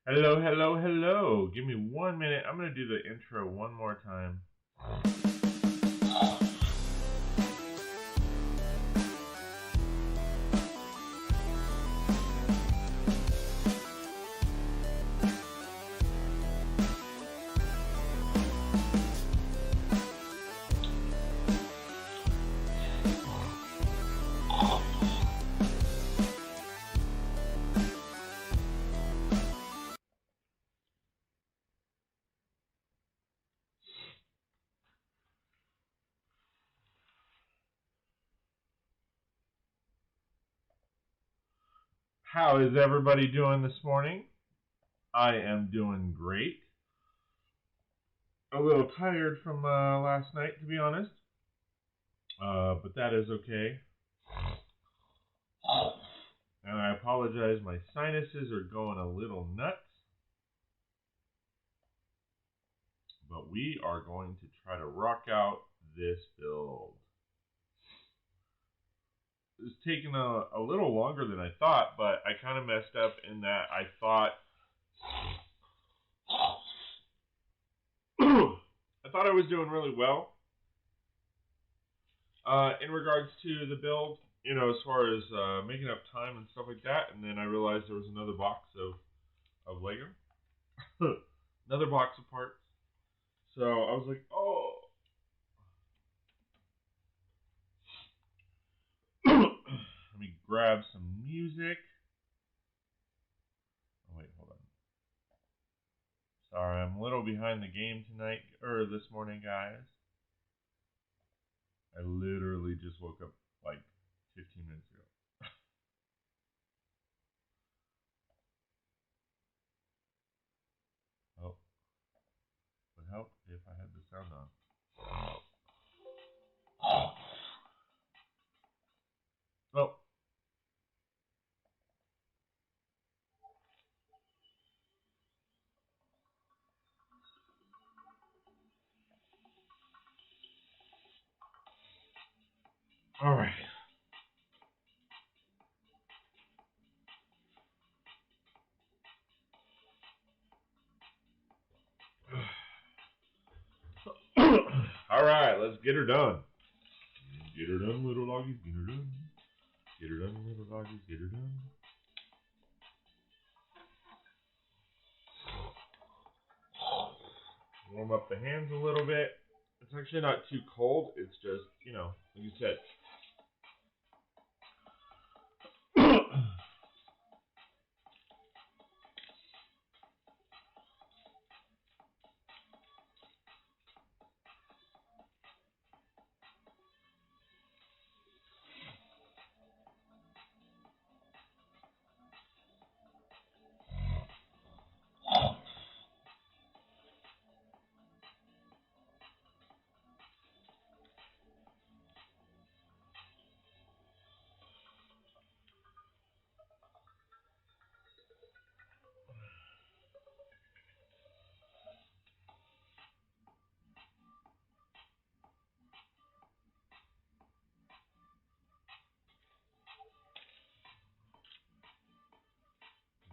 Hello, hello, hello. Give me 1 minute. I'm going to do the intro one more time. How is everybody doing this morning? I am doing great. A little tired from last night, to be honest. But that is okay. And I apologize, my sinuses are going a little nuts. But we are going to try to rock out this build. It's taken a little longer than I thought, but I kind of messed up in that I thought I was doing really well in regards to the build, as far as making up time and stuff like that. And then I realized there was another box of Lego, another box of parts. So I was like, oh. Let me grab some music. Oh, wait, hold on. Sorry, I'm a little behind the game tonight, or this morning, guys. I literally just woke up like 15 minutes ago. Oh, would help if I had the sound on. Oh. All right. All right, let's get her done. Get her done, little doggies, get her done. Get her done, little doggies, get her done. Warm up the hands a little bit. It's actually not too cold. It's just, like you said.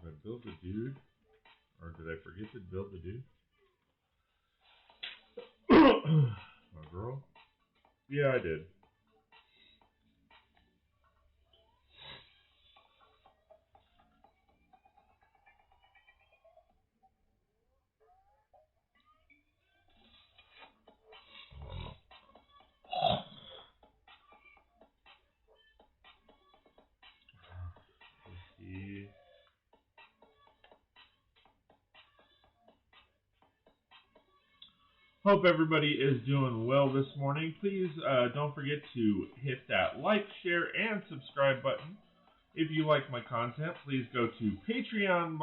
Did I build a dude? Or did I forget to build the dude? A girl? Yeah, I did. Let's see. Hope everybody is doing well this morning. Please don't forget to hit that like, share, and subscribe button. If you like my content, please go to Patreon.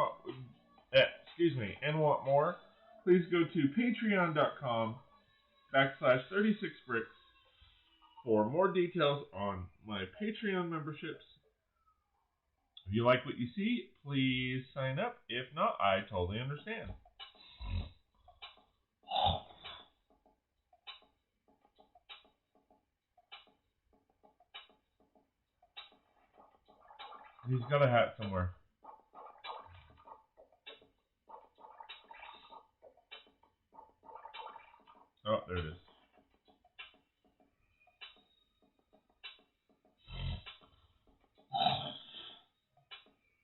And want more, please go to patreon.com/36bricks for more details on my Patreon memberships. If you like what you see, please sign up. If not, I totally understand. He's got a hat somewhere. Oh, there it is.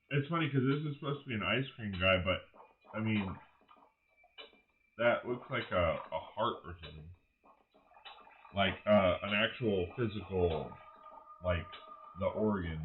It's funny because this is supposed to be an ice cream guy, but I mean, that looks like a heart or something. Like an actual physical, like the organ.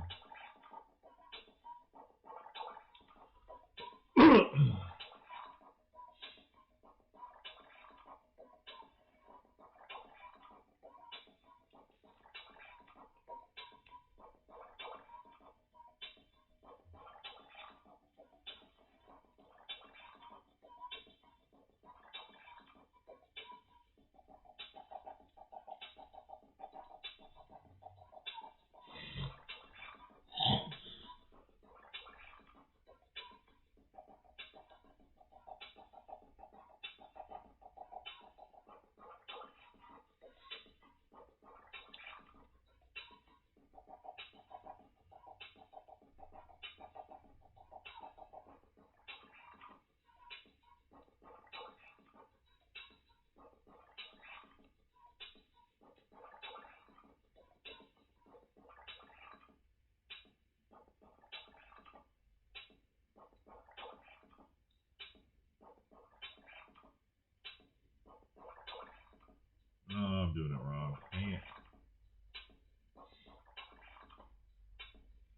Oh, I'm doing it wrong. Dang it.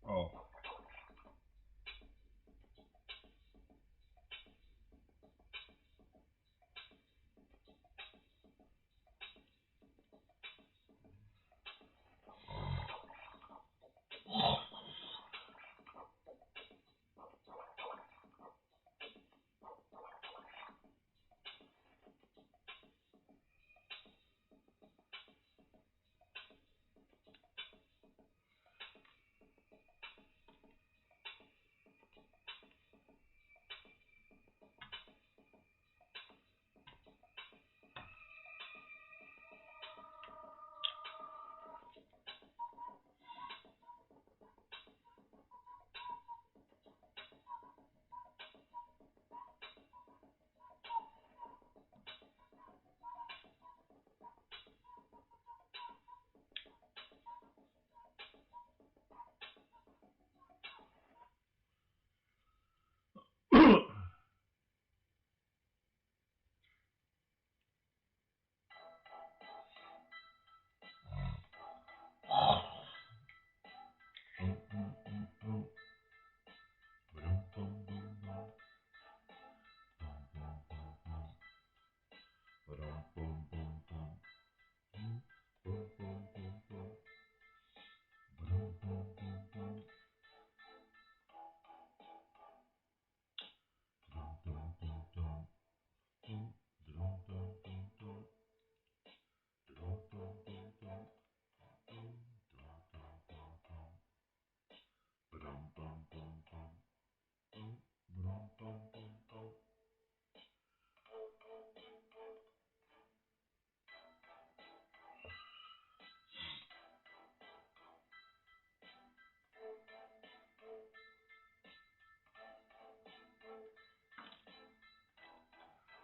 Oh.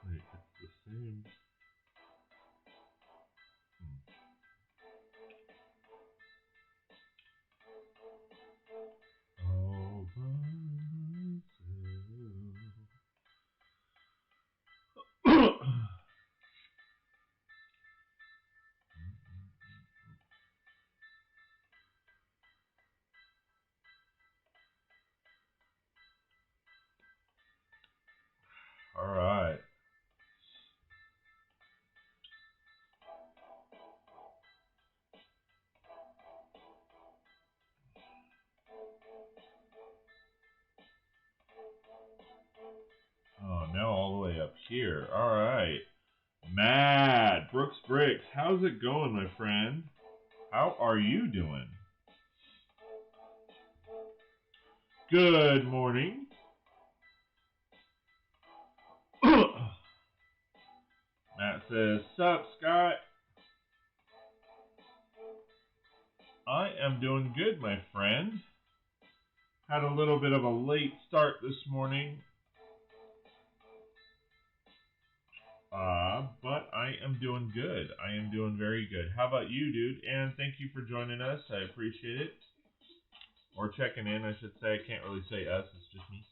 Wait, it's the same. All by myself. All right. Oh, now all the way up here. All right. Mad Brooks Briggs, how's it going, my friend? How are you doing? Good morning. Matt says, "Sup, Scott? I am doing good, my friend. Had a little bit of a late start this morning. But I am doing good. I am doing very good. How about you, dude? And thank you for joining us. I appreciate it. Or checking in, I should say. I can't really say us. It's just me.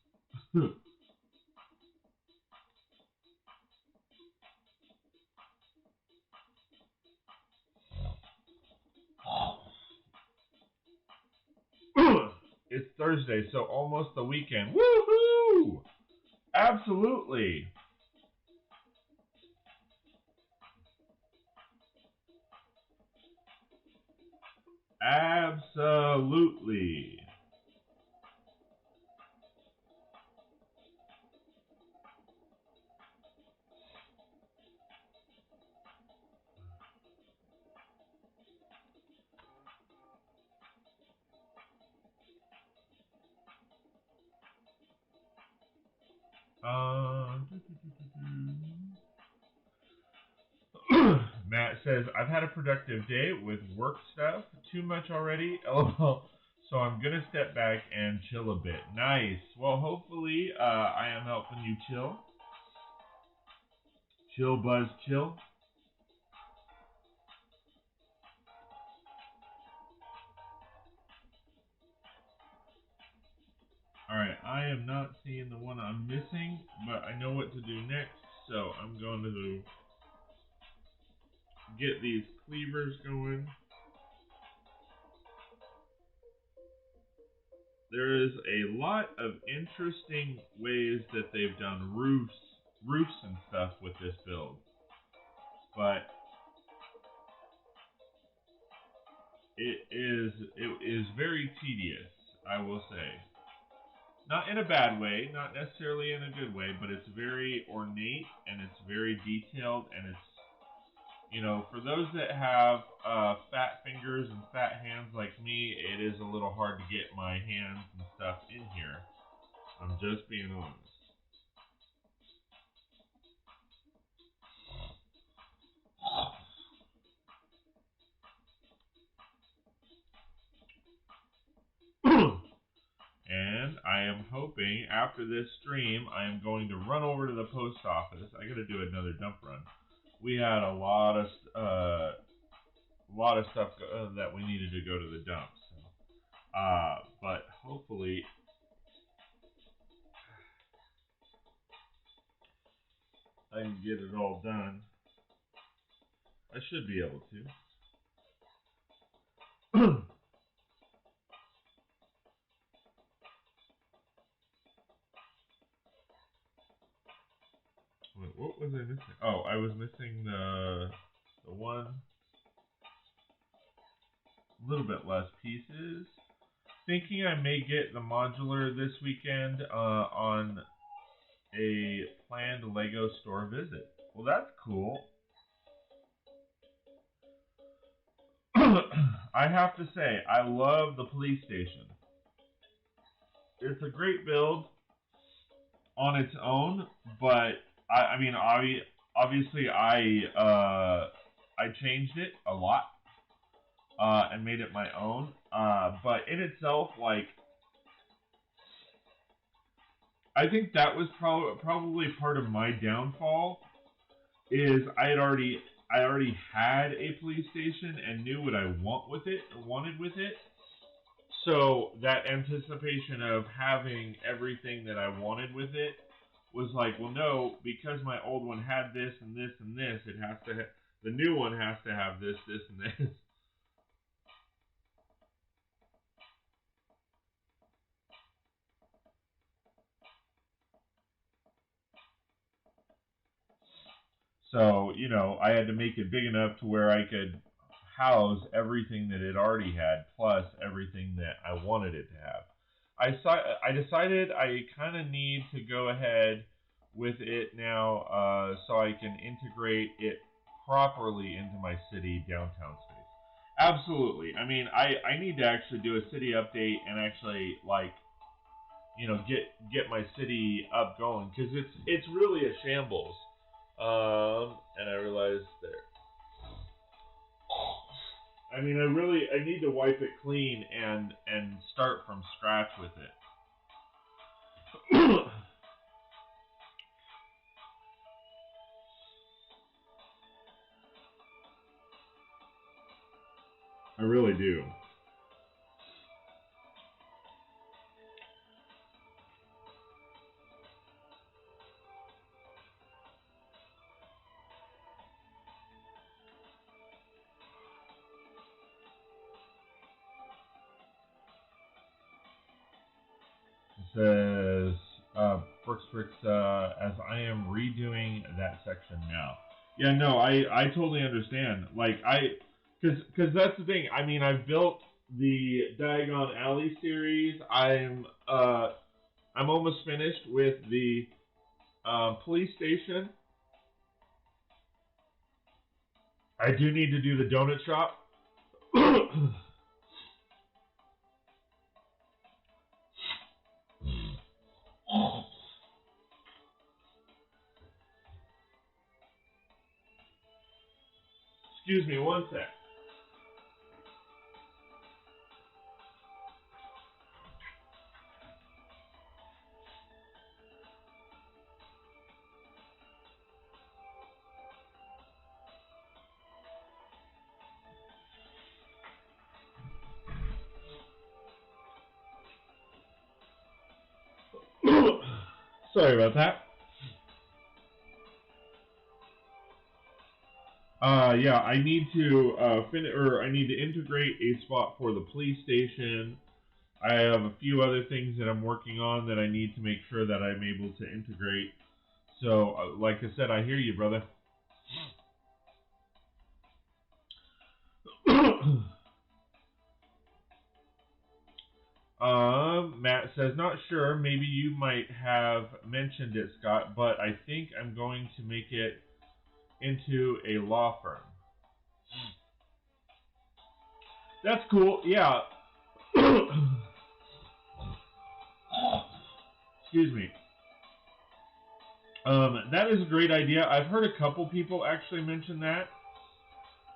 It's Thursday, so almost the weekend. Woohoo! Absolutely. Absolutely. Um, Matt says, I've had a productive day with work stuff. Too much already? LOL. So I'm going to step back and chill a bit. Nice. Well, hopefully, I am helping you chill. Chill, Buzz, chill. Alright, I am not seeing the one I'm missing, but I know what to do next. So I'm going to get these cleavers going. There is a lot of interesting ways that they've done roofs and stuff with this build, but it is very tedious, I will say. Not in a bad way, not necessarily in a good way, but it's very ornate and it's very detailed and it's, for those that have fat fingers and fat hands like me, it is a little hard to get my hands and stuff in here. I'm just being honest. And I am hoping after this stream, I am going to run over to the post office. I got to do another dump run. We had a lot of stuff that we needed to go to the dump. So, but hopefully, I can get it all done. I should be able to. Wait, what was I missing? Oh, I was missing the one little bit less pieces. Thinking I may get the modular this weekend on a planned Lego store visit. Well, that's cool. I have to say, I love the police station. It's a great build on its own, but I mean, obviously, I changed it a lot and made it my own. But in itself, like, I think that was probably part of my downfall. Is I already had a police station and knew what I wanted with it. So that anticipation of having everything that I wanted with it was like, well, no, because my old one had this and this and this, it has to. The new one has to have this, this, and this. So, I had to make it big enough to where I could house everything that it already had, plus everything that I wanted it to have. I decided I kind of need to go ahead with it now so I can integrate it properly into my city downtown space. Absolutely. I mean, I need to actually do a city update and actually, like, get my city up going because it's really a shambles. And I realized there. I mean, I need to wipe it clean and start from scratch with it. really do. Says Brooks, as I am redoing that section now. Yeah, no, I totally understand. Like because that's the thing. I mean, I've built the Diagon Alley series. I'm almost finished with the police station. I do need to do the donut shop. Excuse me one sec. Sorry about that. Yeah, I need to I need to integrate a spot for the police station. I have a few other things that I'm working on that I need to make sure that I'm able to integrate. So, like I said, I hear you, brother. Matt says, not sure. Maybe you might have mentioned it, Scott, but I think I'm going to make it into a law firm. That's cool. Yeah. Excuse me. That is a great idea. I've heard a couple people actually mention that.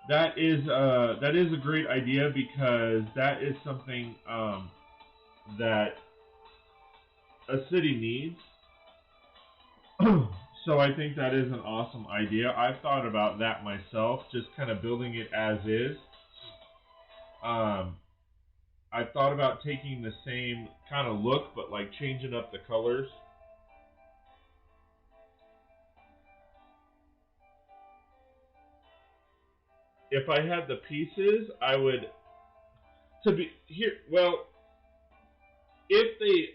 That is a great idea because that is something that a city needs. So I think that is an awesome idea. I've thought about that myself, just kind of building it as is. I've thought about taking the same kind of look, but like changing up the colors. If I had the pieces, I would to be here. Well, if they,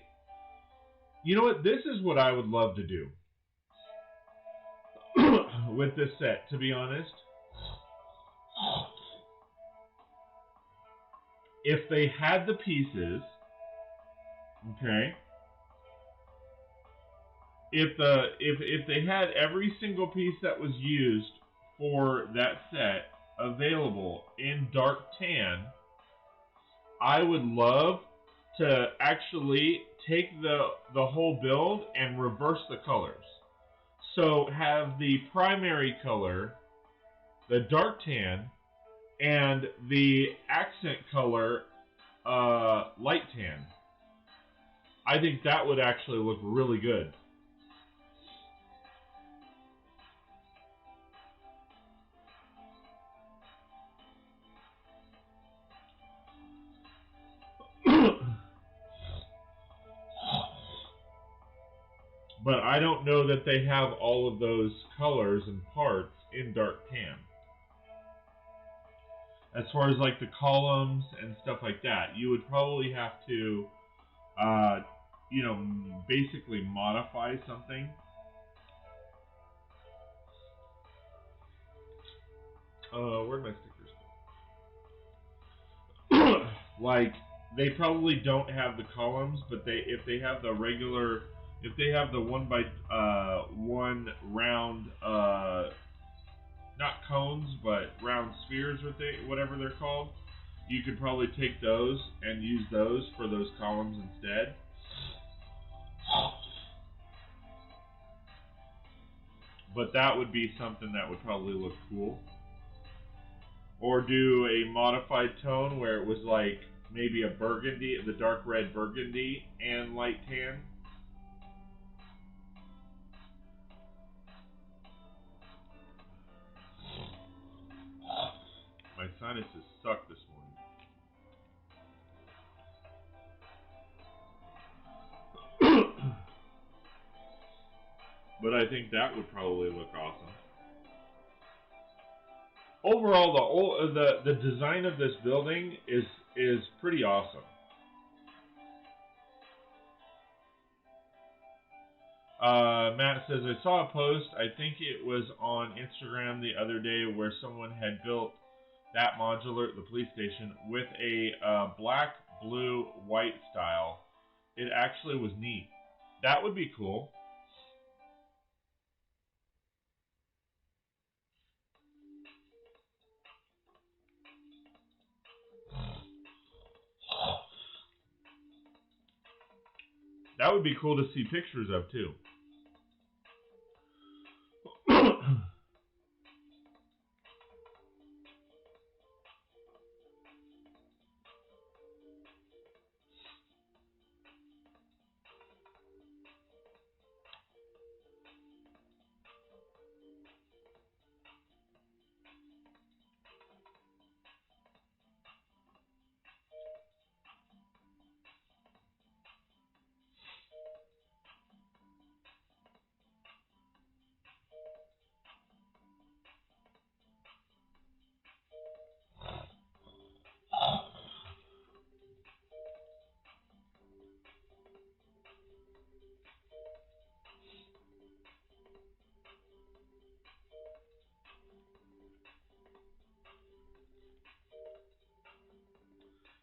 you know what, this is what I would love to do with this set. To be honest, if they had the pieces, okay. If they had every single piece that was used for that set available in dark tan, I would love to actually take the whole build and reverse the colors. So have the primary color, the dark tan, and the accent color, light tan. I think that would actually look really good. But I don't know that they have all of those colors and parts in dark tan. As far as like the columns and stuff like that, you would probably have to, uh, basically modify something. Where'd my stickers go? Like, they probably don't have the columns, but if they have the regular, if they have the one by one round, not cones, but round spheres, or whatever they're called, you could probably take those and use those for those columns instead. But that would be something that would probably look cool. Or do a modified tone where it was like maybe a burgundy, the dark red burgundy and light tan. My sinuses suck this morning. But I think that would probably look awesome. Overall, the design of this building is pretty awesome. Matt says, I saw a post, I think it was on Instagram the other day, where someone had built that modular, the police station, with a black, blue, white style. It actually was neat. That would be cool. That would be cool to see pictures of, too.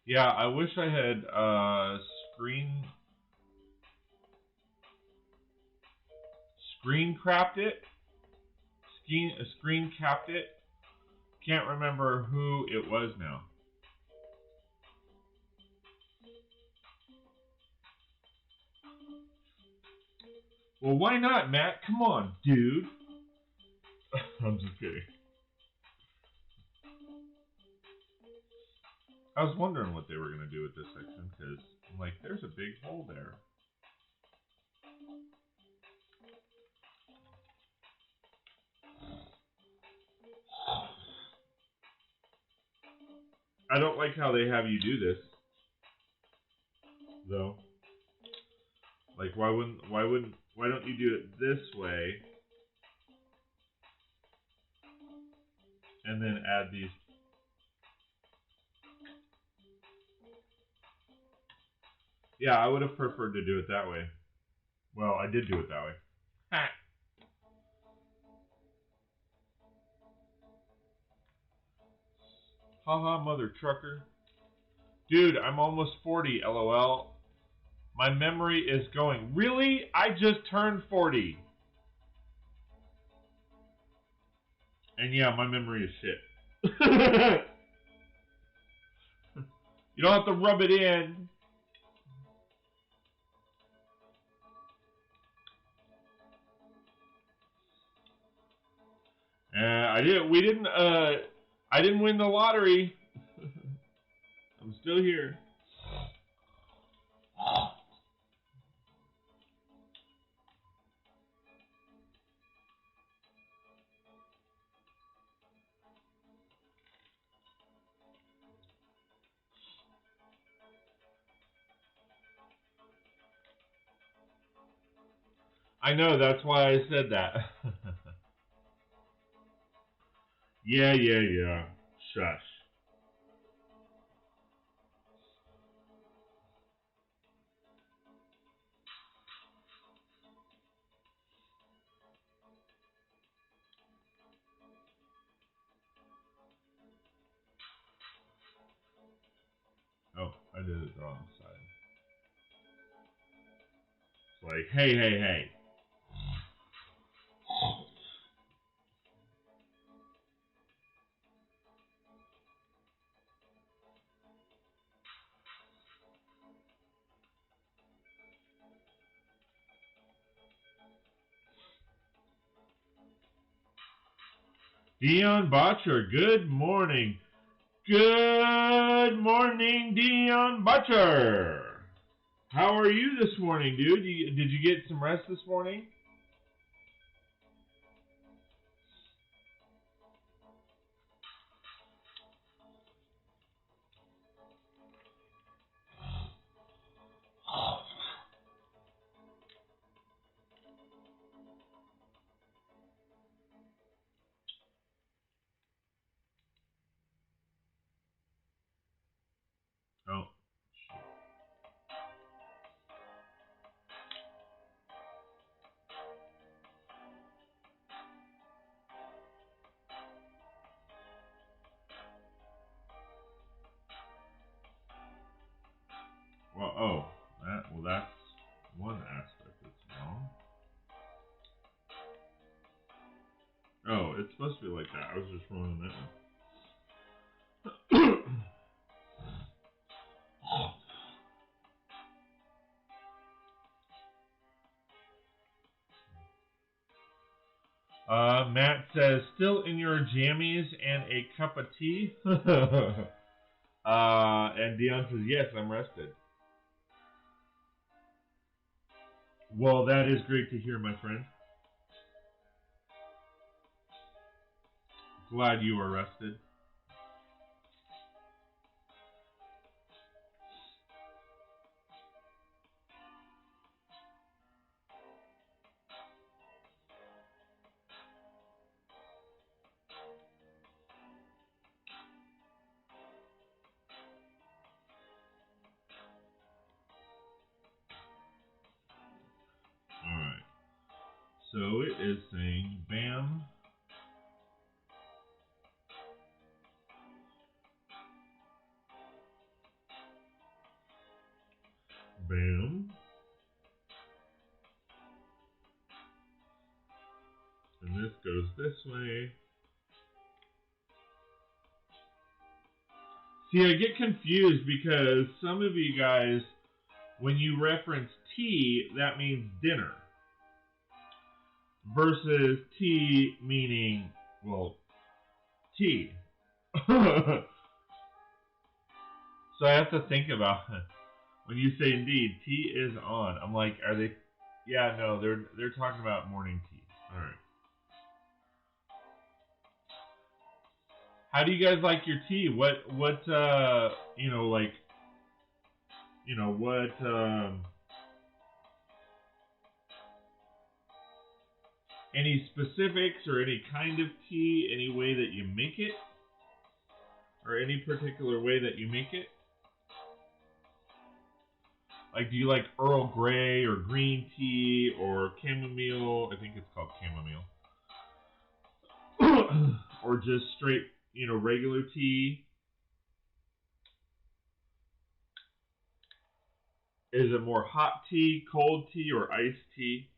Yeah, I wish I had screen capped it. Screen capped it. Can't remember who it was now. Well, why not, Matt? Come on, dude. I'm just kidding. I was wondering what they were going to do with this section, because I'm like, there's a big hole there. I don't like how they have you do this, though. Like, why don't you do it this way, and then add these? Yeah, I would have preferred to do it that way. Well, I did do it that way. Ha! Haha, mother trucker. Dude, I'm almost 40, LOL. My memory is going. Really? I just turned 40. And yeah, my memory is shit. You don't have to rub it in. I didn't win the lottery. I'm still here. I know, that's why I said that. Yeah. Shush. Oh, I did it the wrong side. It's like, hey. Dion Botcher, good morning. Good morning, Dion Butcher. How are you this morning, dude? Did you get some rest this morning? Oh, that's one aspect that's wrong. Oh, it's supposed to be like that. I was just wrong on that one. Matt says, still in your jammies and a cup of tea? And Dion says, yes, I'm rested. Well, that is great to hear, my friend. Glad you are rested. Alright. So it is saying, bam. Bam. And this goes this way. See, I get confused because some of you guys, when you reference tea, that means dinner. Versus tea meaning, well, tea. So I have to think about it. When you say indeed, tea is on. I'm like, are they? Yeah, no, they're talking about morning tea. All right. How do you guys like your tea? What you know, like, you know, what any specifics or any kind of tea, any way that you make it, or any particular way that you make it? Like, do you like Earl Grey or green tea or chamomile? I think it's called chamomile. Or just straight, you know, regular tea? Is it more hot tea, cold tea, or iced tea?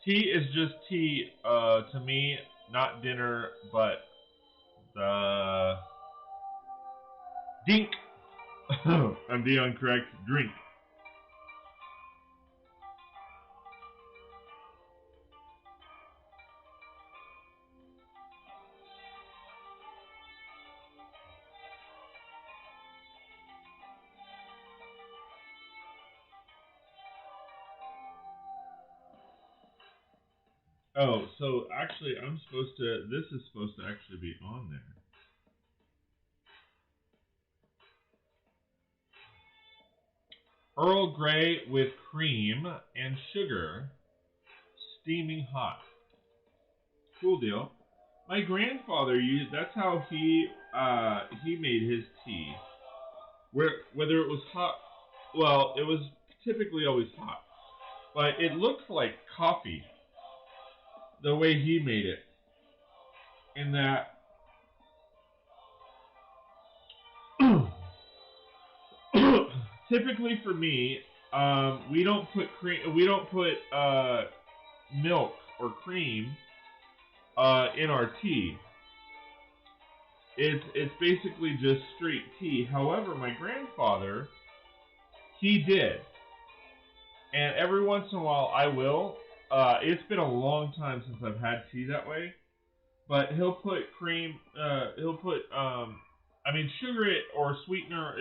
Tea is just tea to me, not dinner, but the dink. I'm being correct. Drink. Oh, so actually, I'm supposed to. This is supposed to actually be on there. Earl Grey with cream and sugar, steaming hot. Cool deal. My grandfather used. That's how he made his tea. Whether it was hot, well, it was typically always hot, but it looked like coffee the way he made it. In that, typically for me, we don't put cream, we don't put milk or cream in our tea. It's basically just straight tea. However, my grandfather, he did, and every once in a while I will. It's been a long time since I've had tea that way, but he'll put cream. He'll put I mean, sugar it or sweetener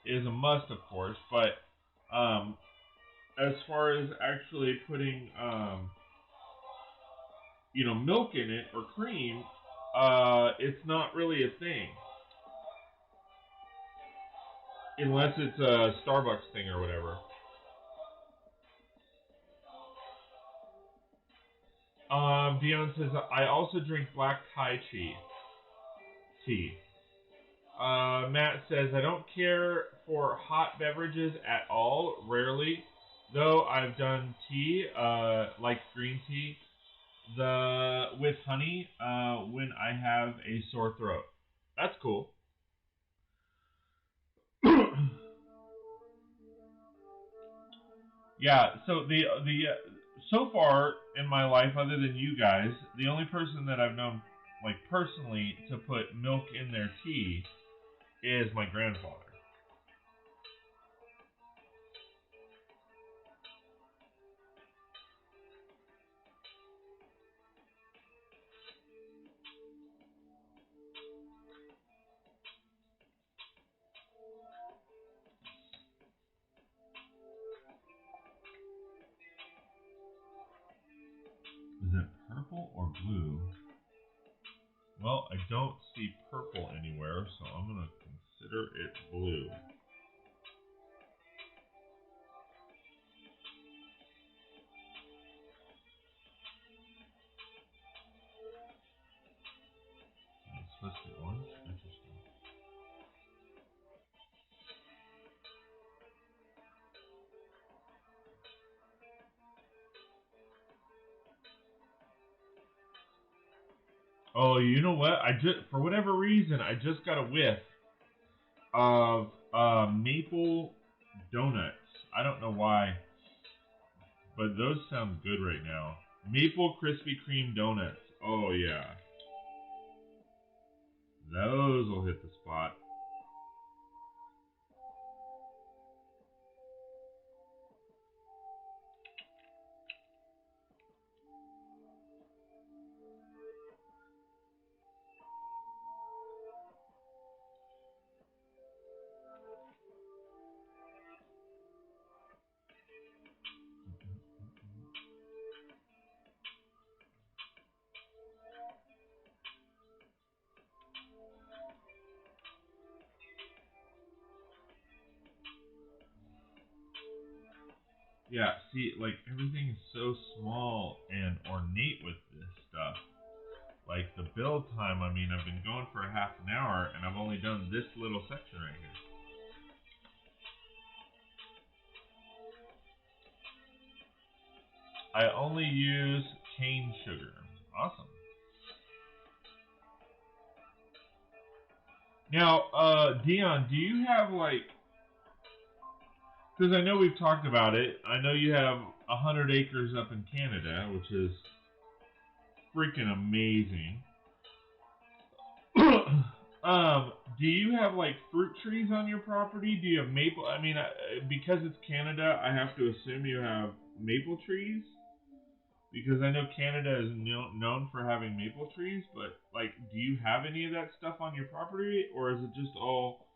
is a must, of course. But as far as actually putting you know, milk in it or cream, it's not really a thing unless it's a Starbucks thing or whatever. Dion says I also drink black Thai tea. Matt says I don't care for hot beverages at all. Rarely, though, I've done tea, like green tea. with honey when I have a sore throat. That's cool. Yeah. So so far in my life, other than you guys, the only person that I've known like personally to put milk in their tea is my grandfather. Is it purple or blue? Well, I don't see purple anywhere, so I'm gonna consider it blue. It's supposed to be orange? Interesting. Oh, you know what? For whatever reason, I just got a whiff of maple donuts. I don't know why, but those sound good right now. Maple Krispy Kreme donuts. Oh yeah, those will hit the spot. Yeah, see, like everything is so small and ornate with this stuff. Like the build time, I mean, I've been going for a half an hour and I've only done this little section right here. I only use cane sugar. Awesome. Now, Dion, do you have like? Because I know we've talked about it. I know you have 100 acres up in Canada, which is freaking amazing. Do you have like fruit trees on your property? Do you have maple? I mean, because it's Canada, I have to assume you have maple trees. Because I know Canada is known for having maple trees, but like, do you have any of that stuff on your property, or is it just all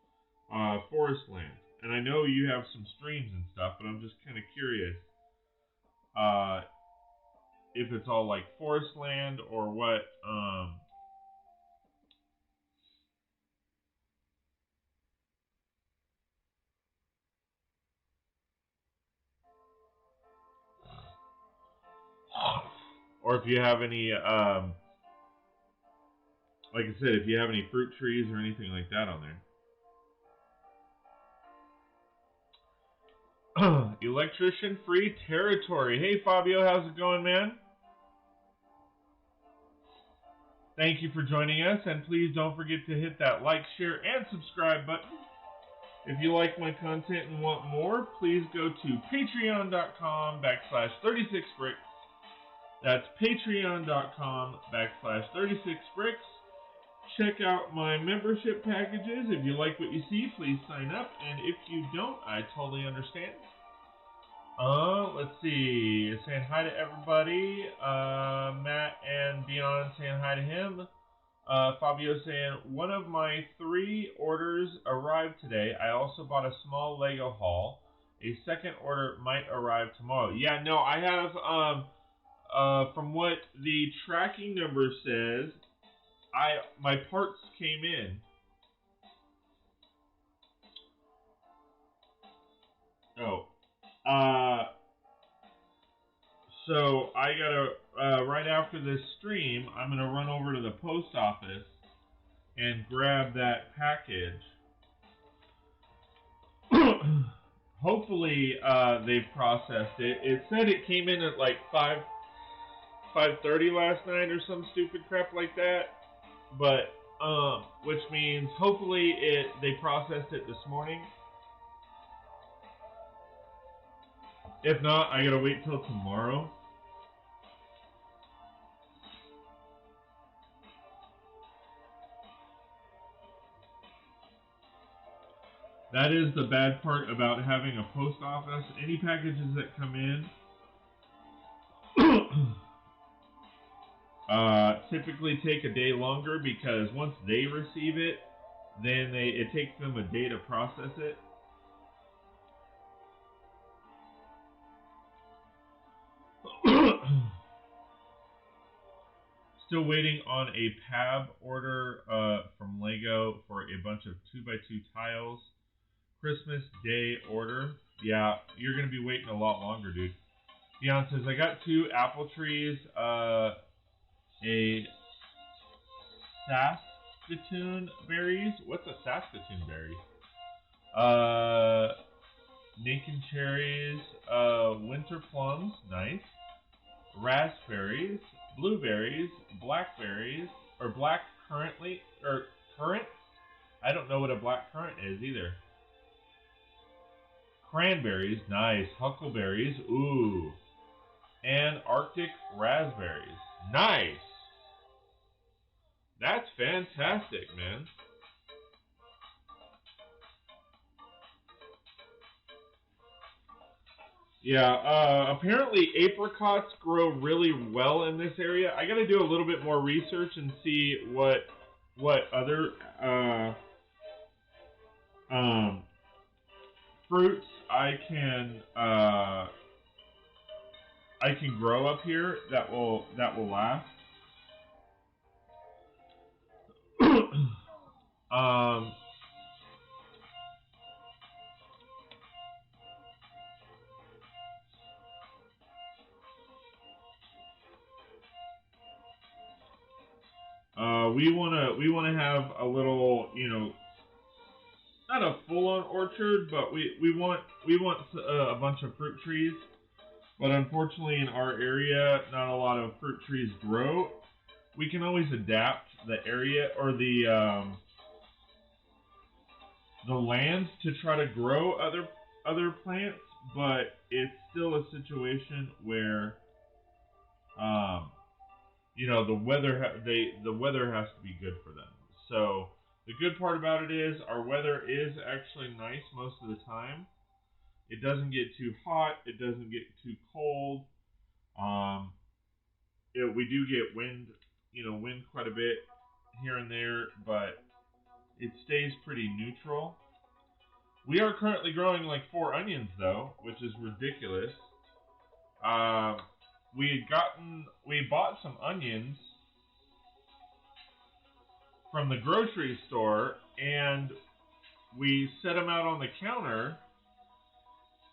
forest land? And I know you have some streams and stuff, but I'm just kind of curious uh, if it's all like forest land or what. Or if you have any, like I said, if you have any fruit trees or anything like that on there. Electrician free territory. Hey Fabio, how's it going, man? Thank you for joining us, and please don't forget to hit that like, share, and subscribe button. If you like my content and want more, please go to patreon.com/36bricks. That's patreon.com/36bricks. Check out my membership packages. If you like what you see, please sign up. And if you don't, I totally understand. Let's see. Saying hi to everybody. Matt and Dion saying hi to him. Fabio saying, one of my 3 orders arrived today. I also bought a small Lego haul. A second order might arrive tomorrow. Yeah, no, I have, from what the tracking number says, my parts came in. Oh. So I gotta, right after this stream, I'm gonna run over to the post office and grab that package. Hopefully, they've processed it. It said it came in at like 5. 5:30 last night or some stupid crap like that. But which means hopefully they processed it this morning. If not, I gotta wait till tomorrow. That is the bad part about having a post office. Any packages that come in typically take a day longer because once they receive it, then it takes them a day to process it. Still waiting on a PAB order from Lego for a bunch of 2x2 tiles. Christmas Day order. Yeah, you're going to be waiting a lot longer, dude. Dion says, I got 2 apple trees, a Saskatoon berries. What's a Saskatoon berry? Nathan cherries, winter plums, nice. Raspberries, blueberries, blackberries, or black currantly, or currant? I don't know what a black currant is either. Cranberries, nice. Huckleberries, ooh. And Arctic raspberries, nice. That's fantastic, man. Yeah, apparently apricots grow really well in this area. I gotta do a little bit more research and see what other um, fruits I can grow up here that will last. um, we wanna have a little, not a full-on orchard, but we want a bunch of fruit trees. But unfortunately, in our area, not a lot of fruit trees grow. We can always adapt the area or the land to try to grow other plants, but it's still a situation where the weather has to be good for them. So the good part about it is our weather is actually nice most of the time. It doesn't get too hot. It doesn't get too cold. Um, we do get wind quite a bit here and there, but it stays pretty neutral. We are currently growing like 4 onions though, which is ridiculous. Um, we bought some onions from the grocery store, and we set them out on the counter,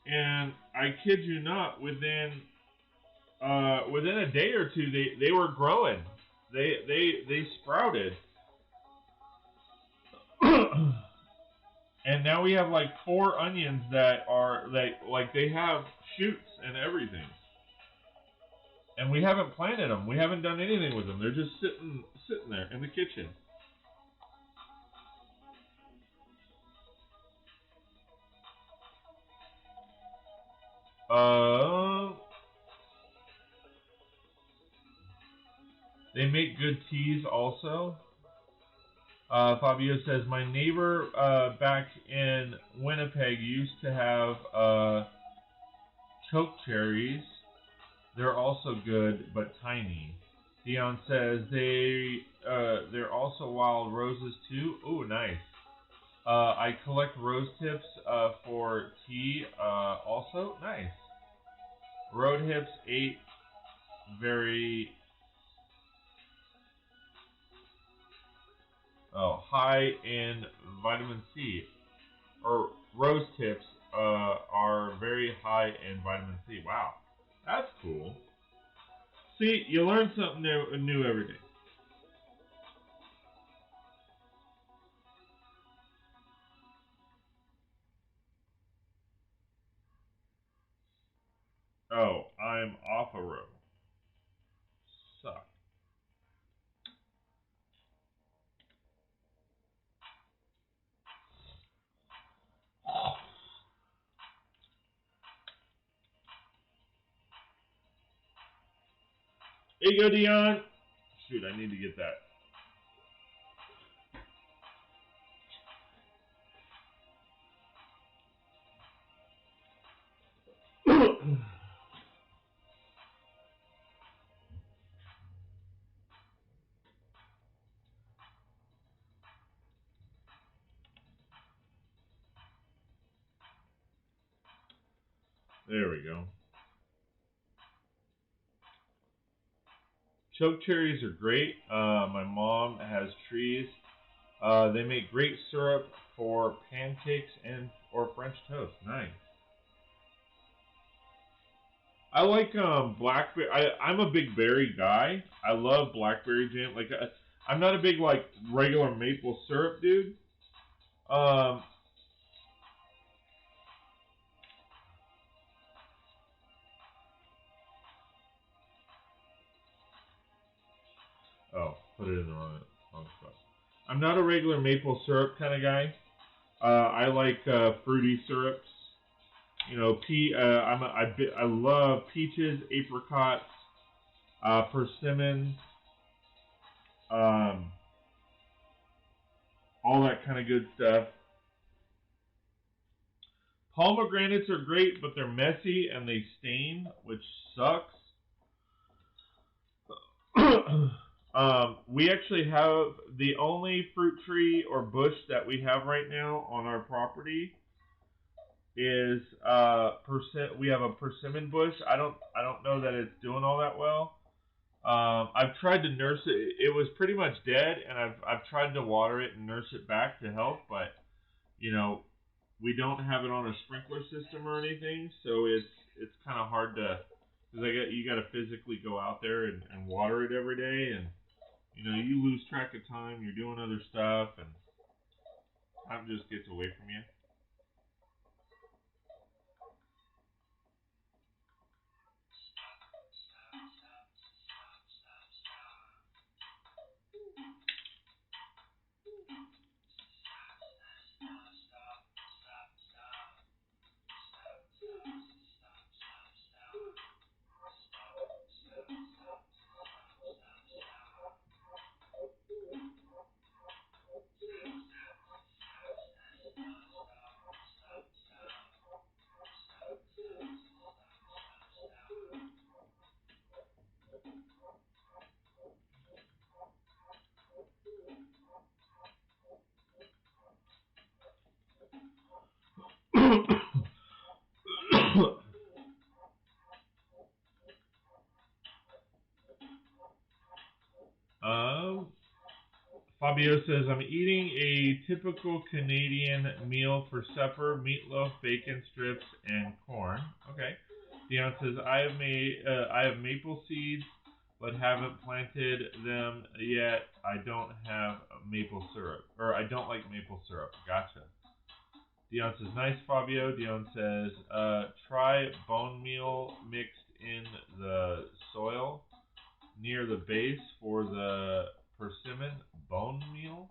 and I kid you not, within a day or two, they were growing. They sprouted. And now we have like 4 onions that are like they have shoots and everything. And we haven't planted them. We haven't done anything with them. They're just sitting there in the kitchen. They make good teas also. Fabio says, my neighbor back in Winnipeg used to have choke cherries. They're also good, but tiny. Dion says they're also wild roses too. Ooh, nice. I collect rose tips for tea. Also, nice. Road hips 8, very high in vitamin C. Or rose tips are very high in vitamin C. Wow, that's cool. See, you learn something new every day. Oh, I'm off a road. There you go, Dion. Shoot, I need to get that. There we go. Choke cherries are great. My mom has trees. They make great syrup for pancakes and or French toast. Nice. I like blackberry. I'm a big berry guy. I love blackberry jam. Like I'm not a big like regular maple syrup dude. Um, oh, put it in the wrong spot. I'm not a regular maple syrup kind of guy. I like fruity syrups. You know, I love peaches, apricots, persimmons, um, all that kind of good stuff. Pomegranates are great, but they're messy and they stain, which sucks. We actually have the only fruit tree or bush that we have right now on our property is we have a persimmon bush. I don't know that it's doing all that well. I've tried to nurse it. It was pretty much dead, and I've tried to water it and nurse it back to health, but you know, we don't have it on a sprinkler system or anything, so it's kind of hard to, because you got to physically go out there and water it every day, and you know, you lose track of time. You're doing other stuff, and time just gets away from you. um, Fabio says, I'm eating a typical Canadian meal for supper: meatloaf, bacon strips, and corn. Okay. Dion says, I have maple seeds, but haven't planted them yet. I don't have maple syrup, or I don't like maple syrup. Gotcha. Dion says, nice, Fabio. Dion says, try bone meal mixed in the soil near the base for the persimmon. Bone meal?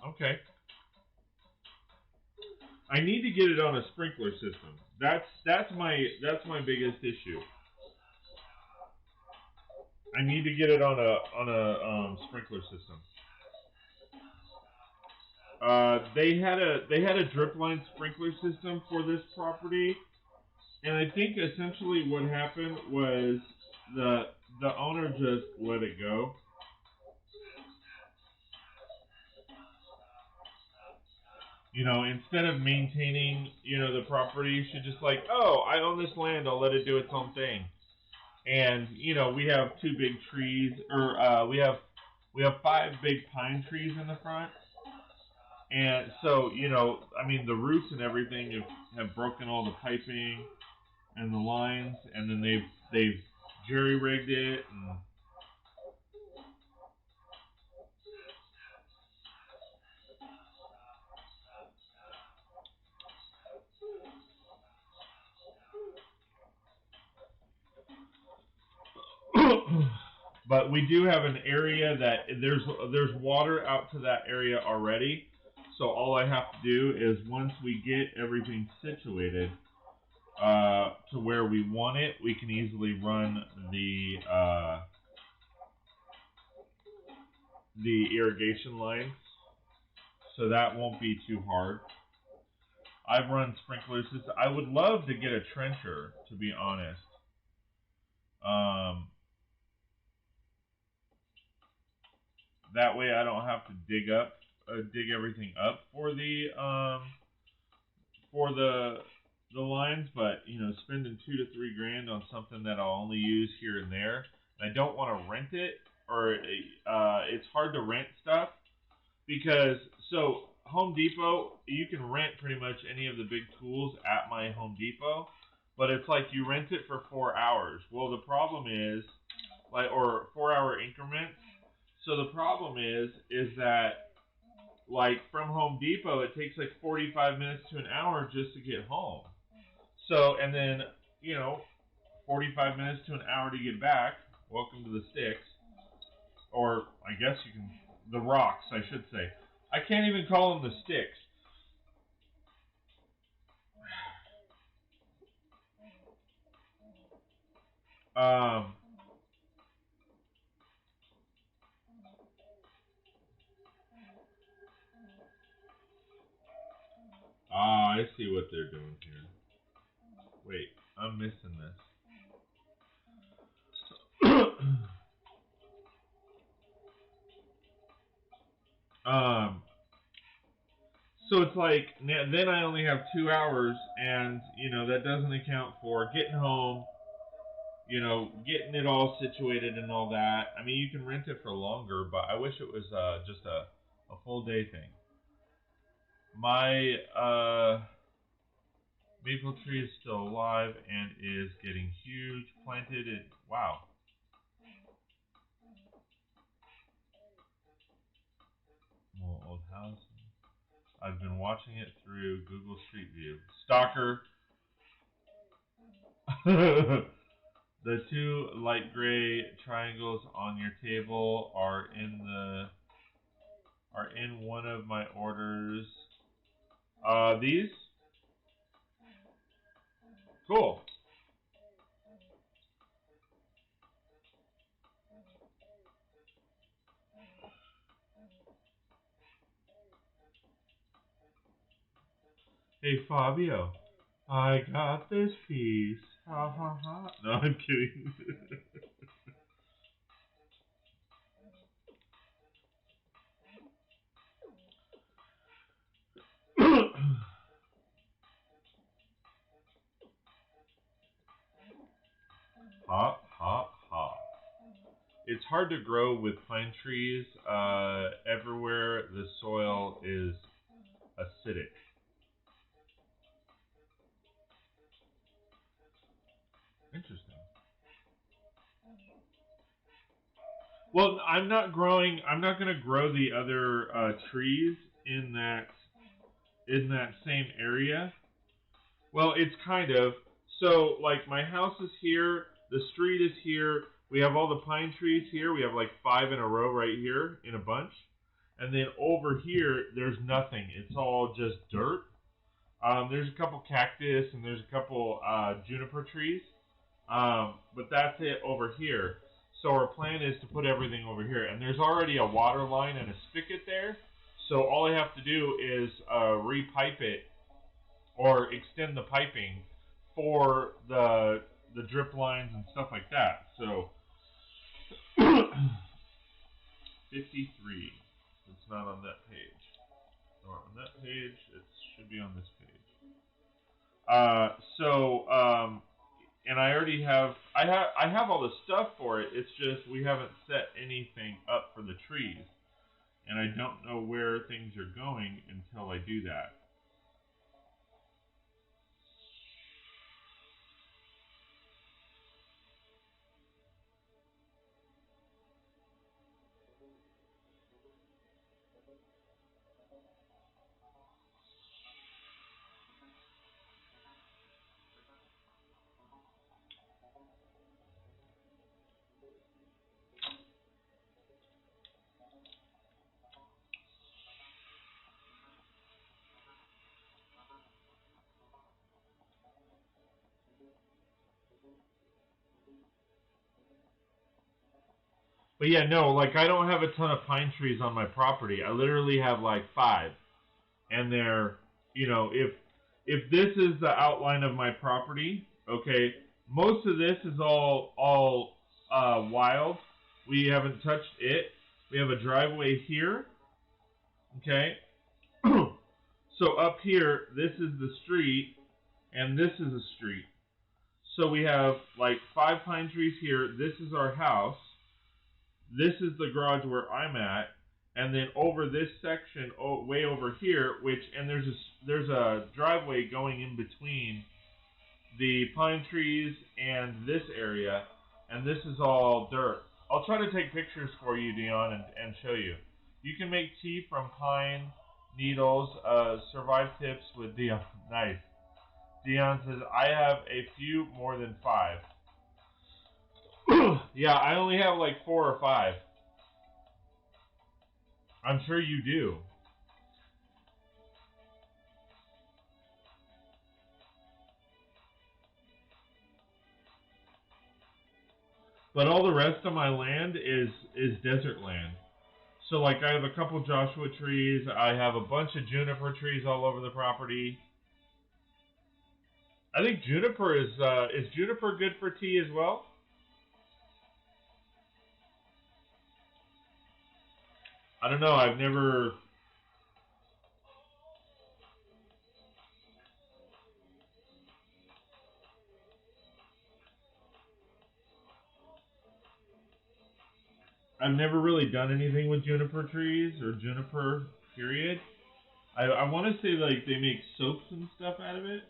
Okay. I need to get it on a sprinkler system. That's my biggest issue. I need to get it on a sprinkler system. They had a drip line sprinkler system for this property, and I think essentially what happened was the the owner just let it go. You know, instead of maintaining, you know, the property, you should just like, oh, I own this land, I'll let it do its own thing. And you know, we have two big trees, or we have five big pine trees in the front, and so you know, I mean, the roots and everything have broken all the piping and the lines, and then they've jerry rigged it, and but we do have an area that there's water out to that area already. So all I have to do is once we get everything situated, to where we want it, we can easily run the irrigation lines, so that won't be too hard. I've run sprinklers. I would love to get a trencher, to be honest. That way I don't have to dig everything up for the lines. But you know, spending $2 to $3 grand on something that I'll only use here and there, and I don't want to rent it, or it's hard to rent stuff because Home Depot, you can rent pretty much any of the big tools at my Home Depot, but it's like you rent it for 4 hours. Well, the problem is, or 4-hour increments. So the problem is that, like, from Home Depot, it takes like 45 minutes to an hour just to get home. So, and then, 45 minutes to an hour to get back. Welcome to the sticks. Or, I guess you can, the rocks, I should say. I can't even call them the sticks. I see what they're doing here. Wait, I'm missing this. So it's like, then I only have 2 hours, and, that doesn't account for getting home, getting it all situated and all that. I mean, you can rent it for longer, but I wish it was just a full day thing. My maple tree is still alive and is getting huge. Planted it. Wow. More old house. I've been watching it through Google Street View. Stalker. The 2 light gray triangles on your table are in one of my orders. These? Cool. Hey Fabio, I got this piece. Ha ha ha. No, I'm kidding. Ha ha ha. It's hard to grow with pine trees. Everywhere the soil is acidic. Interesting. Well, I'm not going to grow the other trees in that same area. Well, it's kind of. So, like, my house is here, the street is here, we have all the pine trees here, we have like 5 in a row right here in a bunch. And then over here, there's nothing. It's all just dirt. There's a couple cactus and there's a couple juniper trees. But that's it over here. So our plan is to put everything over here. And there's already a water line and a spigot there. So all I have to do is repipe it or extend the piping for the drip lines and stuff like that. So 53. It's not on that page. Or on that page, it should be on this page. And I already have all the stuff for it. It's just we haven't set anything up for the trees, and I don't know where things are going until I do that. But yeah, no, like I don't have a ton of pine trees on my property. I literally have like 5, and they're, if this is the outline of my property, okay, most of this is all wild. We haven't touched it. We have a driveway here, okay. So up here, this is the street, and this is a street. So we have like 5 pine trees here. This is our house. This is the garage where I'm at, and then over this section, way over here, and there's a driveway going in between the pine trees and this area, and this is all dirt. I'll try to take pictures for you, Dion, and show you. You can make tea from pine needles. Survive tips with Dion. Nice. Dion says, I have a few more than 5. Yeah, I only have like 4 or 5. I'm sure you do. But all the rest of my land is desert land. So like I have a couple Joshua trees, I have a bunch of juniper trees all over the property. I think juniper is juniper good for tea as well? I don't know. I've never really done anything with juniper trees or juniper period. I want to say like they make soaps and stuff out of it.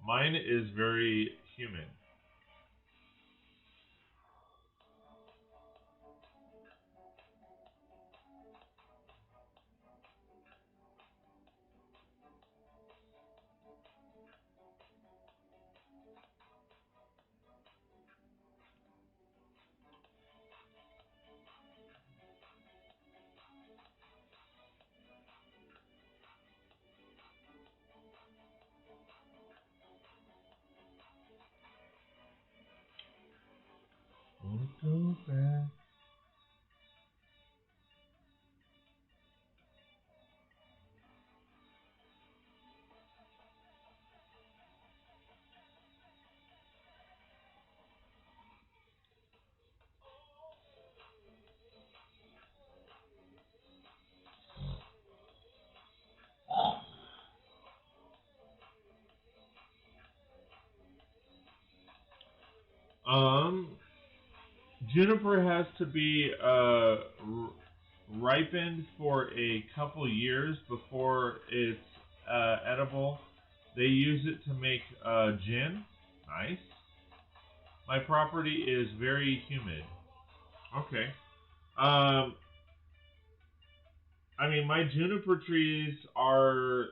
Mine is very humid. Won't go back. Um, Juniper has to be ripened for a couple years before it's edible. They use it to make gin. Nice. My property is very humid. Okay. Um, I mean, my juniper trees are.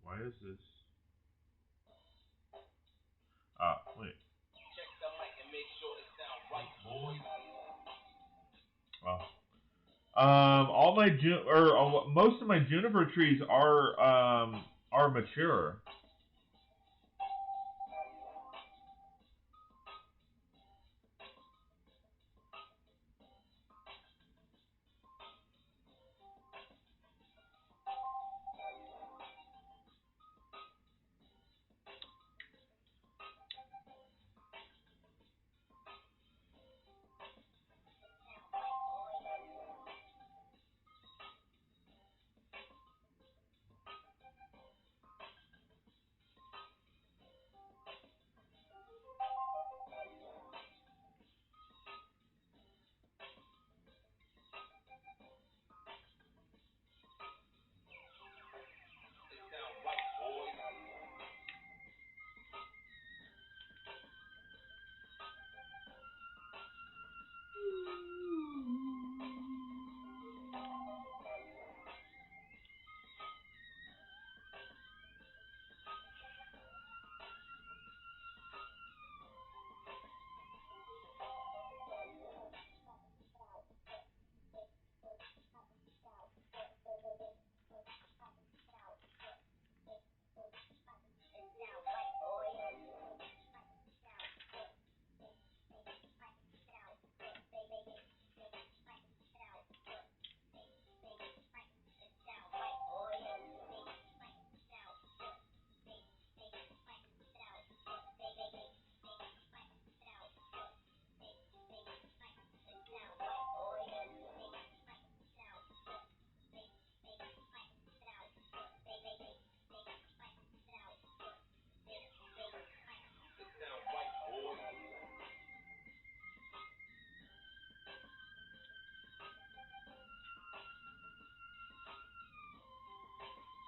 Why is this? Wait. Oh. All my most of my juniper trees are mature.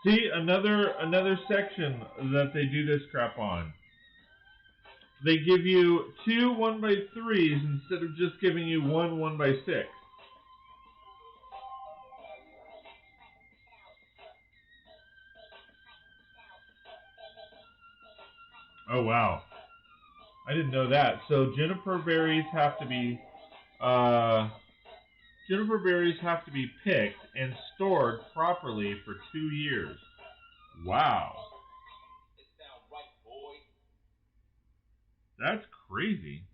See, another section that they do this crap on. They give you two 1x3s instead of just giving you one 1x6. Oh wow, I didn't know that. So juniper berries have to be picked and stored properly for 2 years. Wow, that's crazy.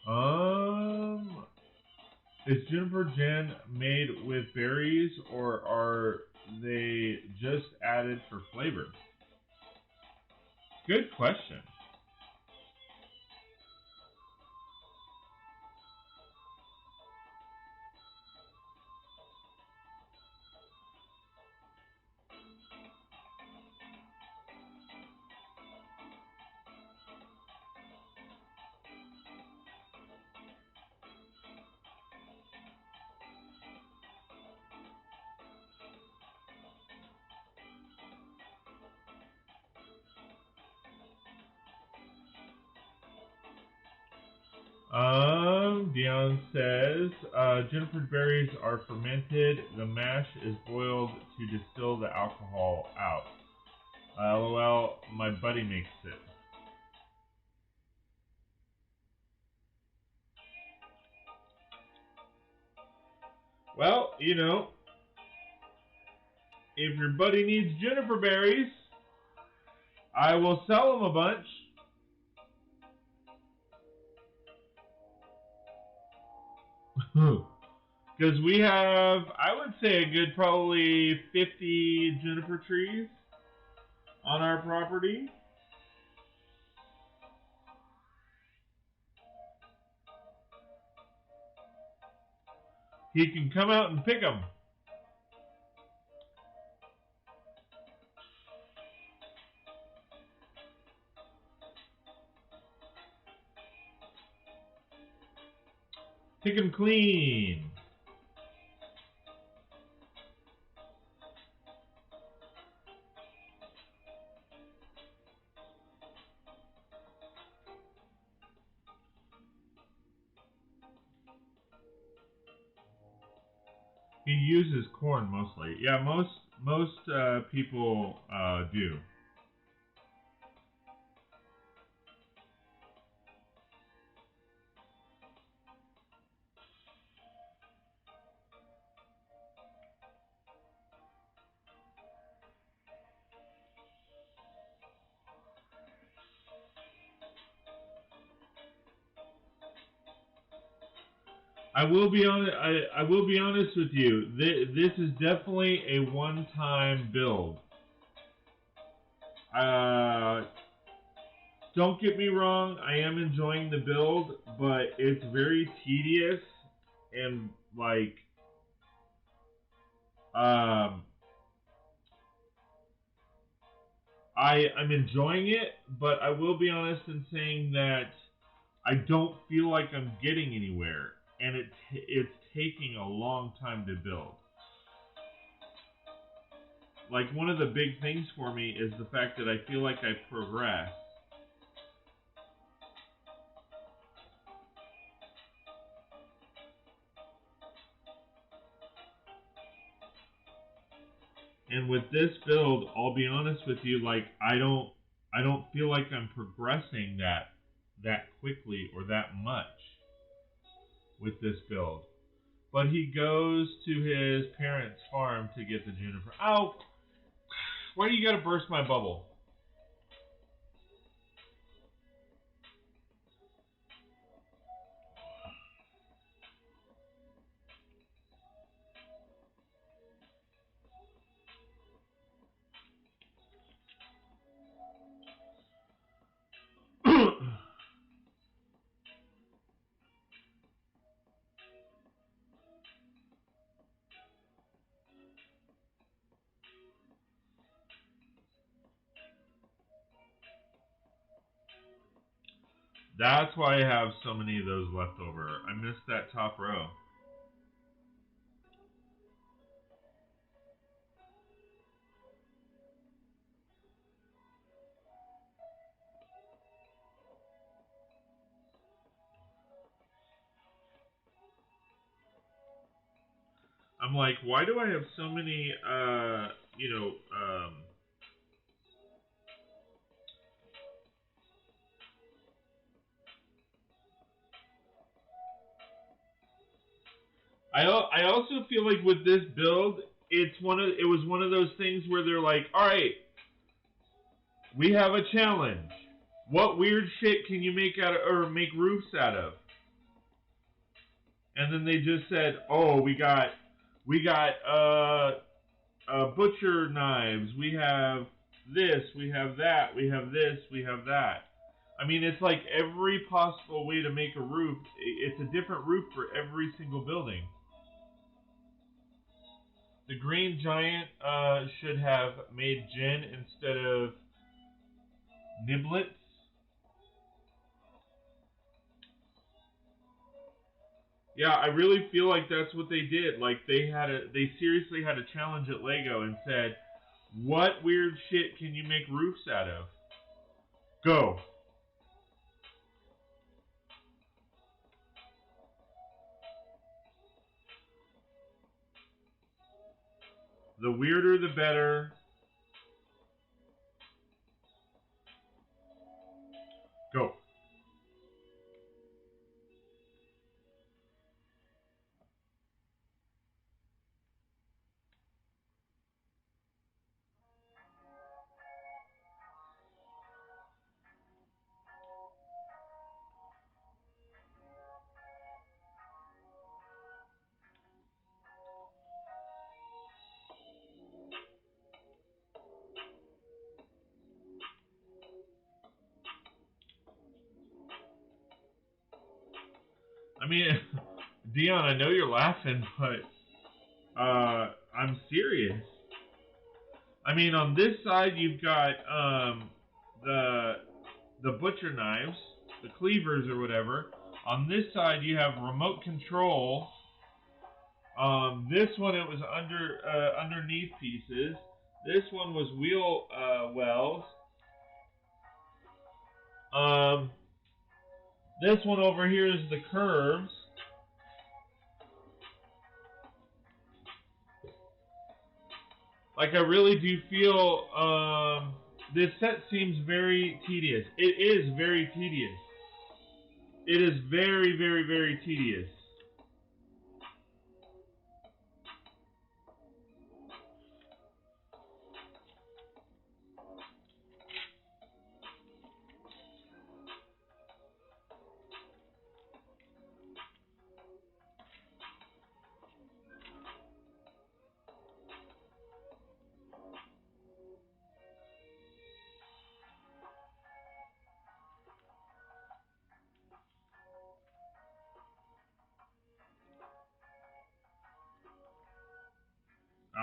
Um, is juniper gin made with berries or are they just added for flavor? Good question. Dion says, juniper berries are fermented. The mash is boiled to distill the alcohol out. LOL, my buddy makes it. Well, if your buddy needs juniper berries, I will sell him a bunch. Because we have, I would say, a good probably 50 juniper trees on our property. He can come out and pick them. Pick them clean. He uses corn mostly. Yeah, most people do. I will be on. I will be honest with you. This is definitely a one-time build. Uh, don't get me wrong. I am enjoying the build, but it's very tedious and like Um, I'm enjoying it, but I will be honest in saying that I don't feel like I'm getting anywhere, and it's taking a long time to build. Like, one of the big things for me is the fact that I feel like I've progressed. And with this build, I'll be honest with you, like I don't feel like I'm progressing that quickly or that much with this build. But he goes to his parents' farm to get the juniper. Ow! Why do you gotta burst my bubble? That's why I have so many of those left over. I missed that top row. I'm like, why do I have so many, I also feel like with this build, it was one of those things where they're like, all right, we have a challenge. What weird shit can you make out of, or make roofs out of? And then they just said, oh, we got butcher knives. We have this. We have that. We have this. We have that. I mean, it's like every possible way to make a roof. It's a different roof for every single building. The Green Giant should have made gin instead of niblets. Yeah, I really feel like that's what they did. Like they seriously had a challenge at Lego and said, "What weird shit can you make roofs out of? Go." The weirder, the better. Go. I mean, Dion, I know you're laughing, but I'm serious. I mean, on this side you've got the butcher knives, the cleavers or whatever. On this side you have remote control. This one it was underneath pieces. This one was wheel wells. Um, this one over here is the curves. Like I really do feel this set seems very tedious. It is very tedious. It is very, very, very tedious.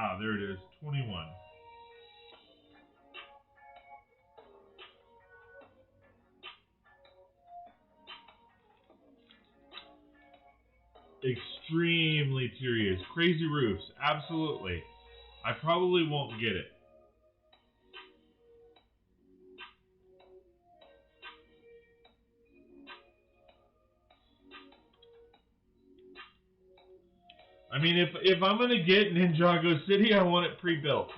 Ah, there it is, 21. Extremely curious. Crazy Roofs, absolutely. I probably won't get it. I mean, if I'm gonna get Ninjago City, I want it pre-built.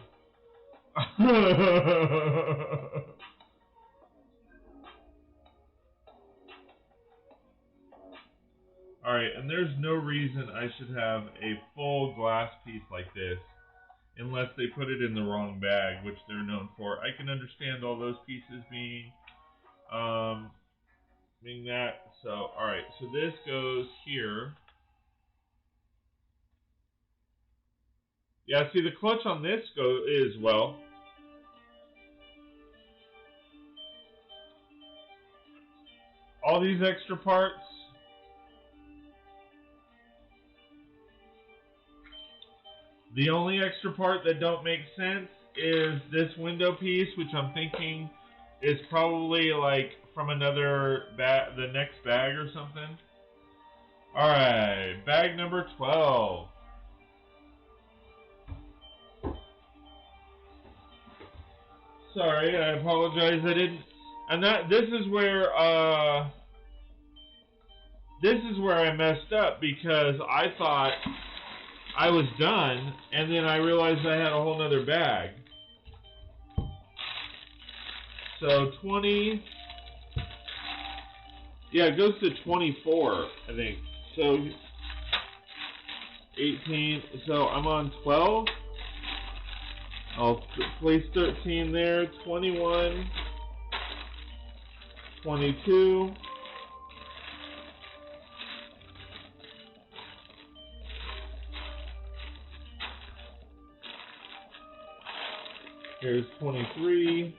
Alright, and there's no reason I should have a full glass piece like this unless they put it in the wrong bag, which they're known for. I can understand all those pieces being that. So, alright, so this goes here. Yeah, see, the clutch on this is, well, all these extra parts. The only extra part that don't make sense is this window piece, which I'm thinking is probably like from another bag, the next bag or something. Alright, bag number 12. Sorry, I apologize, I didn't. And this is where I messed up, because I thought I was done, and then I realized I had a whole nother bag. So 20, yeah, it goes to 24, I think. So 18, so I'm on 12. I'll place 13 there, 21, 22, here's 23,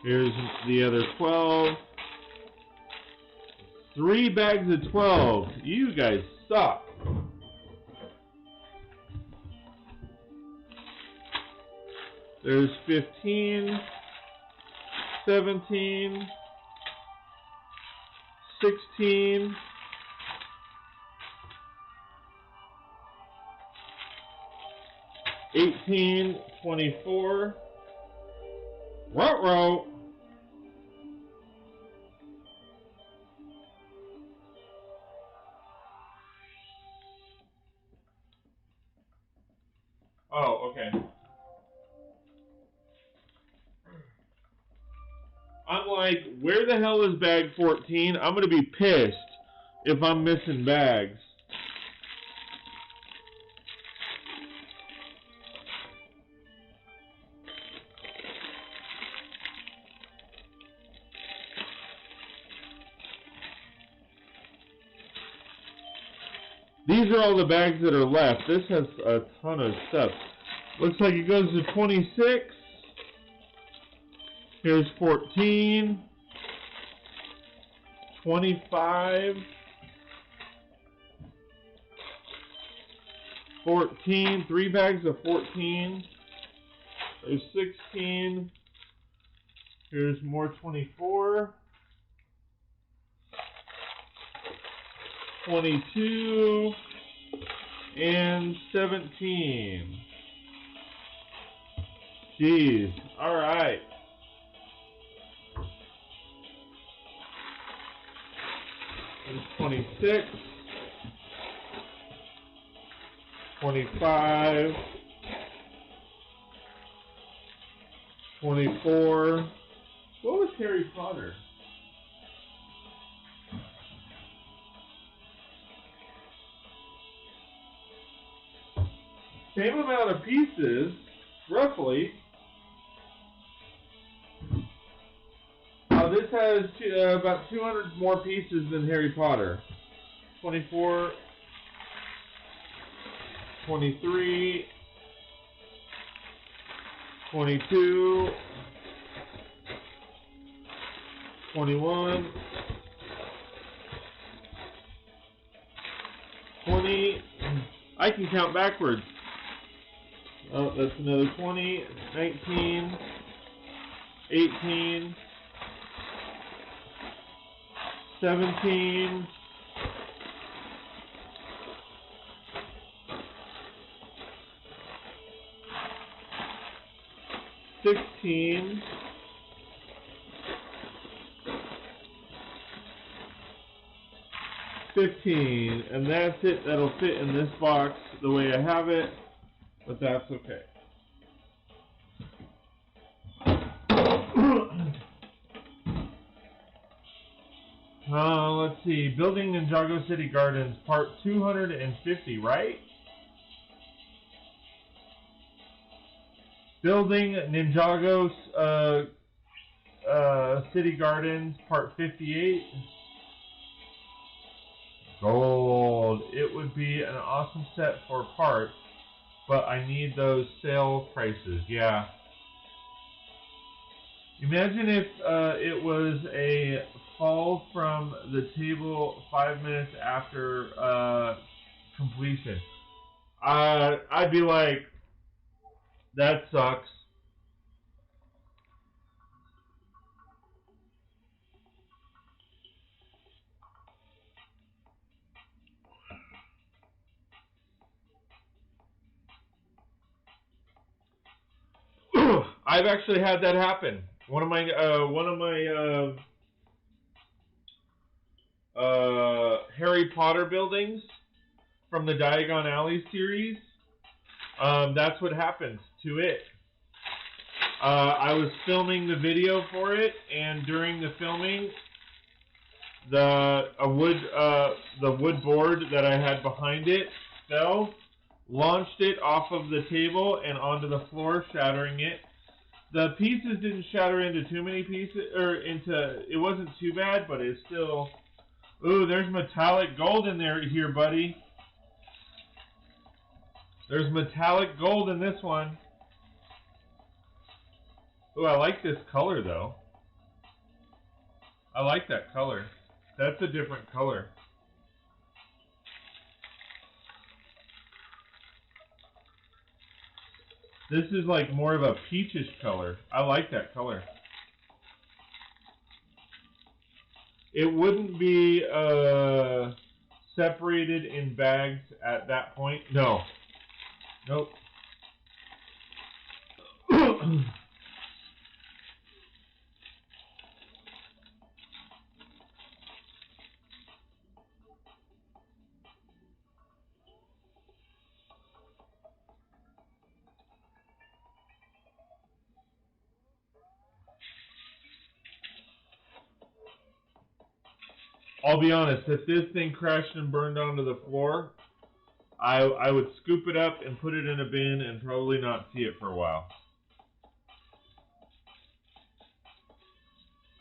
here's the other 12, 3 bags of 12, you guys suck. There's 15, 17, 16, 18, 24. Ruh-roh. Oh, okay. I'm like, where the hell is bag 14? I'm going to be pissed if I'm missing bags. These are all the bags that are left. This has a ton of stuff. Looks like it goes to 26. Here's 14. 25. 14. 3 bags of 14. There's 16. Here's more 24. 22 and 17. Jeez. All right. There's 26, 25, 24. What was Harry Potter? Same amount of pieces, roughly. This has about 200 more pieces than Harry Potter. 24, 23, 22, 21, 20, I can count backwards. Oh, that's another 20, 19, 18, 17, 16, 15, and that's it. That'll fit in this box the way I have it, but that's okay. Let's see. Building Ninjago City Gardens, part 250, right? Building Ninjago City Gardens, part 58. Gold. It would be an awesome set for parts, but I need those sale prices. Yeah. Imagine if it was a fall from the table 5 minutes after completion. I'd be like, that sucks. I've actually had that happen. One of my Harry Potter buildings from the Diagon Alley series. That's what happened to it. I was filming the video for it, and during the filming, the wood board that I had behind it fell, launched it off of the table and onto the floor, shattering it. The pieces didn't shatter into too many pieces, it wasn't too bad, but it's still. Ooh, there's metallic gold in here, buddy. There's metallic gold in this one. Ooh, I like this color, though. I like that color. That's a different color. This is like more of a peachish color. I like that color. It wouldn't be separated in bags at that point. No. Nope. I'll be honest, if this thing crashed and burned onto the floor, I would scoop it up and put it in a bin and probably not see it for a while.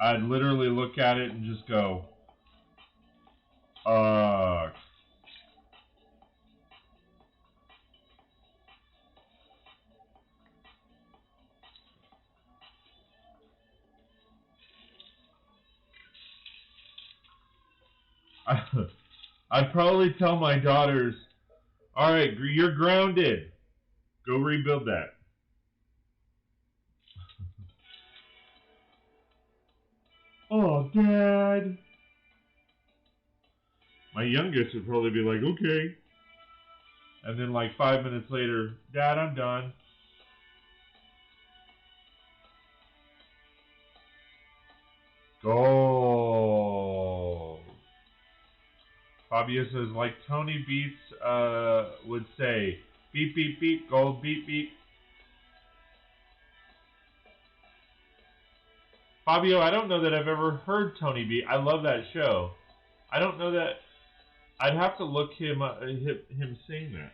I'd literally look at it and just go, I'd probably tell my daughters, all right, you're grounded. Go rebuild that. Oh, Dad. My youngest would probably be like, okay. And then like 5 minutes later, Dad, I'm done. Gold. Fabio says, like Tony Beats would say, beep, beep, beep, gold, beep, beep. Fabio, I don't know that I've ever heard Tony Beat. I love that show. I don't know that. I'd have to look him sing that.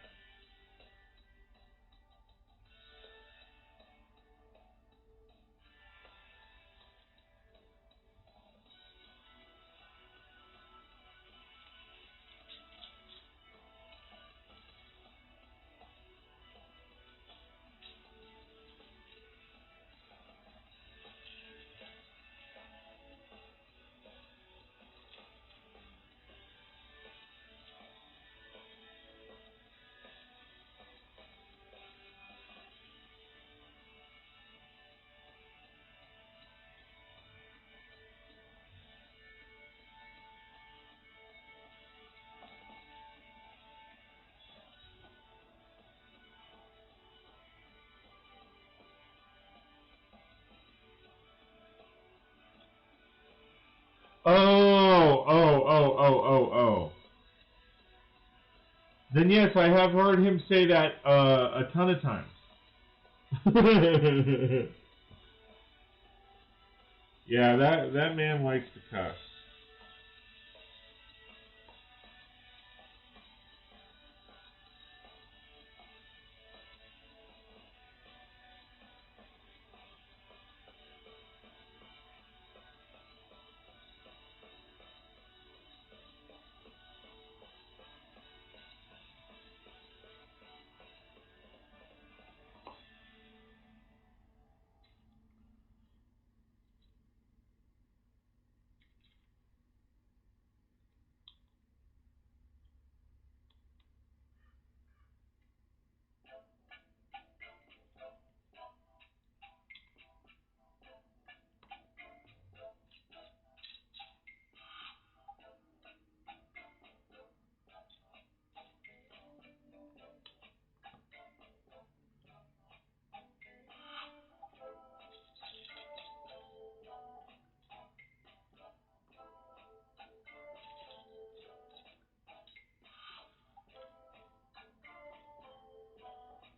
Oh. Then yes, I have heard him say that a ton of times. Yeah, that man likes to cuss.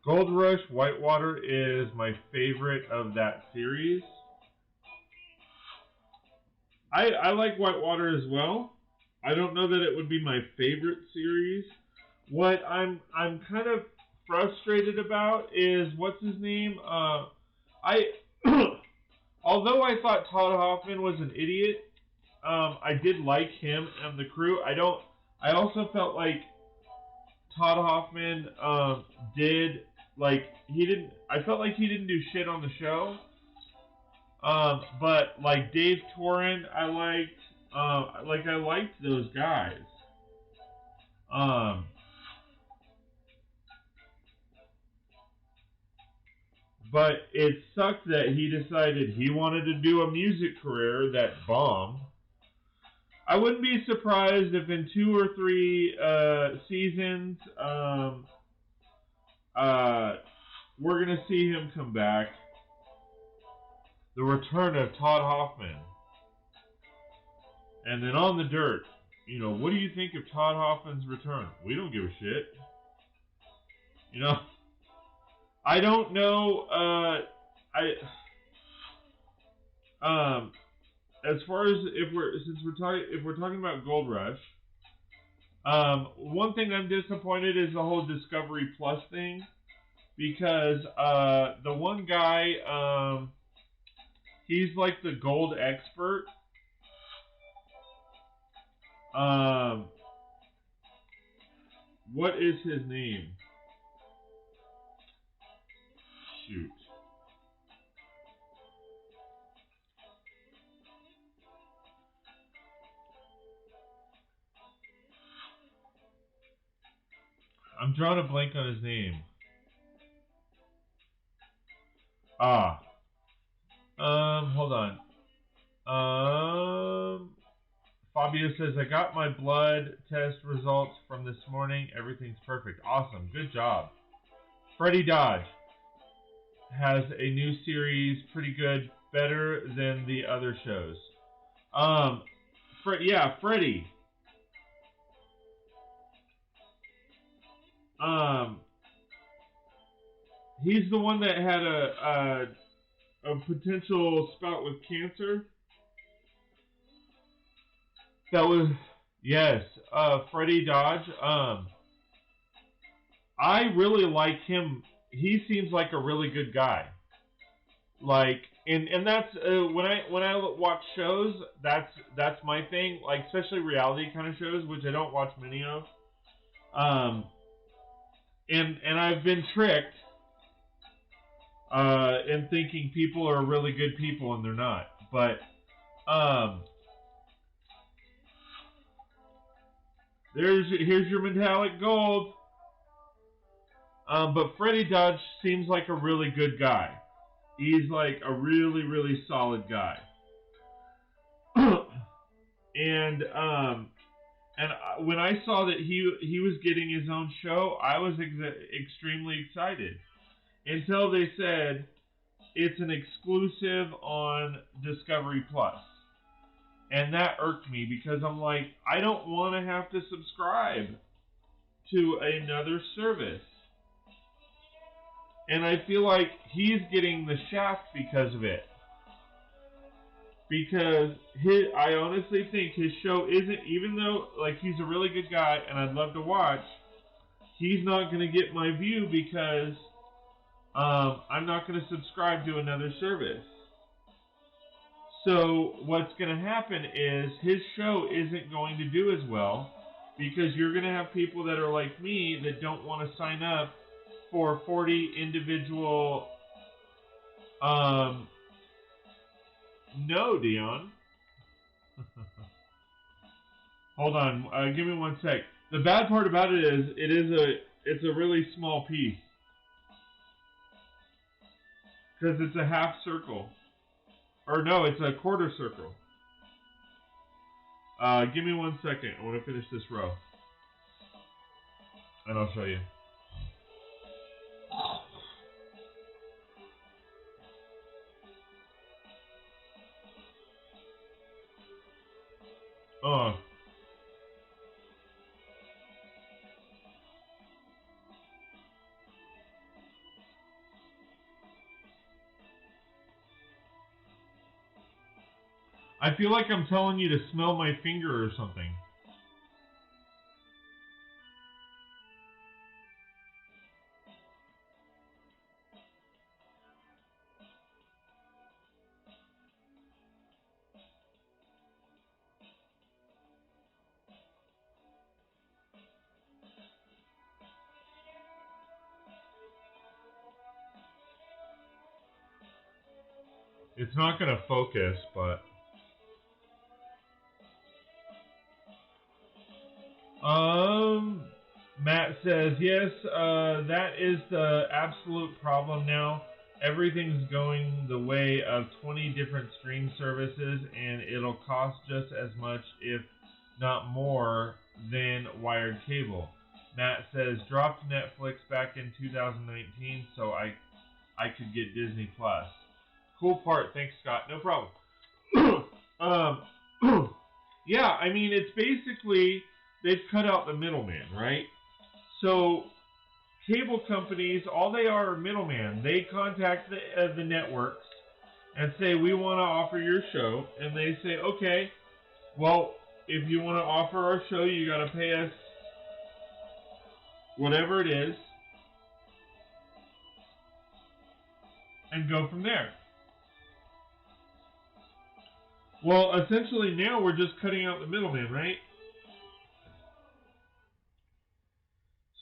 Gold Rush Whitewater is my favorite of that series. I like Whitewater as well. I don't know that it would be my favorite series. What I'm kind of frustrated about is what's his name? I although I thought Todd Hoffman was an idiot, I did like him and the crew. I also felt like Todd Hoffman did like he didn't. I felt like he didn't do shit on the show. But like Dave Torrin, I liked. I liked those guys. Um, but it sucked that he decided he wanted to do a music career that bombed. I wouldn't be surprised if in 2 or 3 seasons, uh, we're gonna see him come back. The return of Todd Hoffman, and then on the dirt. What do you think of Todd Hoffman's return? We don't give a shit. You know, I don't know. Um, as far as if we're talking about Gold Rush, one thing I'm disappointed is the whole Discovery Plus thing because the one guy, he's like the gold expert. What is his name? Shoot. I'm drawing a blank on his name. Ah. Hold on. Fabio says, I got my blood test results from this morning. Everything's perfect. Awesome. Good job. Freddie Dodge has a new series, pretty good, better than the other shows. Freddie. Um, he's the one that had a potential spout with cancer. That was yes, Freddie Dodge. I really like him. He seems like a really good guy. Like, and that's when I watch shows, that's my thing. Like, especially reality kind of shows, which I don't watch many of. Um, and I've been tricked in thinking people are really good people and they're not. But um, here's your metallic gold. But Freddie Dodge seems like a really good guy. He's like a really, really solid guy. And when I saw that he was getting his own show, I was extremely excited. Until they said it's an exclusive on Discovery Plus. And that irked me because I'm like, I don't want to have to subscribe to another service. And I feel like he's getting the shaft because of it. Because I honestly think his show isn't, even though like he's a really good guy and I'd love to watch, he's not going to get my view because I'm not going to subscribe to another service. So what's going to happen is his show isn't going to do as well because you're going to have people that are like me that don't want to sign up for 40 individual. No, Dion. Hold on. Give me 1 sec. The bad part about it is it's a really small piece because it's a half circle. Or no, it's a quarter circle. Give me 1 second. I want to finish this row. And I'll show you. Oh. I feel like I'm telling you to smell my finger or something. It's not going to focus, but... Matt says, yes, that is the absolute problem now. Everything's going the way of 20 different stream services, and it'll cost just as much, if not more, than wired cable. Matt says, dropped Netflix back in 2019, so I could get Disney Plus. Cool part. Thanks, Scott. No problem. Yeah, I mean, it's basically, they've cut out the middleman, right? So, cable companies, all they are middlemen. They contact the networks and say, we want to offer your show. And they say, okay, well, if you want to offer our show, you got to pay us whatever it is and go from there. Well, essentially now we're just cutting out the middleman, right?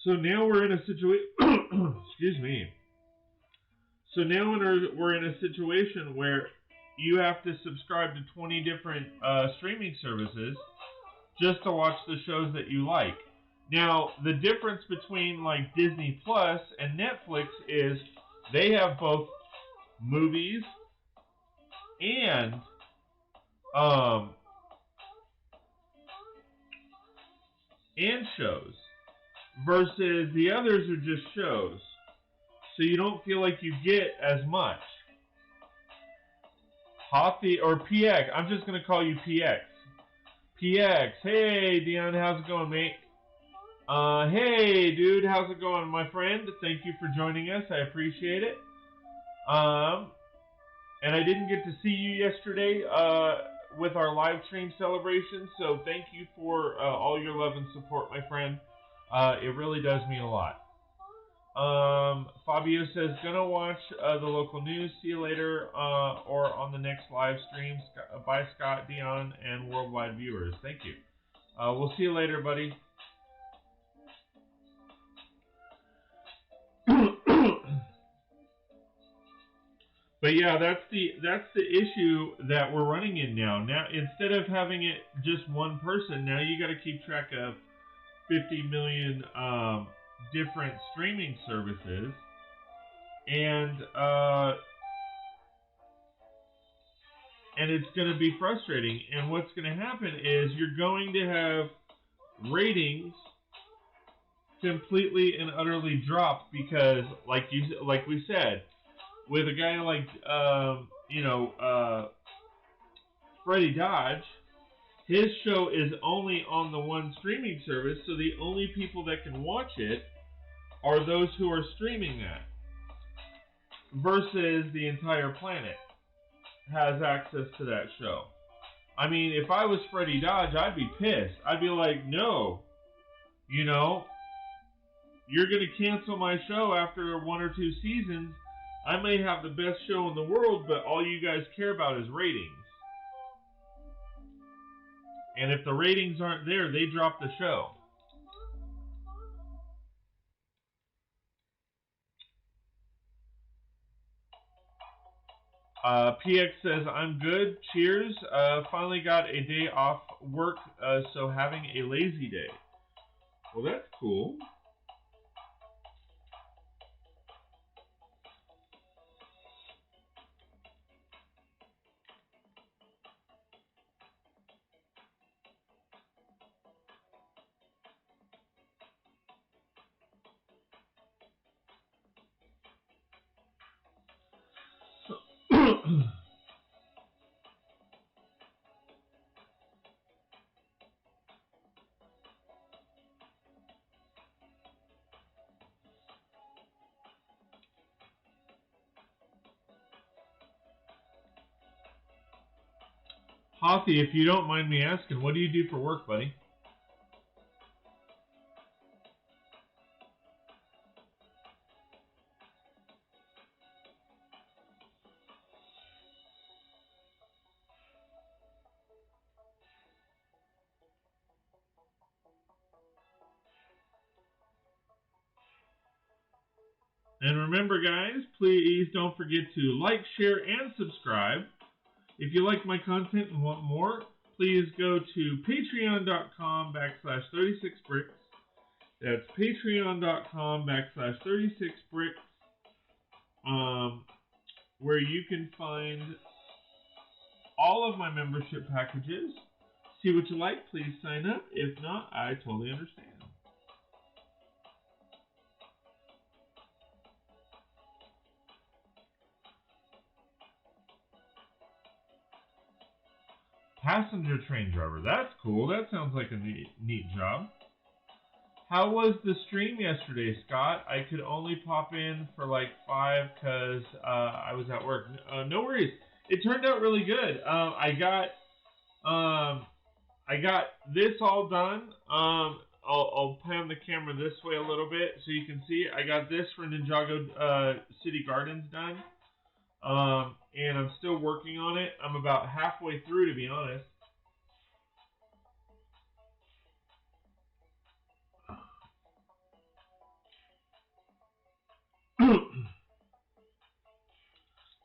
So now we're in a situation, excuse me. So now we're in a situation where you have to subscribe to 20 different streaming services just to watch the shows that you like. Now, the difference between like Disney Plus and Netflix is they have both movies and shows, versus the others are just shows. So you don't feel like you get as much. Hothi or PX, I'm just going to call you PX. PX, hey Dion, how's it going, mate? Hey dude, how's it going, my friend? Thank you for joining us, I appreciate it. And I didn't get to see you yesterday with our live stream celebration, so thank you for all your love and support, my friend. It really does mean a lot. Fabio says, gonna watch the local news. See you later, or on the next live stream. Bye, Scott, Dion, and worldwide viewers. Thank you. We'll see you later, buddy. But yeah, that's the issue that we're running in now. Now, instead of having it just one person, now you got to keep track of 50 million different streaming services, and it's going to be frustrating. And what's going to happen is you're going to have ratings completely and utterly drop because, like we said, with a guy like Freddie Dodge, His show is only on the one streaming service, so the only people that can watch it are those who are streaming that. Versus the entire planet has access to that show. I mean, if I was Freddie Dodge, I'd be pissed. I'd be like, no, you know, you're going to cancel my show after 1 or 2 seasons. I may have the best show in the world, but all you guys care about is ratings. And if the ratings aren't there, they drop the show. PX says, I'm good. Cheers. Finally got a day off work, so having a lazy day. Well, that's cool. Hothi, if you don't mind me asking, what do you do for work, buddy? And remember, guys, please don't forget to like, share, and subscribe. If you like my content and want more, please go to patreon.com/36bricks. That's patreon.com/36bricks, where you can find all of my membership packages. See what you like, please sign up. If not, I totally understand. Passenger train driver. That's cool. That sounds like a neat job. How was the stream yesterday, Scott? I could only pop in for like 5 because I was at work. No worries. It turned out really good. I got this all done. I'll pan the camera this way a little bit so you can see. I got this for Ninjago City Gardens done. And I'm still working on it. I'm about halfway through, to be honest.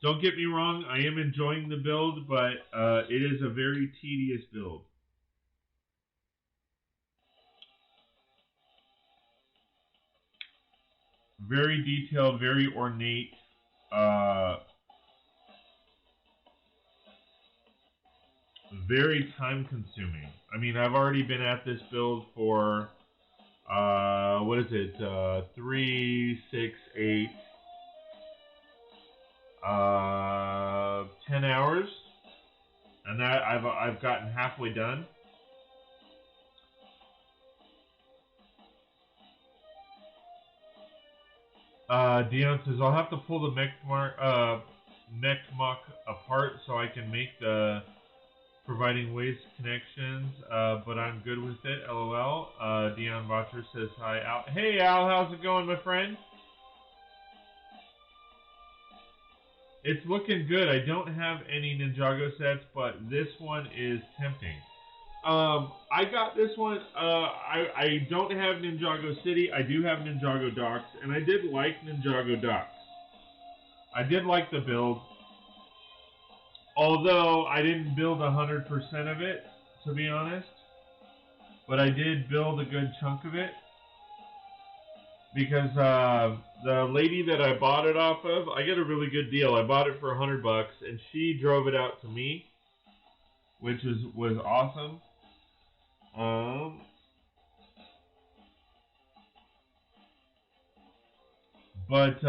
Don't get me wrong, I am enjoying the build, but it is a very tedious build. Very detailed, very ornate. Very time consuming. I mean, I've already been at this build for, what is it, 3, 6, 8, 10 hours. And that I've gotten halfway done. Dion says, I'll have to pull the mech mock apart so I can make the providing waste connections, but I'm good with it, LOL. Dion Botcher says, hi, Al. Hey, Al, how's it going, my friend? It's looking good. I don't have any Ninjago sets, but this one is tempting. I got this one. I don't have Ninjago City. I do have Ninjago Docks, and I did like Ninjago Docks. I did like the build. Although I didn't build 100% of it, to be honest. But I did build a good chunk of it. Because the lady that I bought it off of, I get a really good deal. I bought it for $100, and she drove it out to me, which was awesome. But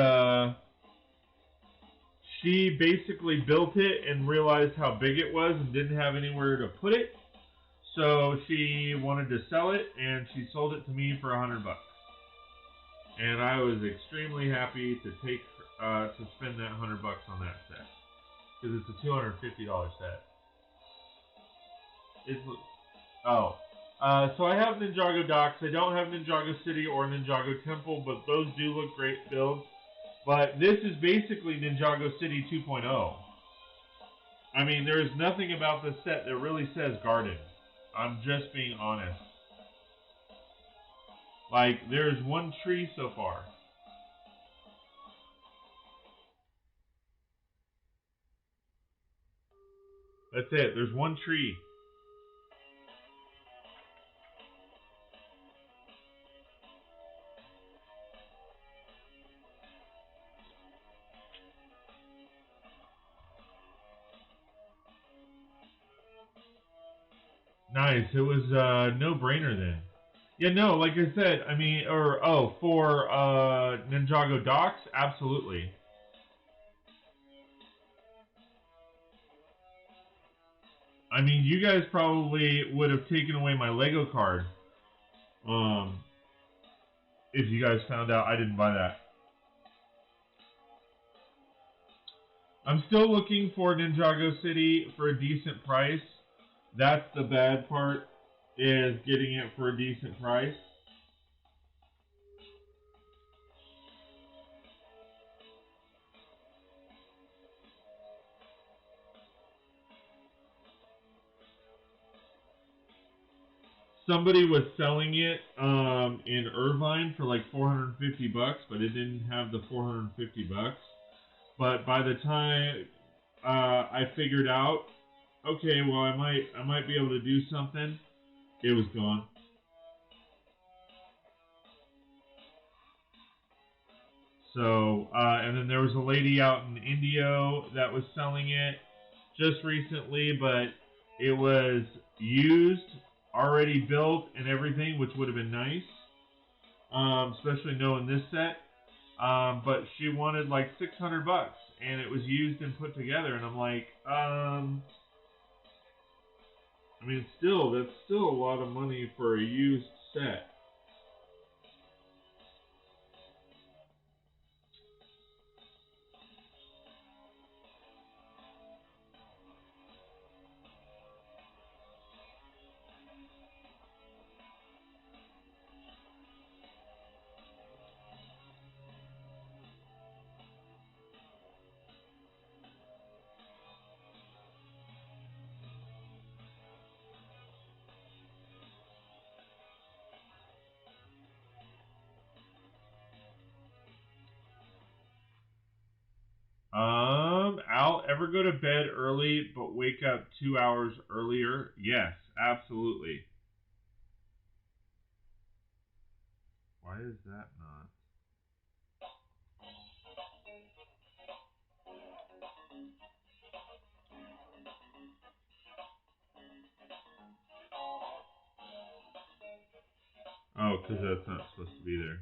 she basically built it and realized how big it was and didn't have anywhere to put it. So she wanted to sell it, and she sold it to me for $100. And I was extremely happy to take to spend that $100 on that set because it's a $250 set. It's so I have Ninjago Docks. I don't have Ninjago City or Ninjago Temple, but those do look great builds. But this is basically Ninjago City 2.0. I mean, there's nothing about this set that really says garden. I'm just being honest. Like, there's one tree so far. That's it. There's one tree. Nice. It was no-brainer then. Yeah, no, like I said, I mean, for Ninjago Docks, absolutely. I mean, you guys probably would have taken away my Lego card, if you guys found out I didn't buy that. I'm still looking for Ninjago City for a decent price. That's the bad part, is getting it for a decent price. Somebody was selling it in Irvine for like $450, but it didn't have the $450. But by the time I figured out, okay, well I might be able to do something, it was gone. So and then there was a lady out in Indio that was selling it just recently, but it was used, already built and everything, which would have been nice, especially knowing this set. But she wanted like $600, and it was used and put together, and I'm like, I mean, that's still a lot of money for a used set. I'll ever go to bed early but wake up 2 hours earlier? Yes, absolutely. Why is that not? Oh, because that's not supposed to be there.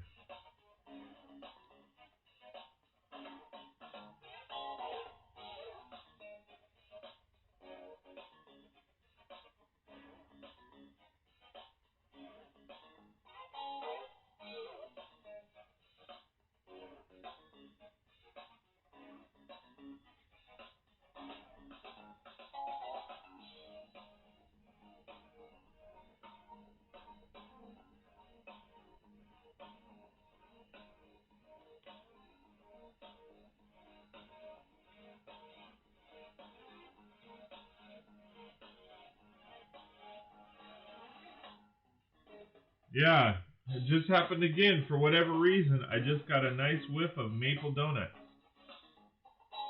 Yeah, it just happened again. For whatever reason, I just got a nice whiff of maple donuts.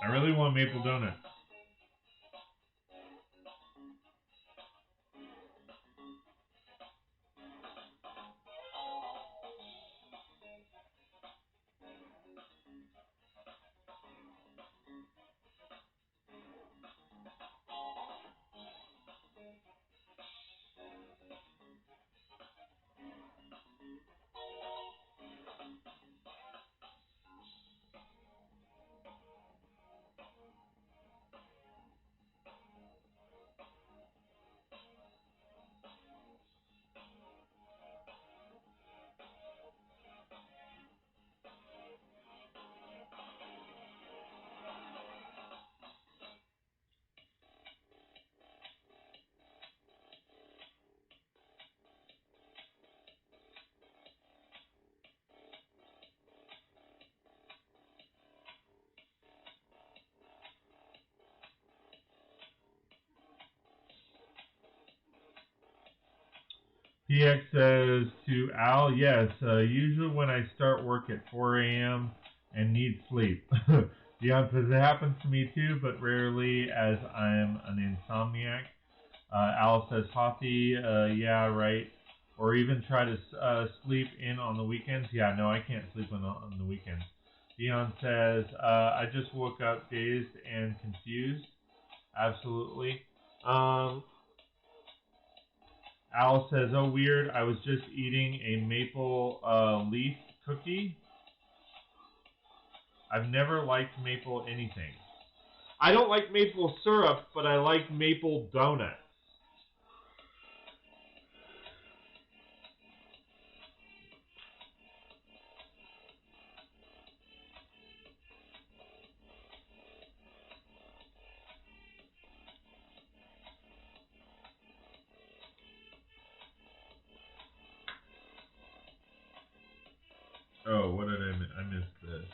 I really want maple donuts. TX says to Al, yes, usually when I start work at 4 a.m. and need sleep. Dion says it happens to me too, but rarely as I'm an insomniac. Al says, Hothi, yeah, right. Or even try to sleep in on the weekends. Yeah, no, I can't sleep on the weekends. Dion says, I just woke up dazed and confused. Absolutely. Al says, oh, weird. I was just eating a maple leaf cookie. I've never liked maple anything. I don't like maple syrup, but I like maple donuts. Oh, what did I miss? I missed this.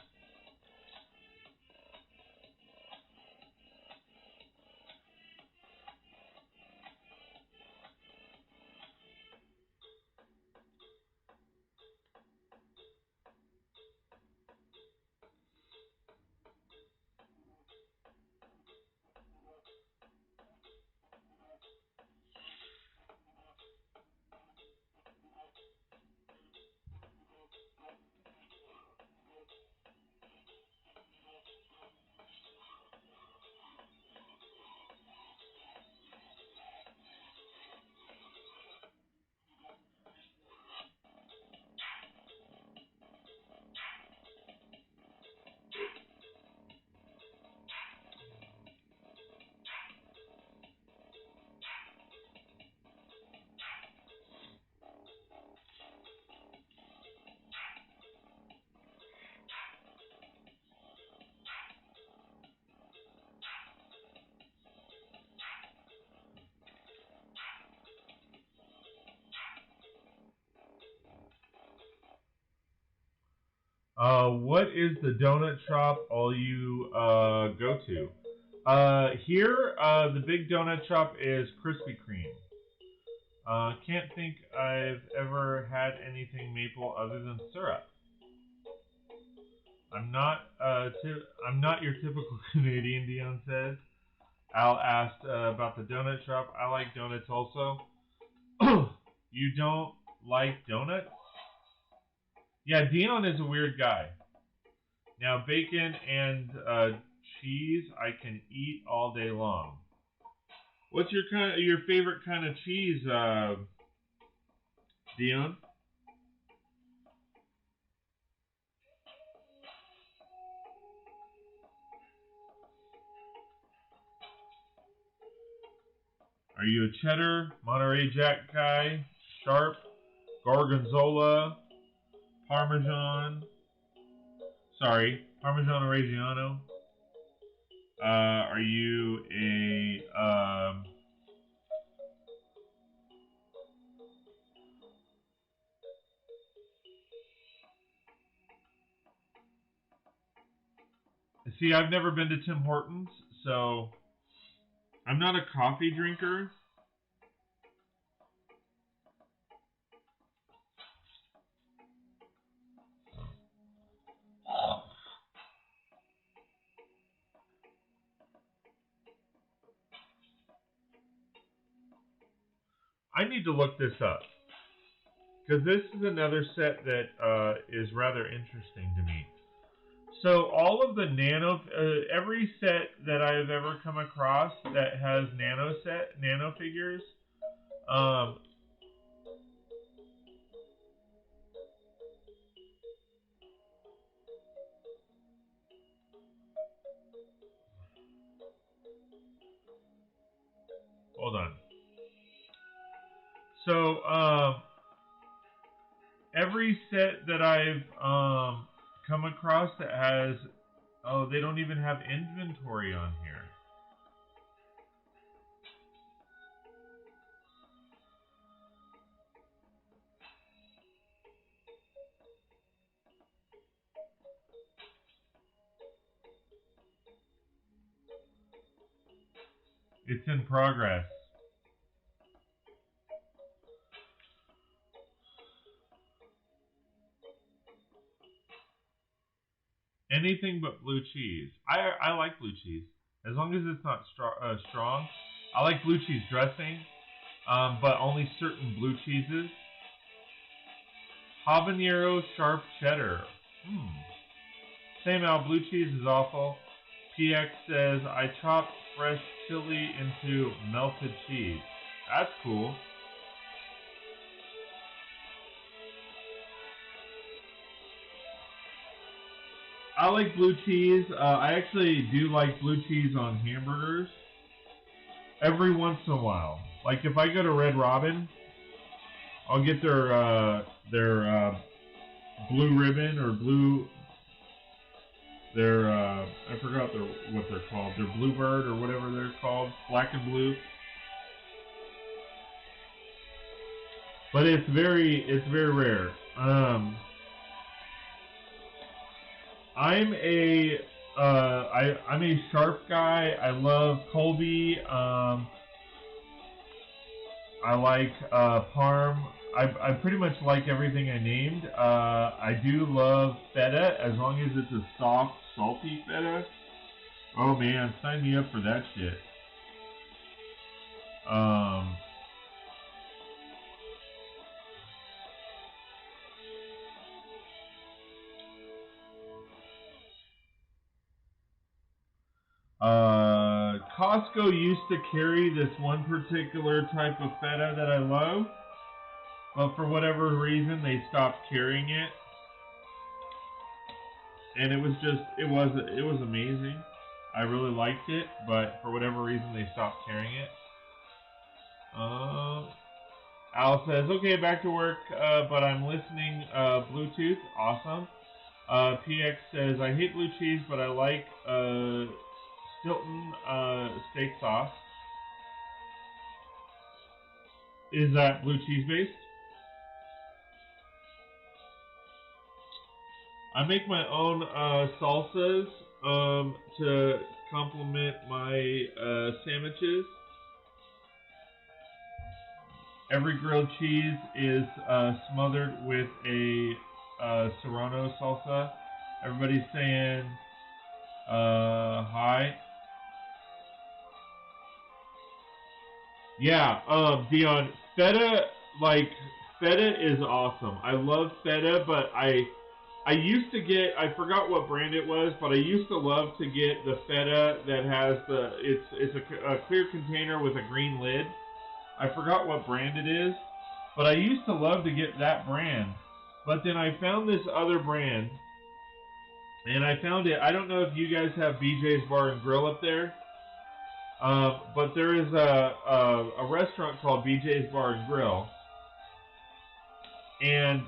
What is the donut shop all you go to? Here, the big donut shop is Krispy Kreme. Can't think I've ever had anything maple other than syrup. I'm not your typical Canadian, Dion says. Al asked about the donut shop. I like donuts also. You don't like donuts? Yeah, Dion is a weird guy. Now, bacon and cheese I can eat all day long. What's your favorite kind of cheese, Dion? Are you a cheddar, Monterey Jack guy, sharp, gorgonzola, parmesan? Sorry, Parmigiano Reggiano. Are you a See, I've never been to Tim Hortons, so I'm not a coffee drinker. I need to look this up because this is another set that is rather interesting to me. So all of the every set that I've ever come across that has nano figures, um, hold on. So every set that I've come across that has, oh, they don't even have inventory on here. It's in progress. anything but blue cheese. I like blue cheese as long as it's not strong. I like blue cheese dressing, but only certain blue cheeses. Habanero sharp cheddar. Same out. Blue cheese is awful. PX says I chop fresh chili into melted cheese. That's cool. I like blue cheese. I actually do like blue cheese on hamburgers every once in a while. Like if I go to Red Robin, I'll get their blue ribbon or I forgot what they're called. Their bluebird or whatever they're called, black and blue. But it's very rare. I'm a sharp guy. I love Colby. I like Parm. I pretty much like everything I named. I do love feta as long as it's a soft, salty feta. Oh man, sign me up for that shit. Costco used to carry this one particular type of feta that I love, but for whatever reason they stopped carrying it, and it was amazing. I really liked it, but for whatever reason they stopped carrying it. Al says, okay, back to work, but I'm listening Bluetooth. Awesome. PX says, I hate blue cheese, but I like Stilton steak sauce. Is that blue cheese based? I make my own salsas to complement my sandwiches. Every grilled cheese is smothered with a Serrano salsa. Everybody's saying hi. Yeah, Dion, feta is awesome. I love feta, but I used to get, I forgot what brand it was, but I used to love to get the feta that has it's a clear container with a green lid. I forgot what brand it is, but I used to love to get that brand. But then I found this other brand, and I found it, I don't know if you guys have BJ's Bar and Grill up there, but there is a restaurant called BJ's Bar and Grill, and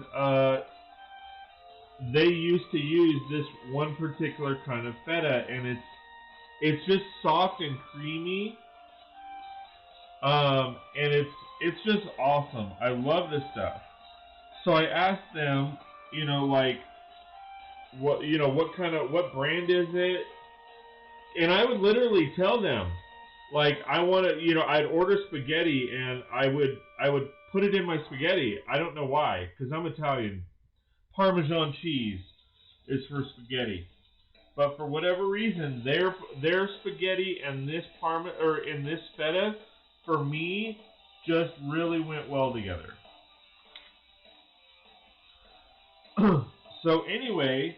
they used to use this one particular kind of feta, and it's just soft and creamy, and it's just awesome. I love this stuff. So I asked them, what brand is it? And I would literally tell them, I want to, I'd order spaghetti and I would put it in my spaghetti. I don't know why, because I'm Italian. Parmesan cheese is for spaghetti. But for whatever reason, their spaghetti and this in this feta, for me, just really went well together. So anyway,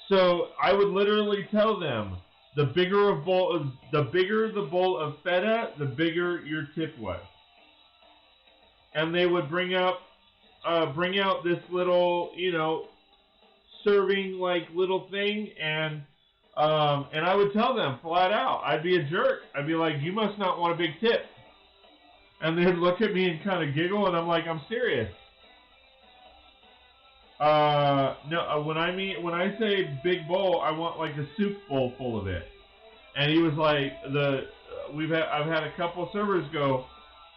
so I would literally tell them, the bigger the bowl of feta, the bigger your tip was. And they would bring out this little, serving little thing, and I would tell them flat out, I'd be a jerk. I'd be like, you must not want a big tip. And they'd look at me and kind of giggle, and I'm like, I'm serious. No, when I say big bowl, I want like a soup bowl full of it. And he was like, I've had a couple servers go,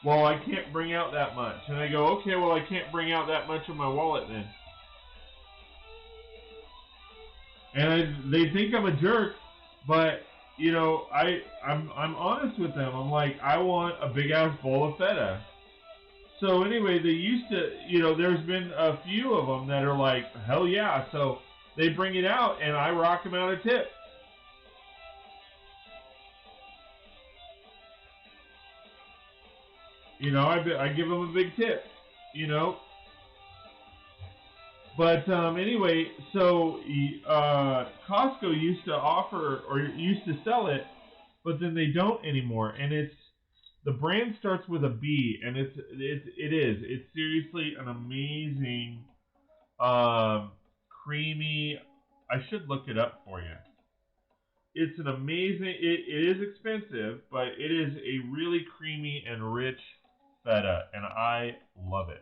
well, I can't bring out that much. And I go, okay, well, I can't bring out that much of my wallet then. And they think I'm a jerk, but I'm honest with them. I'm like, I want a big ass bowl of feta. So anyway, they used to, there's been a few of them that are like, hell yeah. So they bring it out, and I rock them out a tip. I give them a big tip. You know, but anyway, so Costco used to offer or used to sell it, but then they don't anymore. And the brand starts with a B, and it's seriously an amazing, creamy. I should look it up for you. It's an amazing. It is expensive, but it is a really creamy and rich feta, and I love it.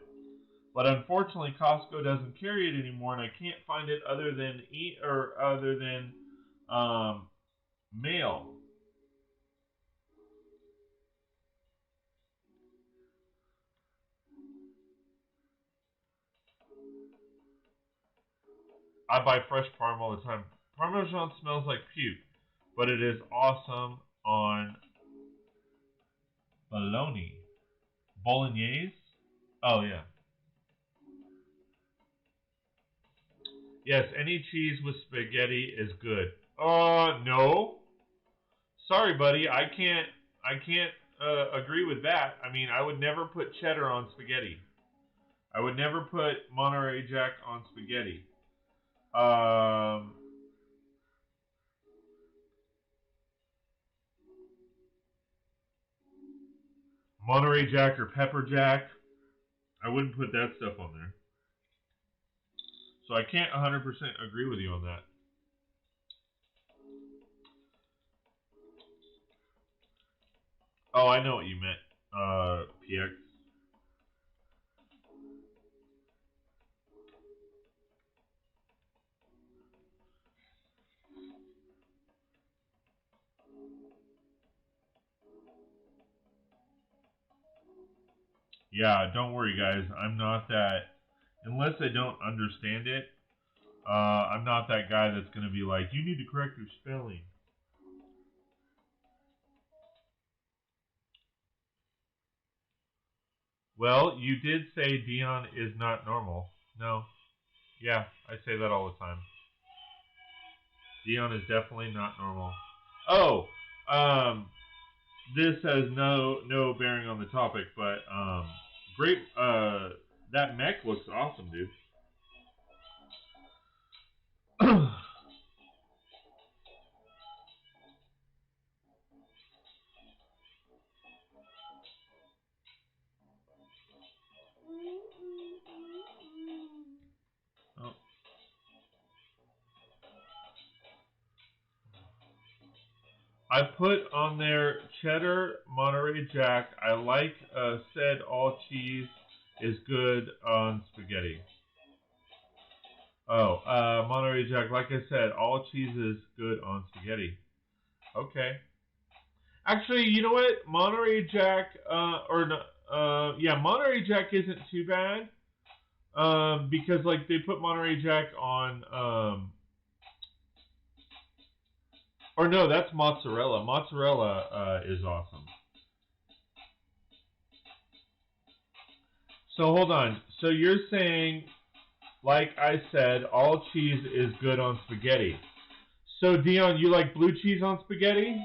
But unfortunately, Costco doesn't carry it anymore, and I can't find it other than um, mail. I buy fresh parm all the time. Parmesan smells like puke, but it is awesome on bologna. Bolognese? Oh yeah. Yes, any cheese with spaghetti is good. No. Sorry, buddy. I can't agree with that. I mean, I would never put cheddar on spaghetti. I would never put Monterey Jack on spaghetti. Um, Monterey Jack or pepper jack. I wouldn't put that stuff on there. So I can't 100% agree with you on that. Oh, I know what you meant. PX. Yeah, don't worry, guys. I'm not that. Unless I don't understand it, I'm not that guy that's going to be like, you need to correct your spelling. Well, you did say Dion is not normal. No. Yeah, I say that all the time. Dion is definitely not normal. Oh, um, this has no bearing on the topic, but great. That mech looks awesome, dude. Oh, I put on there cheddar Monterey Jack. I like said all cheese is good on spaghetti. Oh, Monterey Jack. Like I said, all cheese is good on spaghetti. Okay. Actually, you know what? Monterey Jack, yeah, Monterey Jack isn't too bad. Because like they put Monterey Jack on, or no, that's mozzarella. Mozzarella is awesome. So hold on. So you're saying, like I said, all cheese is good on spaghetti. So Dion, you like blue cheese on spaghetti?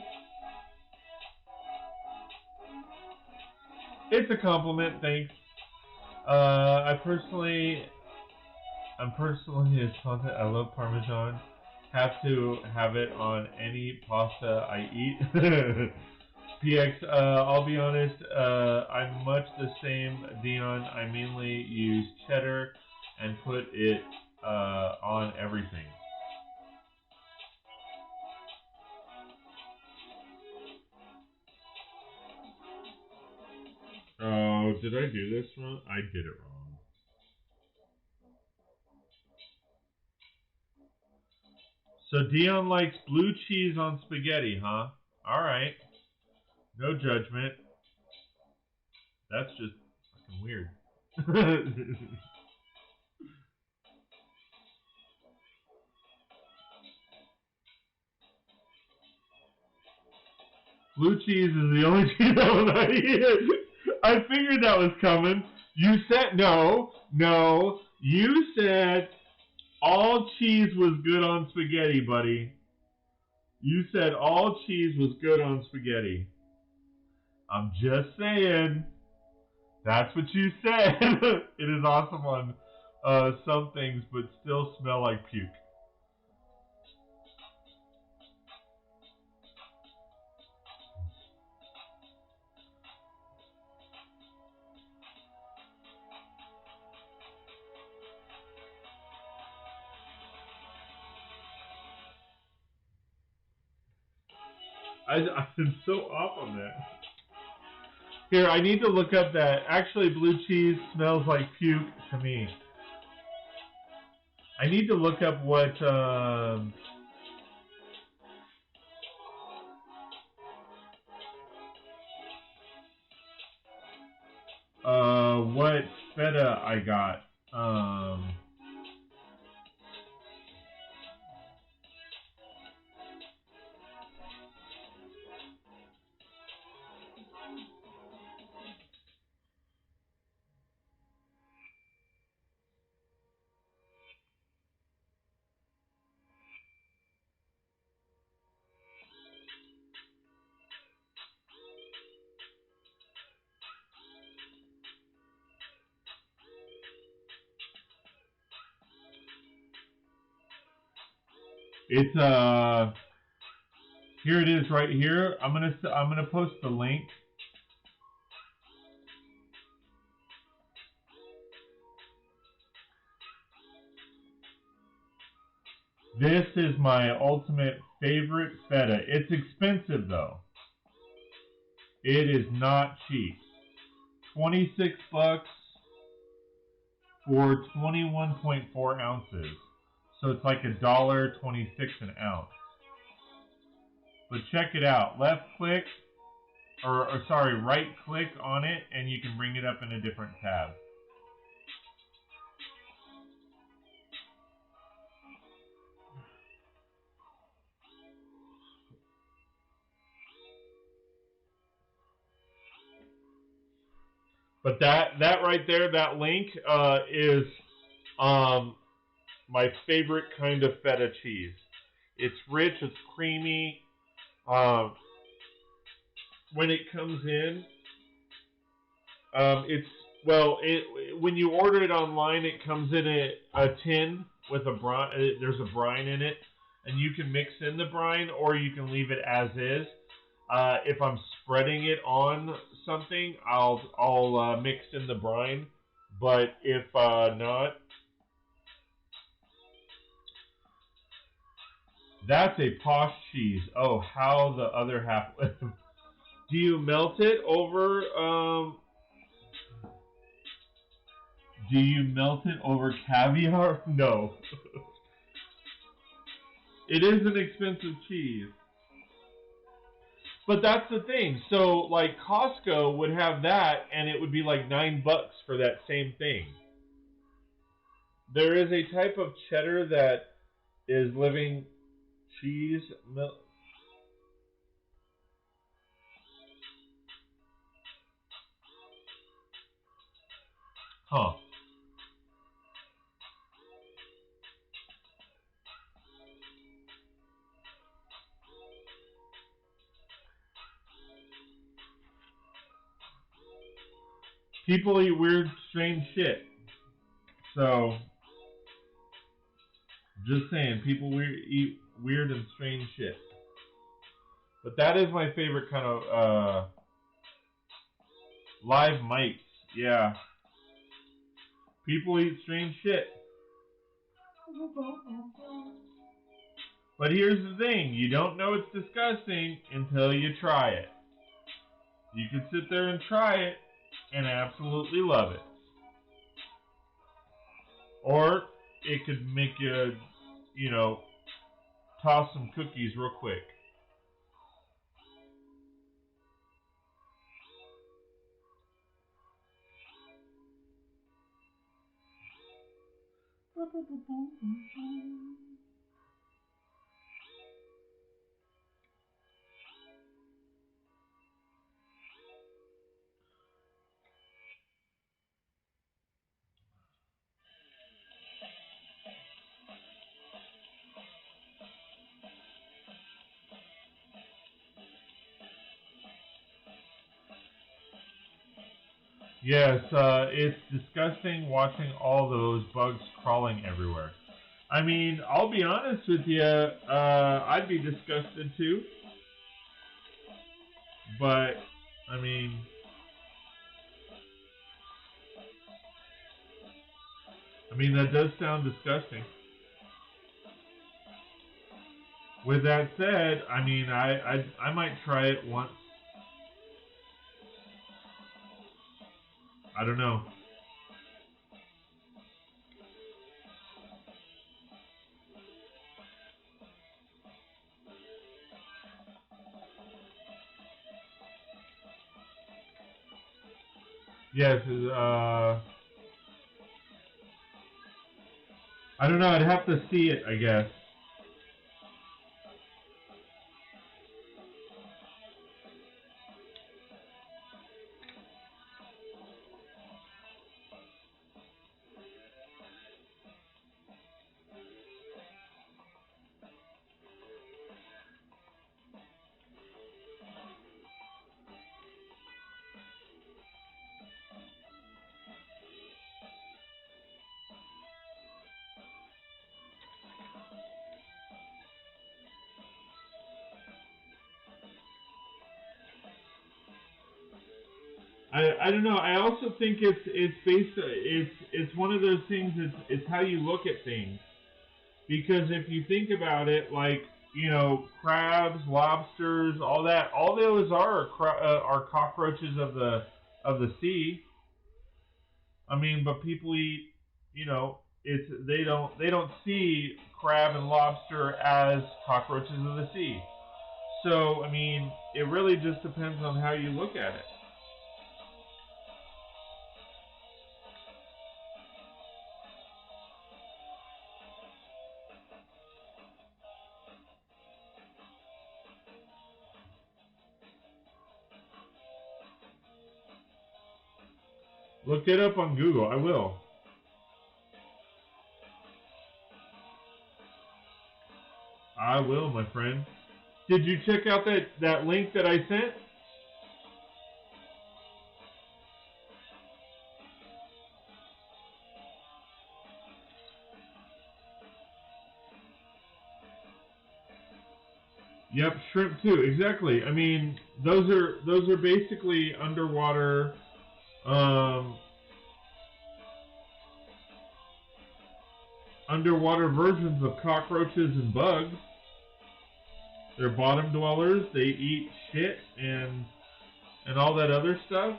It's a compliment, thanks. I personally, I'm personally a content. I love Parmesan. Have to have it on any pasta I eat. PX, I'll be honest, I'm much the same, Dion. I mainly use cheddar and put it on everything. Oh, did I do this wrong? I did it wrong. So Dion likes blue cheese on spaghetti, huh? Alright. No judgment. That's just fucking weird. Blue cheese is the only cheese I would not eat. I figured that was coming. You said no, no. You said all cheese was good on spaghetti, buddy. You said all cheese was good on spaghetti. I'm just saying. That's what you said. It is awesome on some things, but still smell like puke. I've been so off on that. Here, I need to look up that. Actually, blue cheese smells like puke to me. I need to look up what feta I got. It's here it is right here. I'm gonna post the link. This is my ultimate favorite feta. It's expensive though. It is not cheap. 26 bucks for 21.4 ounces. So it's like $1.26 an ounce. But check it out. Left click, or sorry, right click on it, and you can bring it up in a different tab. But that right there, that link is my favorite kind of feta cheese. It's rich, it's creamy. When it comes in, it's when you order it online, it comes in a tin with a brine. There's a brine in it, and you can mix in the brine, or you can leave it as is. If I'm spreading it on something, I'll mix in the brine. But if not, that's a posh cheese. Oh, how the other half. Do you melt it over? Do you melt it over caviar? No. It is an expensive cheese. But that's the thing. So, like, Costco would have that, and it would be like $9 for that same thing. There is a type of cheddar that is living cheese. Huh. People eat weird, strange shit. So, just saying, people eat weird and strange shit. But that is my favorite kind of live mites. Yeah. People eat strange shit. But here's the thing, you don't know it's disgusting until you try it. You can sit there and try it and absolutely love it. Or it could make you, toss some cookies real quick. Yes, it's disgusting watching all those bugs crawling everywhere. I mean, I'll be honest with you, I'd be disgusted too. But I mean, that does sound disgusting. With that said, I mean, I might try it once. I don't know. Yes, I don't know. I'd have to see it, I guess. I don't know. I also think it's one of those things. It's how you look at things. Because if you think about it, like crabs, lobsters, all those are cockroaches of the sea. I mean, but people eat, it's they don't see crab and lobster as cockroaches of the sea. So I mean, it really just depends on how you look at it. Look it up on Google. I will. I will, my friend. Did you check out that link that I sent? Yep, shrimp too. Exactly. I mean, those are basically um, underwater versions of cockroaches and bugs. They're bottom dwellers. They eat shit and all that other stuff.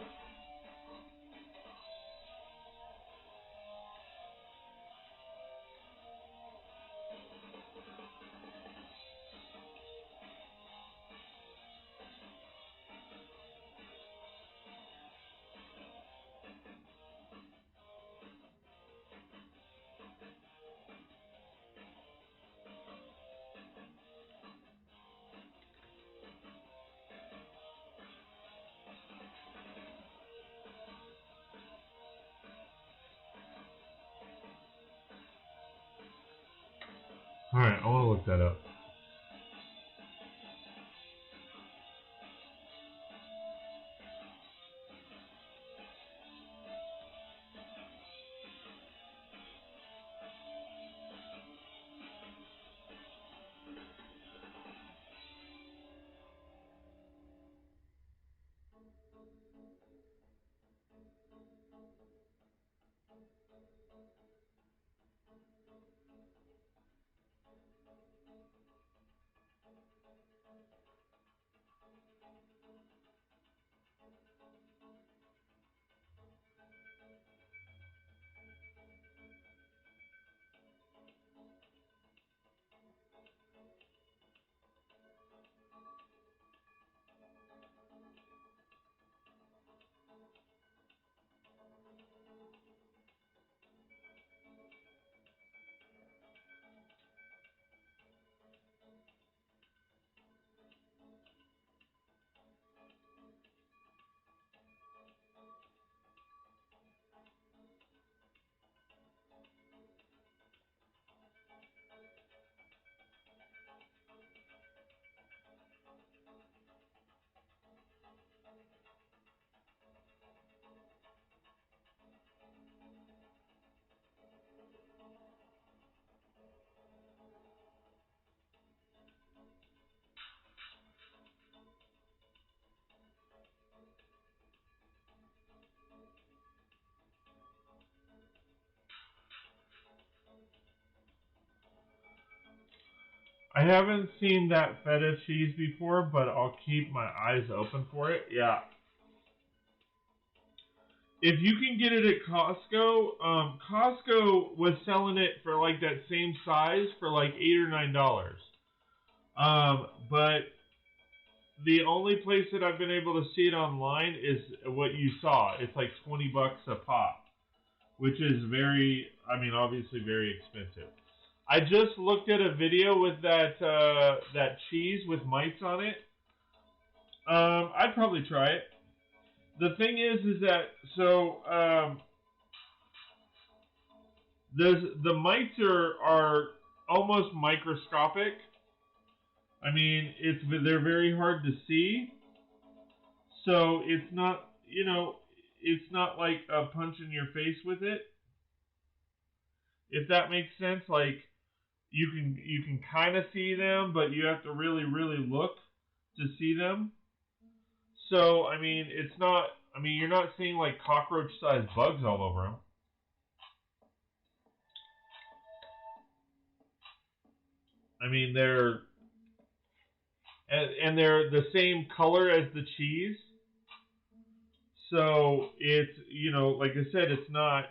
All right, I want to look that up. I haven't seen that feta cheese before, but I'll keep my eyes open for it. Yeah. If you can get it at Costco, Costco was selling it for like that same size for like $8 or $9. But the only place that I've been able to see it online is what you saw. It's like $20 a pop, which is obviously very expensive. I just looked at a video with that cheese with mites on it. I'd probably try it. The thing is that the mites are almost microscopic. I mean, they're very hard to see, so it's not it's not like a punch in your face with it. If that makes sense, like you can kind of see them, but you have to really look to see them. So I mean, it's not. I mean, you're not seeing like cockroach-sized bugs all over them. I mean, they're they're the same color as the cheese. So it's, like I said, it's not.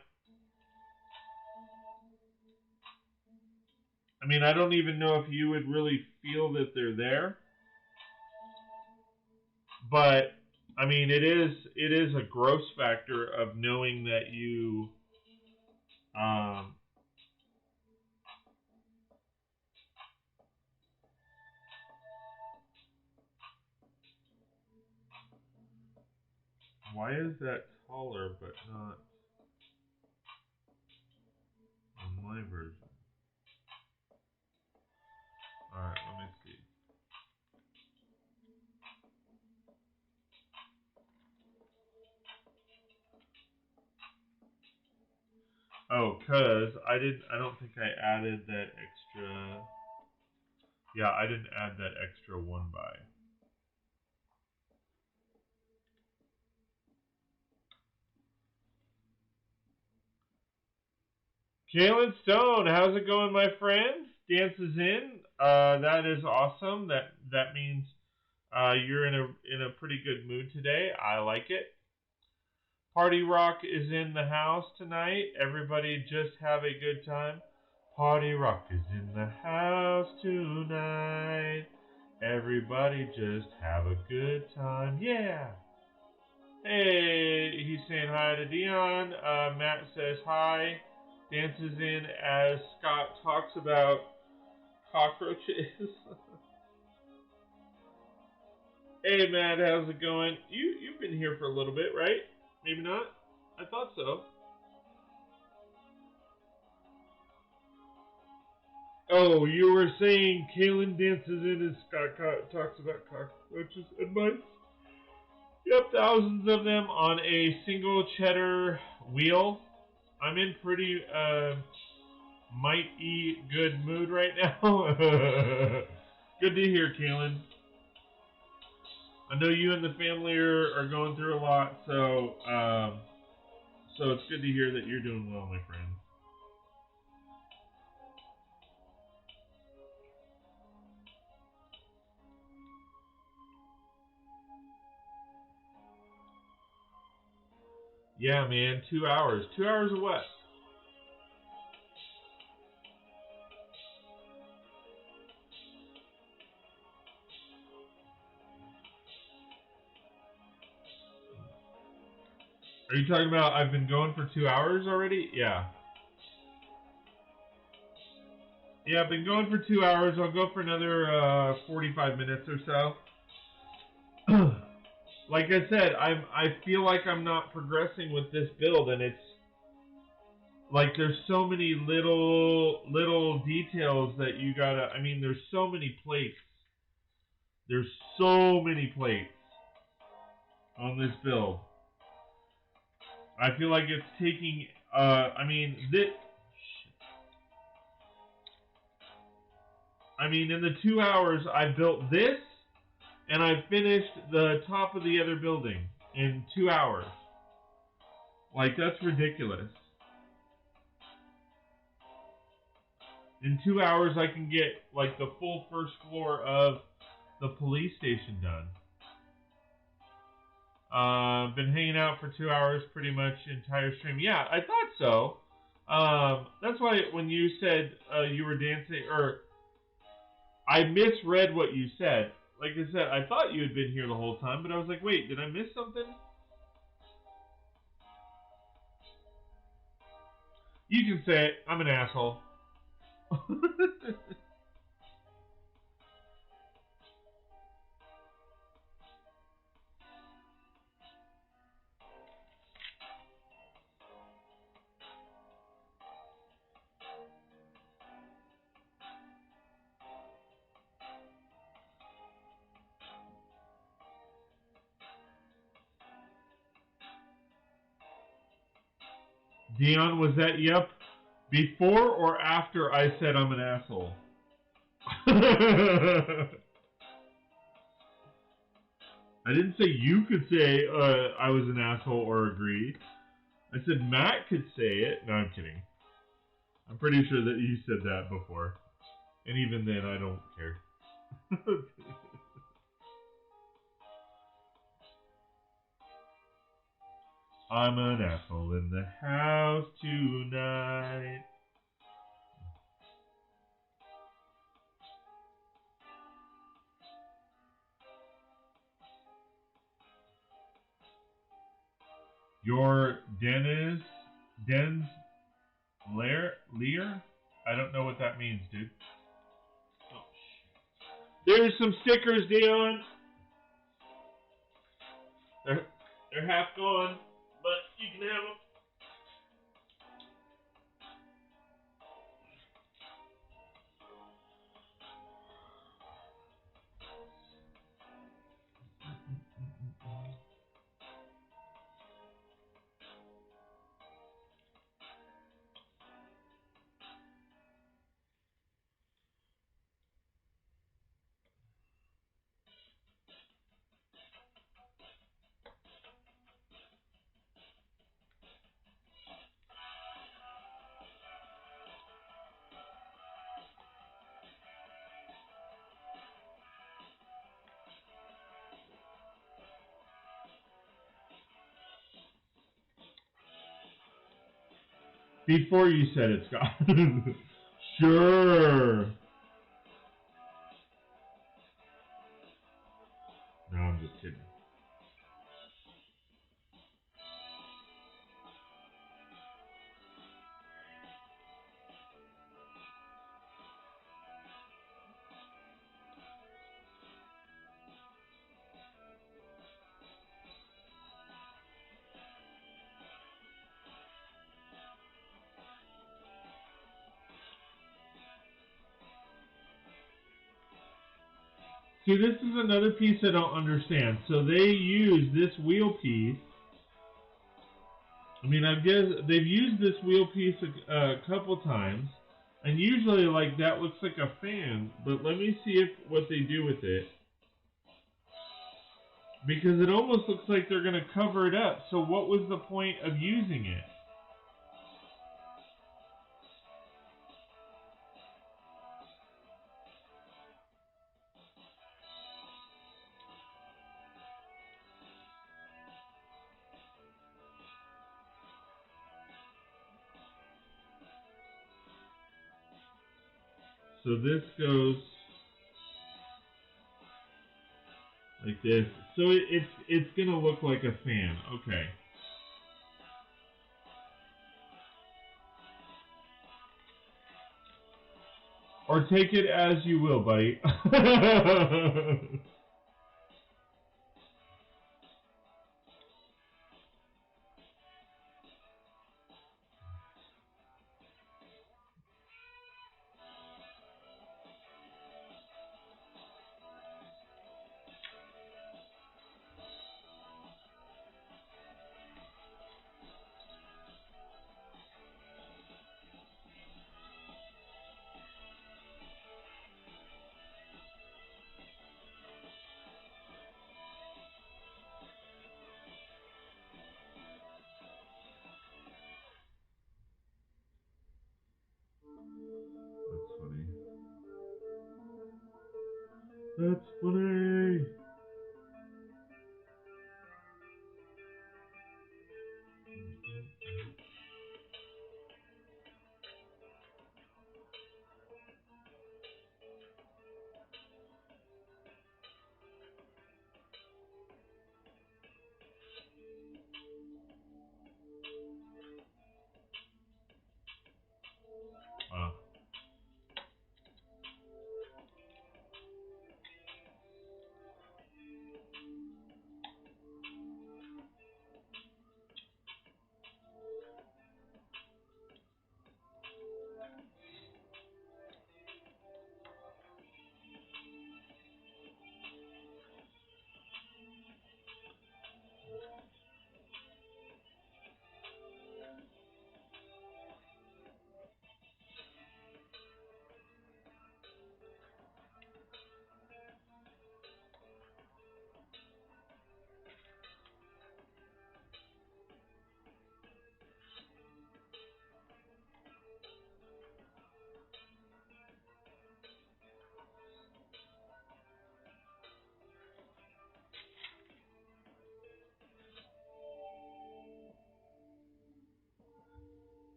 I mean, I don't even know if you would really feel that they're there. But I mean, it is a gross factor of knowing that you why is that taller but not on my version? Alright, let me see. Oh, cause I don't think I added that extra. Yeah, I didn't add that extra 1 by. Jalen Stone, how's it going, my friend? Dance is in. That is awesome. That means you're in a pretty good mood today. I like it. Party Rock is in the house tonight. Everybody just have a good time. Party Rock is in the house tonight. Everybody just have a good time. Yeah. Hey, he's saying hi to Dion. Matt says hi. Dances in as Scott talks about cockroaches. Hey, Matt, how's it going? You've been here for a little bit, right? Maybe not? I thought so. Oh, you were saying Kaylin dances in as Scott talks about cockroaches and mice? Yep, thousands of them on a single cheddar wheel. I'm in pretty might eat good mood right now. Good to hear, Kaylin. I know you and the family are going through a lot, so it's good to hear that you're doing well, my friend. Yeah, man, 2 hours. 2 hours of what? Are you talking about I've been going for 2 hours already? Yeah. Yeah, I've been going for 2 hours. I'll go for another 45 minutes or so. Like I said, I feel like I'm not progressing with this build, and it's like there's so many little details that you gotta. I mean, there's so many plates. There's so many plates on this build. I feel like it's taking. I mean, in the 2 hours I built this, and I finished the top of the other building in 2 hours. Like, that's ridiculous. In 2 hours, I can get like the full first floor of the police station done. Been hanging out for 2 hours, pretty much entire stream. Yeah, I thought so. That's why when you said you were dancing, or I misread what you said. Like I said, I thought you had been here the whole time, but I was like, wait, did I miss something? You can say it. I'm an asshole. Dion, was that yep before or after I said I'm an asshole? I didn't say you could say I was an asshole or agree. I said Matt could say it. No, I'm kidding. I'm pretty sure that you said that before. And even then, I don't care. I'm an asshole in the house tonight. Your Dennis Lear? I don't know what that means, dude. Oh, there's some stickers, Dion. They're half gone, but you can have them. Before you said it, Scott. Sure. No, I'm just kidding. See, this is another piece I don't understand. So they use this wheel piece. I mean, I guess they've used this wheel piece a couple times, and usually, like, that looks like a fan. But let me see what they do with it, because it almost looks like they're going to cover it up. So what was the point of using it? So this goes like this. So it's gonna look like a fan. Okay. Or take it as you will, buddy. That's funny. Wow.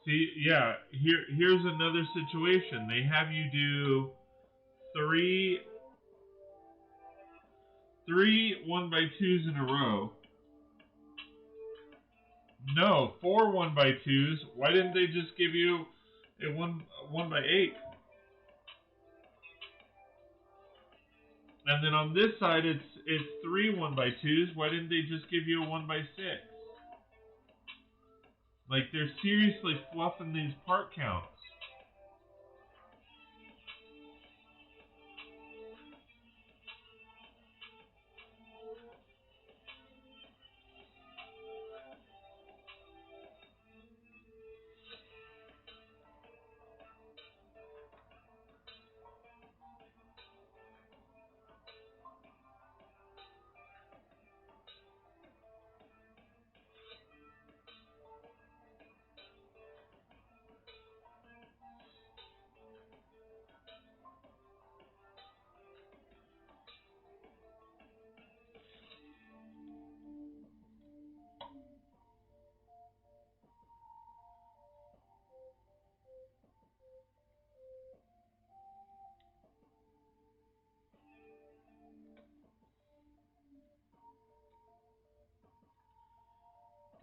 See, yeah, here's another situation. They have you do three 1x2s in a row. No, 4 1x2s. Why didn't they just give you a 1x8? And then on this side, it's 3 1x2s. Why didn't they just give you a 1x6? Like, they're seriously fluffing these part counts.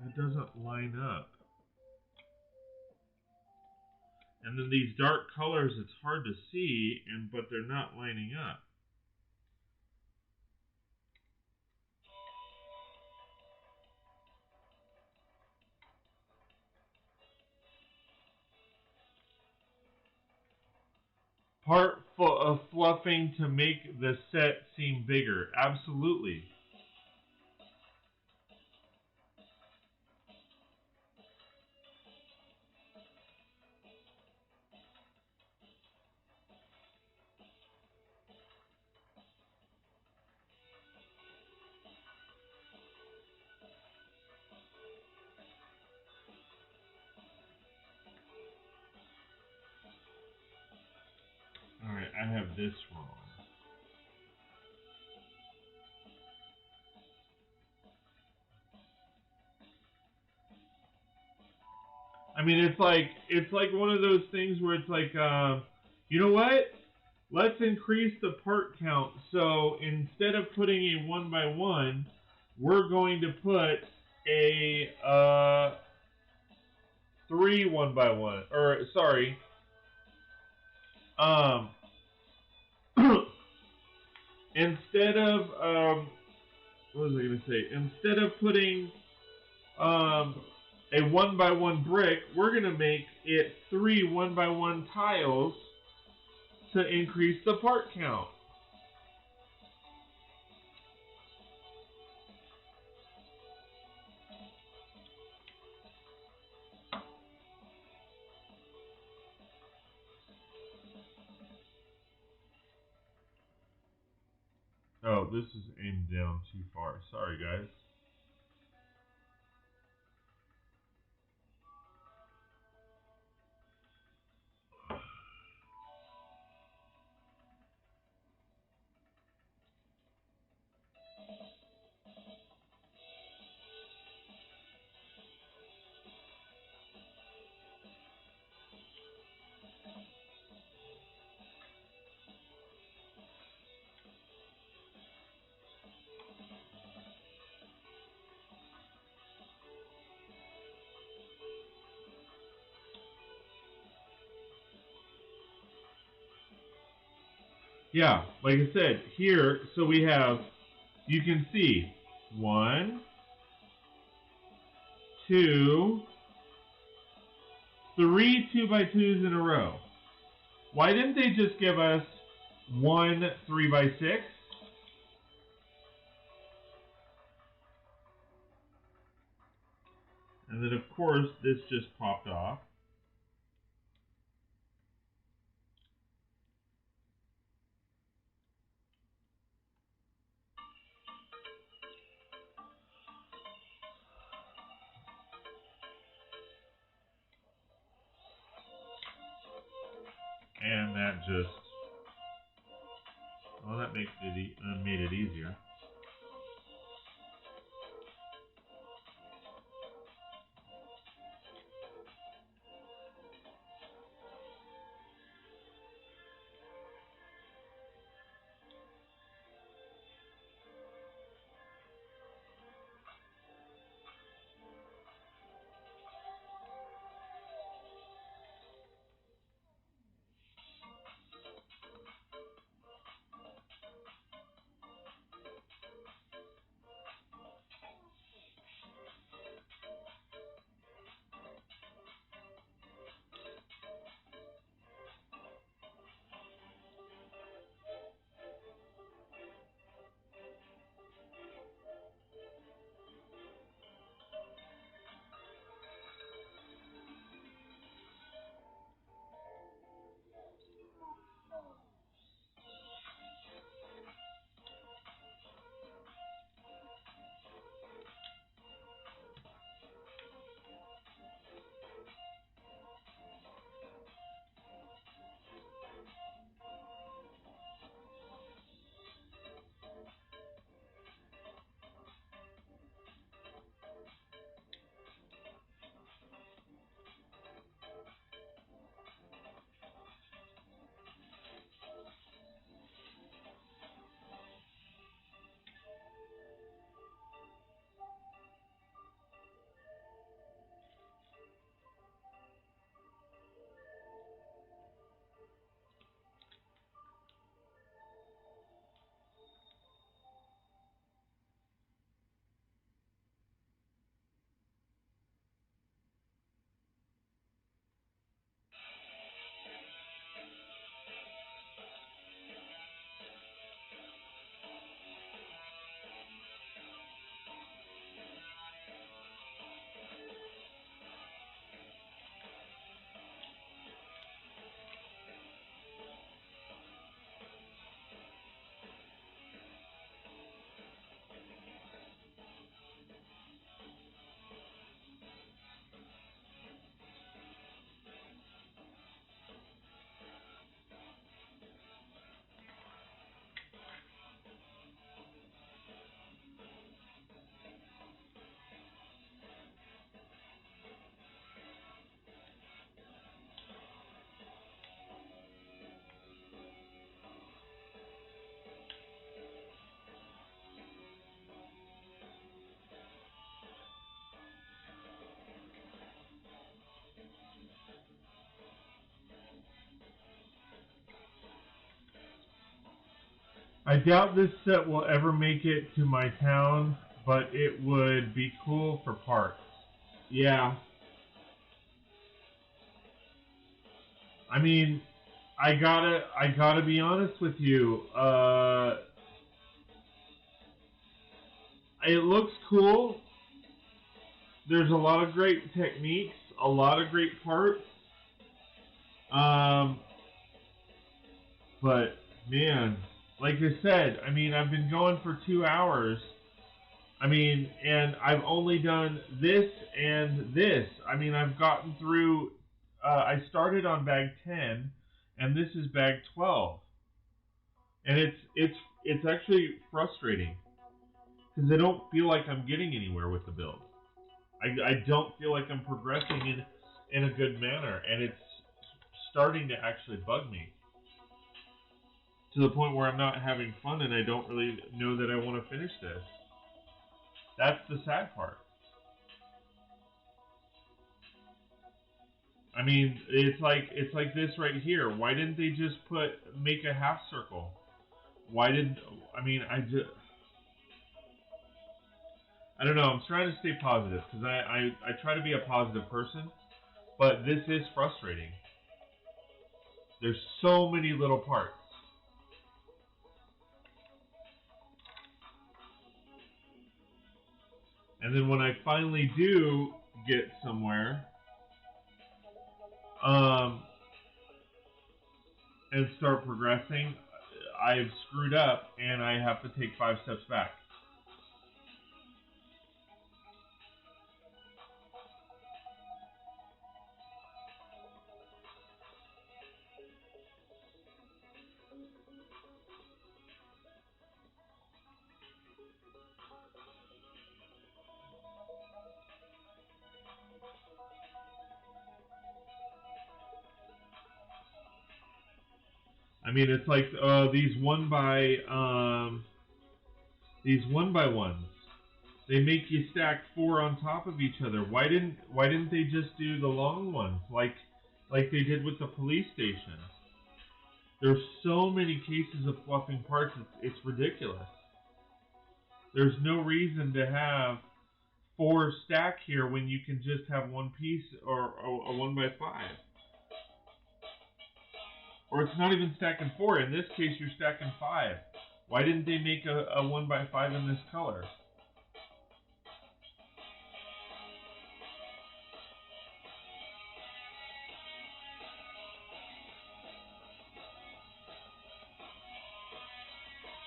That doesn't line up. And then these dark colors, it's hard to see, but they're not lining up. Part of fluffing to make the set seem bigger. Absolutely. Alright, I have this wrong. I mean, it's like one of those things where it's like, you know what? Let's increase the part count. So instead of putting a 1x1, we're going to put a 3 1x1. Or sorry, um, instead of what was I going to say? Instead of putting a 1x1 brick, we're going to make it 3 1x1 tiles to increase the part count. Oh, this is aimed down too far. Sorry, guys. Yeah, like I said, here, so we have, you can see, 1, 2, 3 2x2s in a row. Why didn't they just give us 1 3x6? And then, of course, this just popped off. And that just, well, that makes it made it easier. I doubt this set will ever make it to my town, but it would be cool for parks. Yeah, I mean, I gotta be honest with you. It looks cool. There's a lot of great techniques, a lot of great parts. Um, but man, like I said, I mean, I've been going for 2 hours. I mean, and I've only done this and this. I mean, I've gotten through. I started on bag 10, and this is bag 12, and it's actually frustrating because I don't feel like I'm getting anywhere with the build. I don't feel like I'm progressing in a good manner, and it's starting to actually bug me to the point where I'm not having fun, and I don't really know that I want to finish this. That's the sad part. I mean, it's like this right here. Why didn't they just make a half circle? Why did I mean I don't know. I'm trying to stay positive because I try to be a positive person, but this is frustrating. There's so many little parts. And then when I finally do get somewhere, um, and start progressing, I've screwed up and I have to take 5 steps back. I mean, it's like these one by ones. They make you stack 4 on top of each other. Why didn't they just do the long ones like they did with the police station? There's so many cases of fluffing parts. It's ridiculous. There's no reason to have 4 stack here when you can just have one piece or a 1x5. Or it's not even stacking 4. In this case, you're stacking 5. Why didn't they make a 1x5 in this color?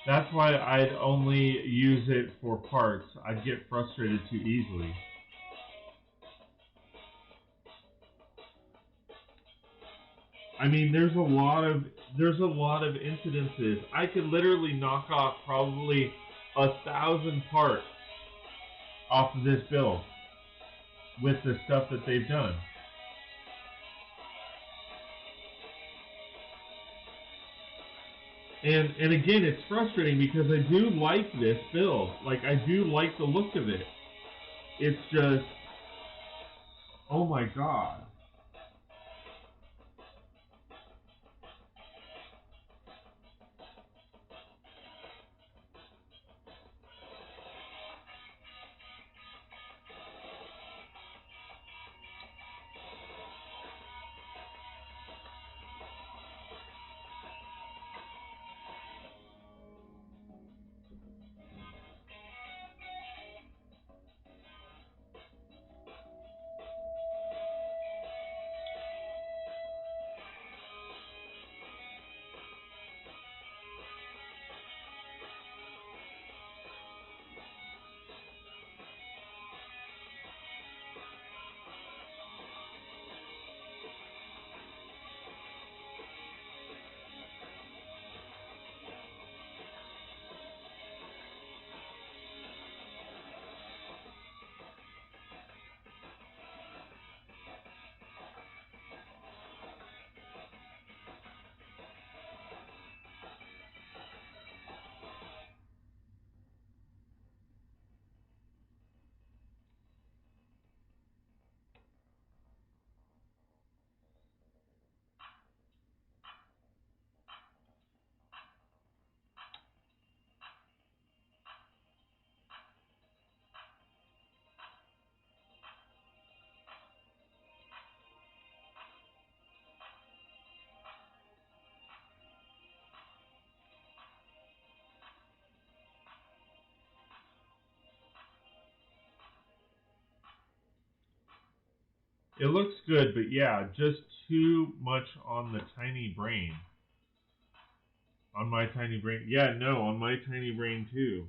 That's why I'd only use it for parts. I'd get frustrated too easily. I mean, there's a lot of incidences. I could literally knock off probably 1,000 parts off of this build with the stuff that they've done. And again, it's frustrating because I do like this build. Like, I do like the look of it. It's just, oh my god. It looks good, but yeah, just too much on the tiny brain. On my tiny brain. Yeah, no, on my tiny brain too.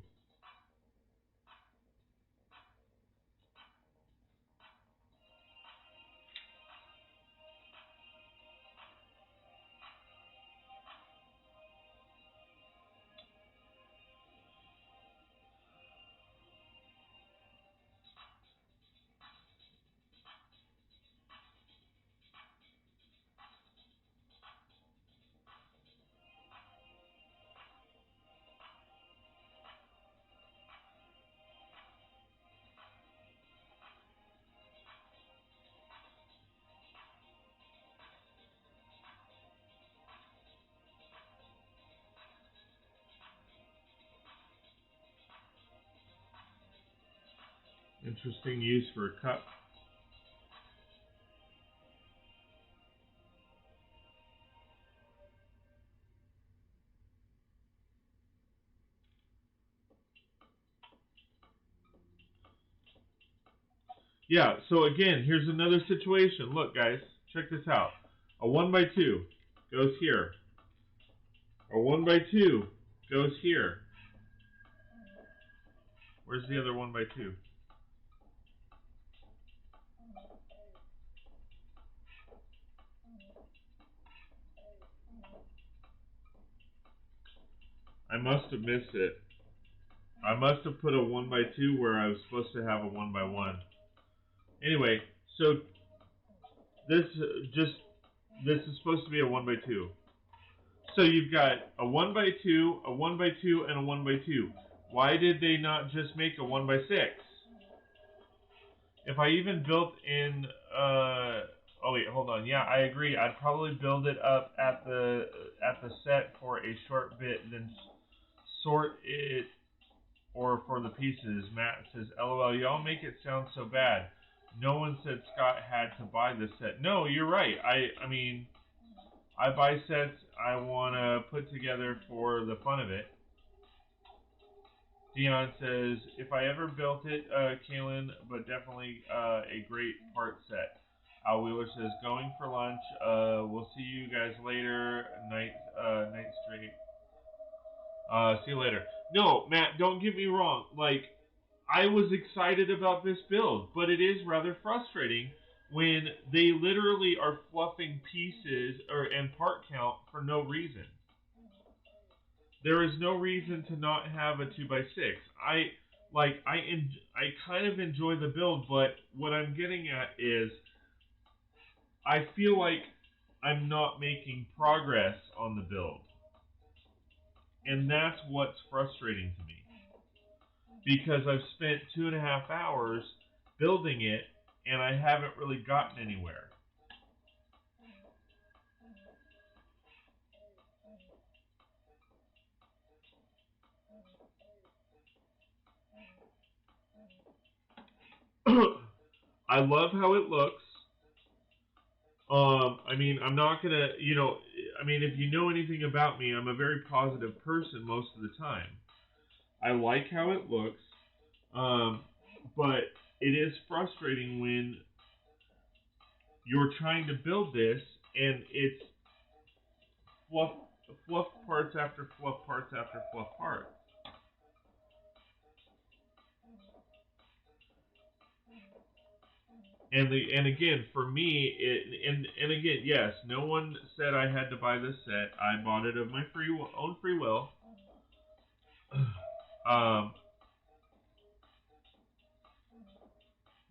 Interesting use for a cup. Yeah, so again, here's another situation. Look, guys, check this out. A 1x2 goes here. A 1x2 goes here. Where's the other 1x2? I must have missed it. I must have put a 1x2 where I was supposed to have a 1x1. Anyway, so this this is supposed to be a 1x2. So you've got a 1x2, a 1x2, and a 1x2. Why did they not just make a 1x6? If I even built in, oh wait, hold on. Yeah, I agree. I'd probably build it up at the set for a short bit, then sort it, or for the pieces. Matt says, "LOL, y'all make it sound so bad. No one said Scott had to buy this set." No, you're right. I mean, I buy sets I want to put together for the fun of it. Dion says, if I ever built it, Kaylin, but definitely a great part set. Al Wheeler says, going for lunch. We'll see you guys later. Night straight. See you later. No, Matt, don't get me wrong. Like, I was excited about this build, but it is rather frustrating when they literally are fluffing pieces and part count for no reason. There is no reason to not have a 2x6. I kind of enjoy the build, but what I'm getting at is I feel like I'm not making progress on the build. And that's what's frustrating to me. Because I've spent 2.5 hours building it and I haven't really gotten anywhere. I love how it looks. I mean, I'm not gonna, I mean, if you know anything about me, I'm a very positive person most of the time. I like how it looks, but it is frustrating when you're trying to build this and it's fluff parts after fluff parts after fluff parts. And again, for me, and again, yes, no one said I had to buy this set. I bought it of my own free will. Um,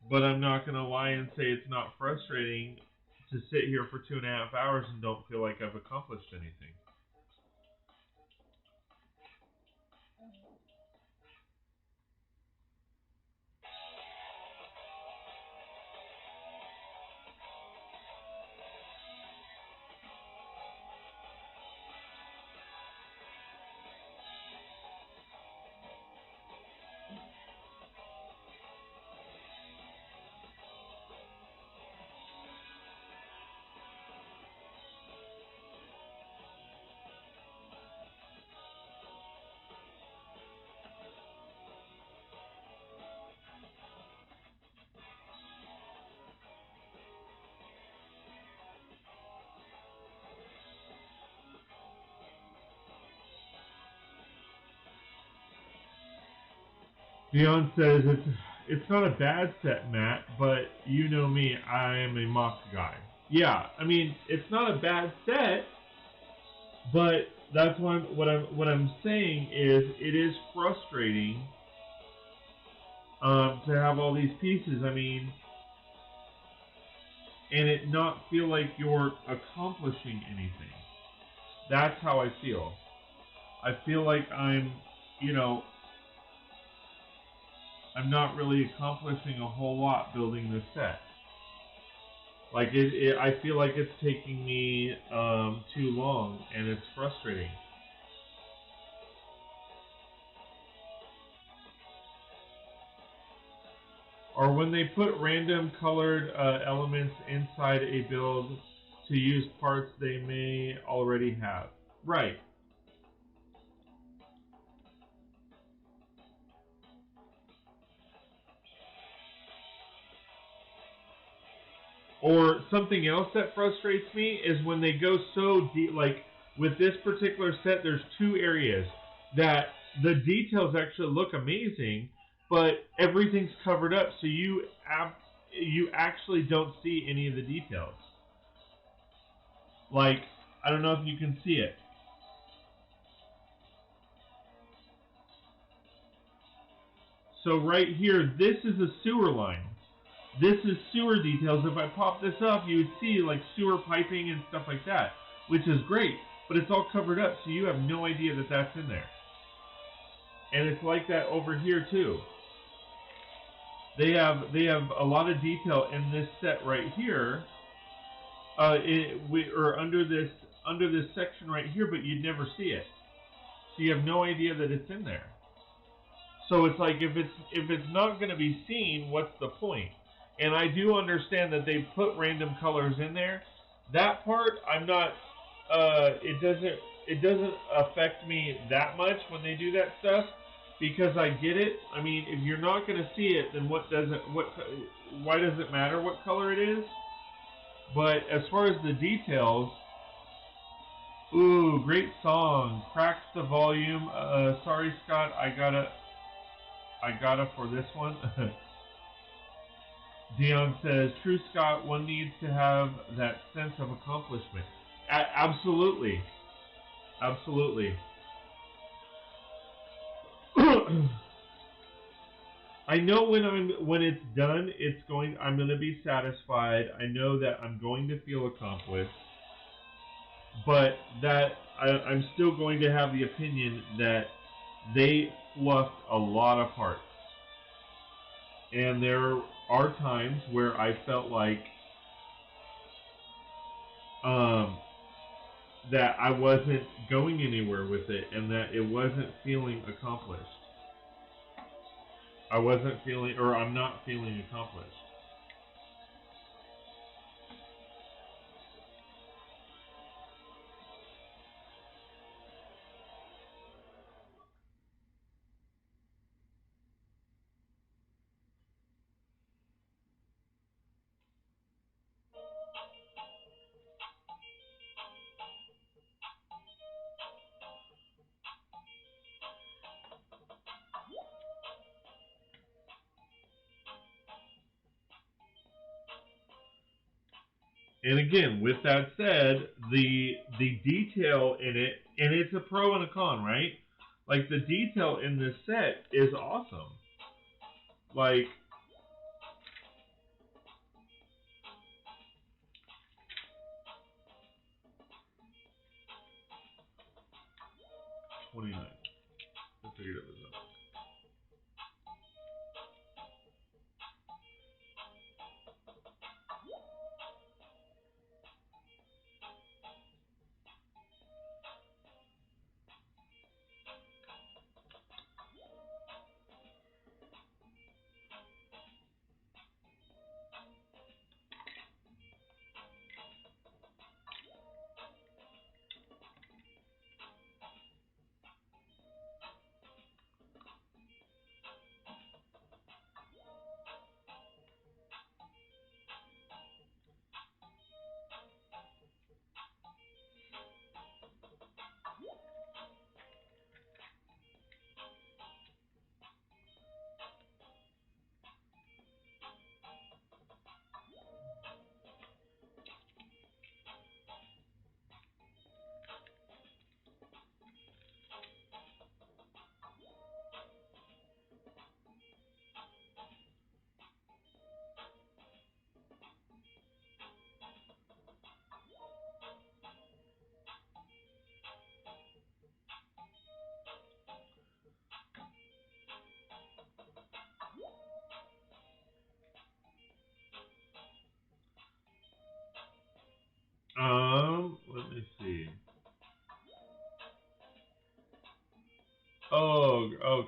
but I'm not gonna lie and say it's not frustrating to sit here for 2.5 hours and don't feel like I've accomplished anything. Dion says it's not a bad set, Matt, but you know me, I am a mock guy. Yeah, I mean it's not a bad set, but that's what I'm saying is it is frustrating to have all these pieces. I mean, and it not feel like you're accomplishing anything. That's how I feel. I feel like you know, I'm not really accomplishing a whole lot building this set. Like I feel like it's taking me too long, and it's frustrating. or when they put random colored elements inside a build to use parts they may already have. Right. Or something else that frustrates me is when they go so deep, like with this particular set, there's two areas that the details actually look amazing, but everything's covered up, so you actually don't see any of the details. Like, I don't know if you can see it. So right here, this is a sewer line. This is sewer details. If I pop this up, you would see like sewer piping and stuff like that, which is great, but it's all covered up, so you have no idea that that's in there. And it's like that over here too. They have a lot of detail in this set right here, or under this section right here, but you'd never see it. So you have no idea that it's in there. So it's like if it's not going to be seen, what's the point? And I do understand that they put random colors in there. That part, I'm not. It doesn't affect me that much when they do that stuff, because I get it. I mean, if you're not going to see it, then why does it matter what color it is? But as far as the details, ooh, great song. Cracks the volume. Sorry, Scott, I gotta for this one. Dion says, "True, Scott. One needs to have that sense of accomplishment." Absolutely, absolutely. I know when it's done, I'm going to be satisfied. I know that I'm going to feel accomplished, but that I'm still going to have the opinion that they fluffed a lot of parts. And there are times where I felt like that I wasn't going anywhere with it, and that it wasn't feeling accomplished. I'm not feeling accomplished. And again, with that said, the detail in it, and it's a pro and a con, right? Like the detail in this set is awesome. Like 29. I figured it was up.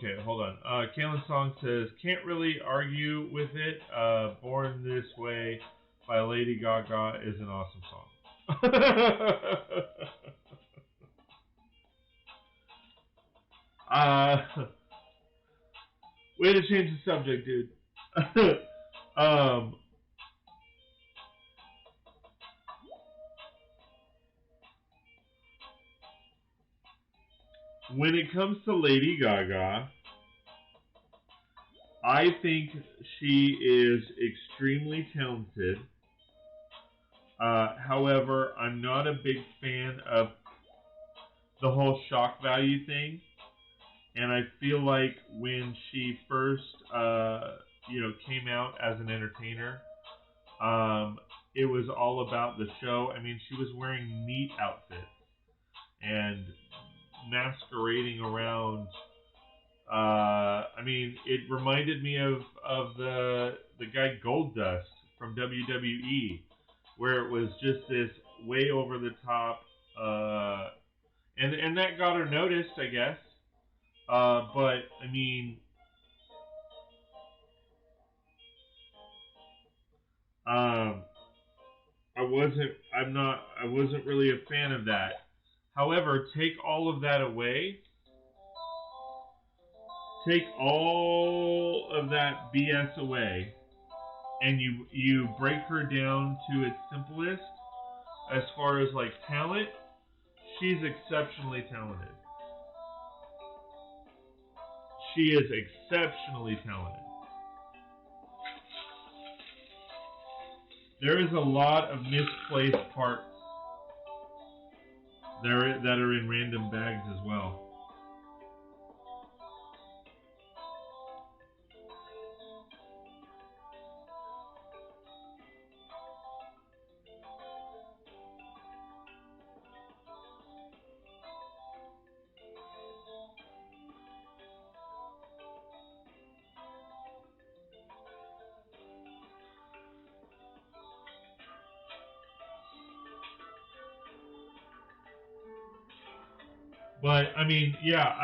okay, hold on. Kaylin Song says, can't really argue with it. Born This Way by Lady Gaga is an awesome song. Way to change the subject, dude. um, when it comes to Lady Gaga, I think she is extremely talented. However, I'm not a big fan of the whole shock value thing. And I feel like when she first, came out as an entertainer, it was all about the show. I mean, she was wearing neat outfits and masquerading around. It reminded me of the guy Goldust from WWE, where it was just this way over the top, and that got her noticed, I guess. But I mean, um, I wasn't really a fan of that. However, take all of that BS away, and you break her down to its simplest. As far as like talent, she's exceptionally talented. She is exceptionally talented. There is a lot of misplaced parts there that are in random bags as well. But I mean, yeah,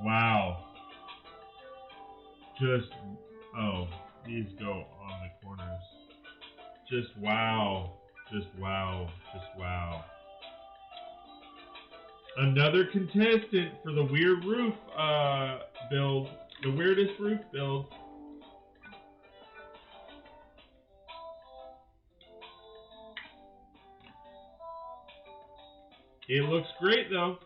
wow. Just, oh, these go on the corners. Just wow. Just wow. Just wow. Another contestant for the weird roof build. The weirdest roof build. It looks great though.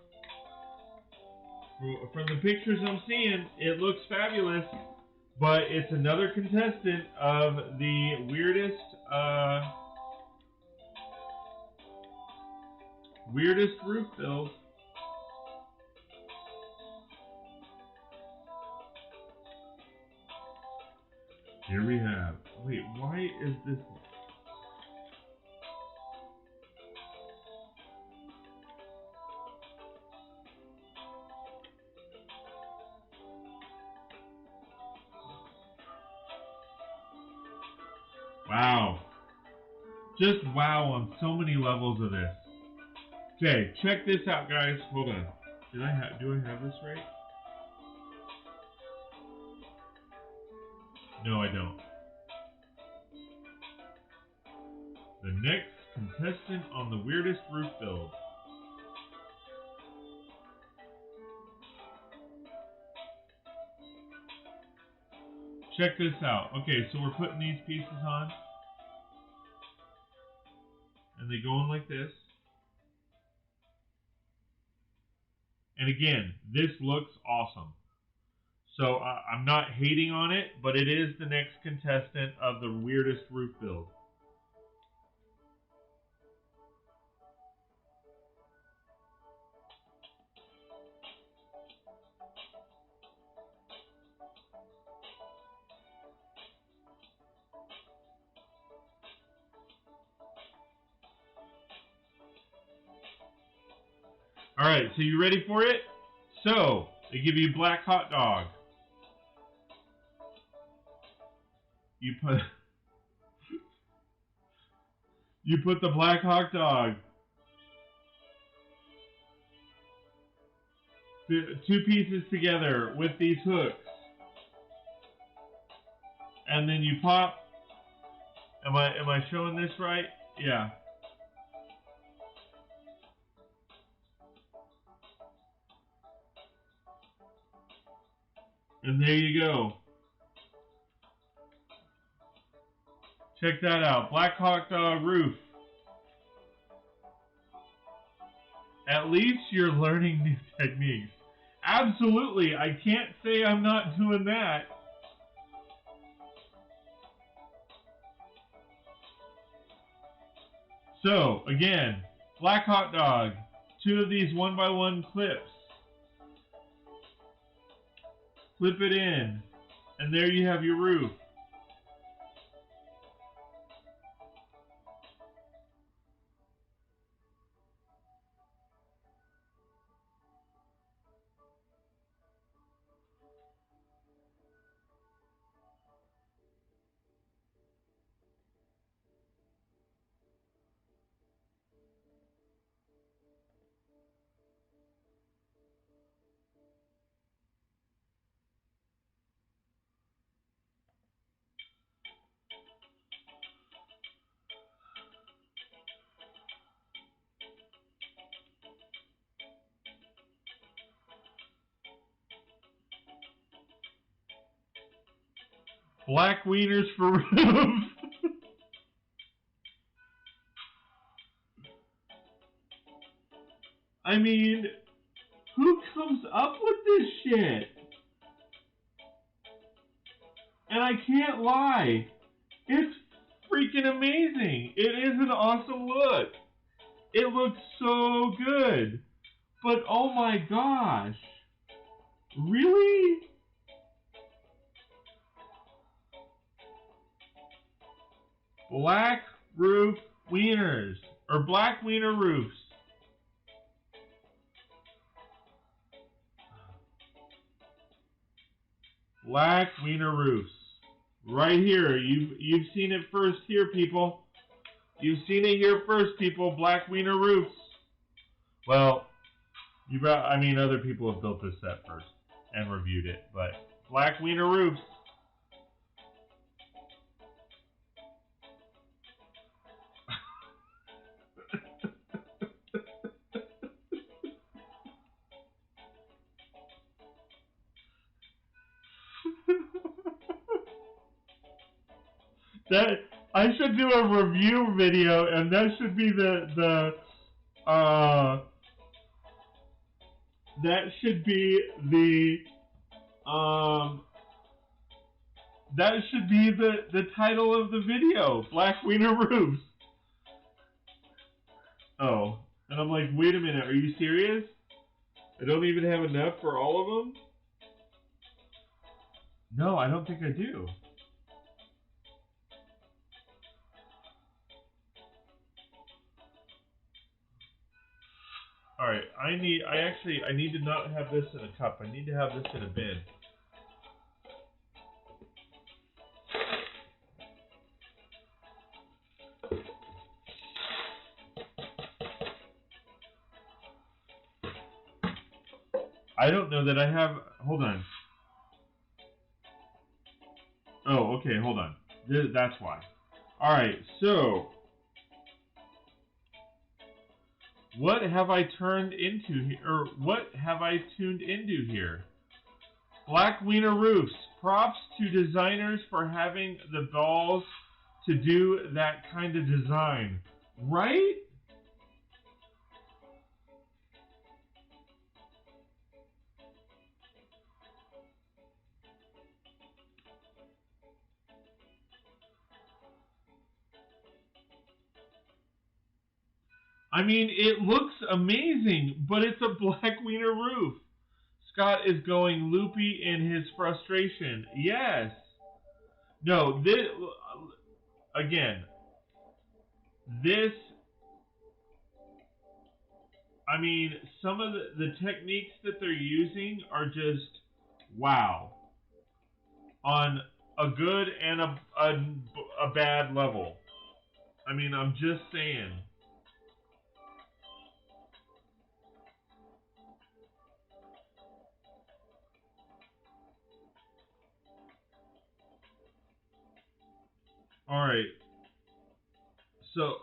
From the pictures I'm seeing, it looks fabulous. But it's another contestant of the weirdest roof build. Here we have. Wait, why is this? Wow. Just wow on so many levels of this. Okay, check this out, guys. Hold on. Do I have this right? No, I don't. The next contestant on the weirdest roof build. Check this out. Okay, so we're putting these pieces on. And they go in like this. And again, this looks awesome. So I'm not hating on it, but it is the next contestant of the weirdest roof build. Alright, so you ready for it? So, they give you a black hot dog. you put the black hot dog, two pieces together with these hooks, and then you pop. Am I showing this right? Yeah. And there you go. Check that out. Black hot dog roof. At least you're learning new techniques. Absolutely. I can't say I'm not doing that. So, again, black hot dog. 2 of these 1x1 clips. Flip it in. And there you have your roof. Black wieners for roof. I mean, who comes up with this shit? And I can't lie, it's freaking amazing. It is an awesome look. It looks so good. But oh my gosh. Really? Black roof wieners. Or black wiener roofs. Black wiener roofs. Right here. You've seen it first here, people. You've seen it here first, people. Black wiener roofs. Well, other people have built this set first and reviewed it, but black wiener roofs. That I should do a review video, and that should be the title of the video, Black Wiener Roofs. Oh, and I'm like, wait a minute, are you serious? I don't even have enough for all of them? No, I don't think I do. Alright, I need to not have this in a cup. I need to have this in a bin. I don't know that I have... Hold on. Oh, okay, hold on. That's why. Alright, so... What have I turned into here? Or what have I tuned into here? Black Wiener Roofs. Props to designers for having the balls to do that kind of design. Right? I mean, it looks amazing, but it's a black wiener roof. Scott is going loopy in his frustration. Yes. No, this, again, this, I mean, some of the techniques that they're using are just wow. On a good and a bad level. I mean, I'm just saying. All right. So,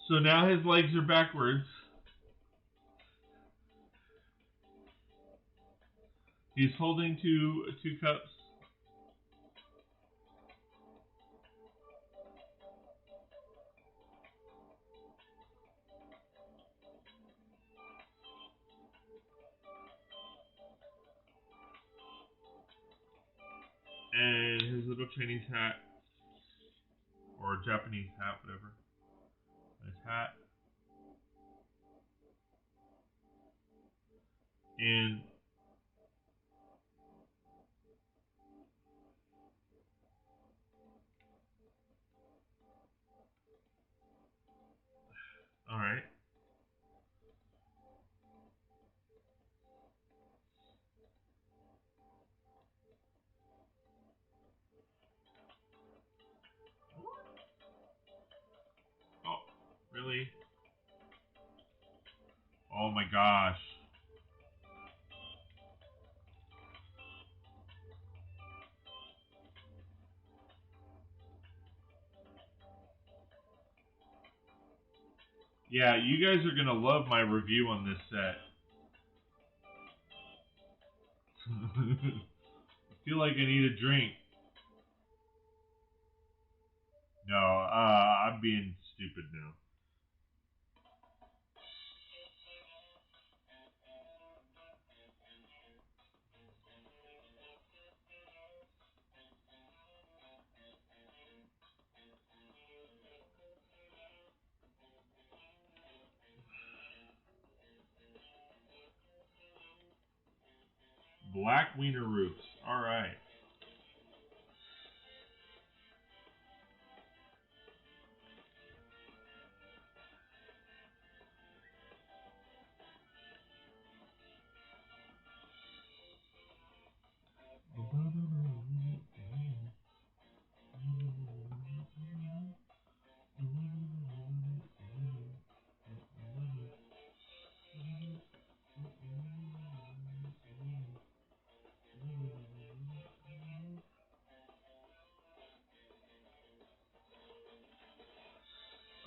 so now his legs are backwards. He's holding two cups. And his little Chinese hat, or Japanese hat, whatever. His hat. And all right. Oh, really? Oh my gosh. Yeah, you guys are gonna love my review on this set. I feel like I need a drink. No, I'm being stupid now. Black wiener roots. All right.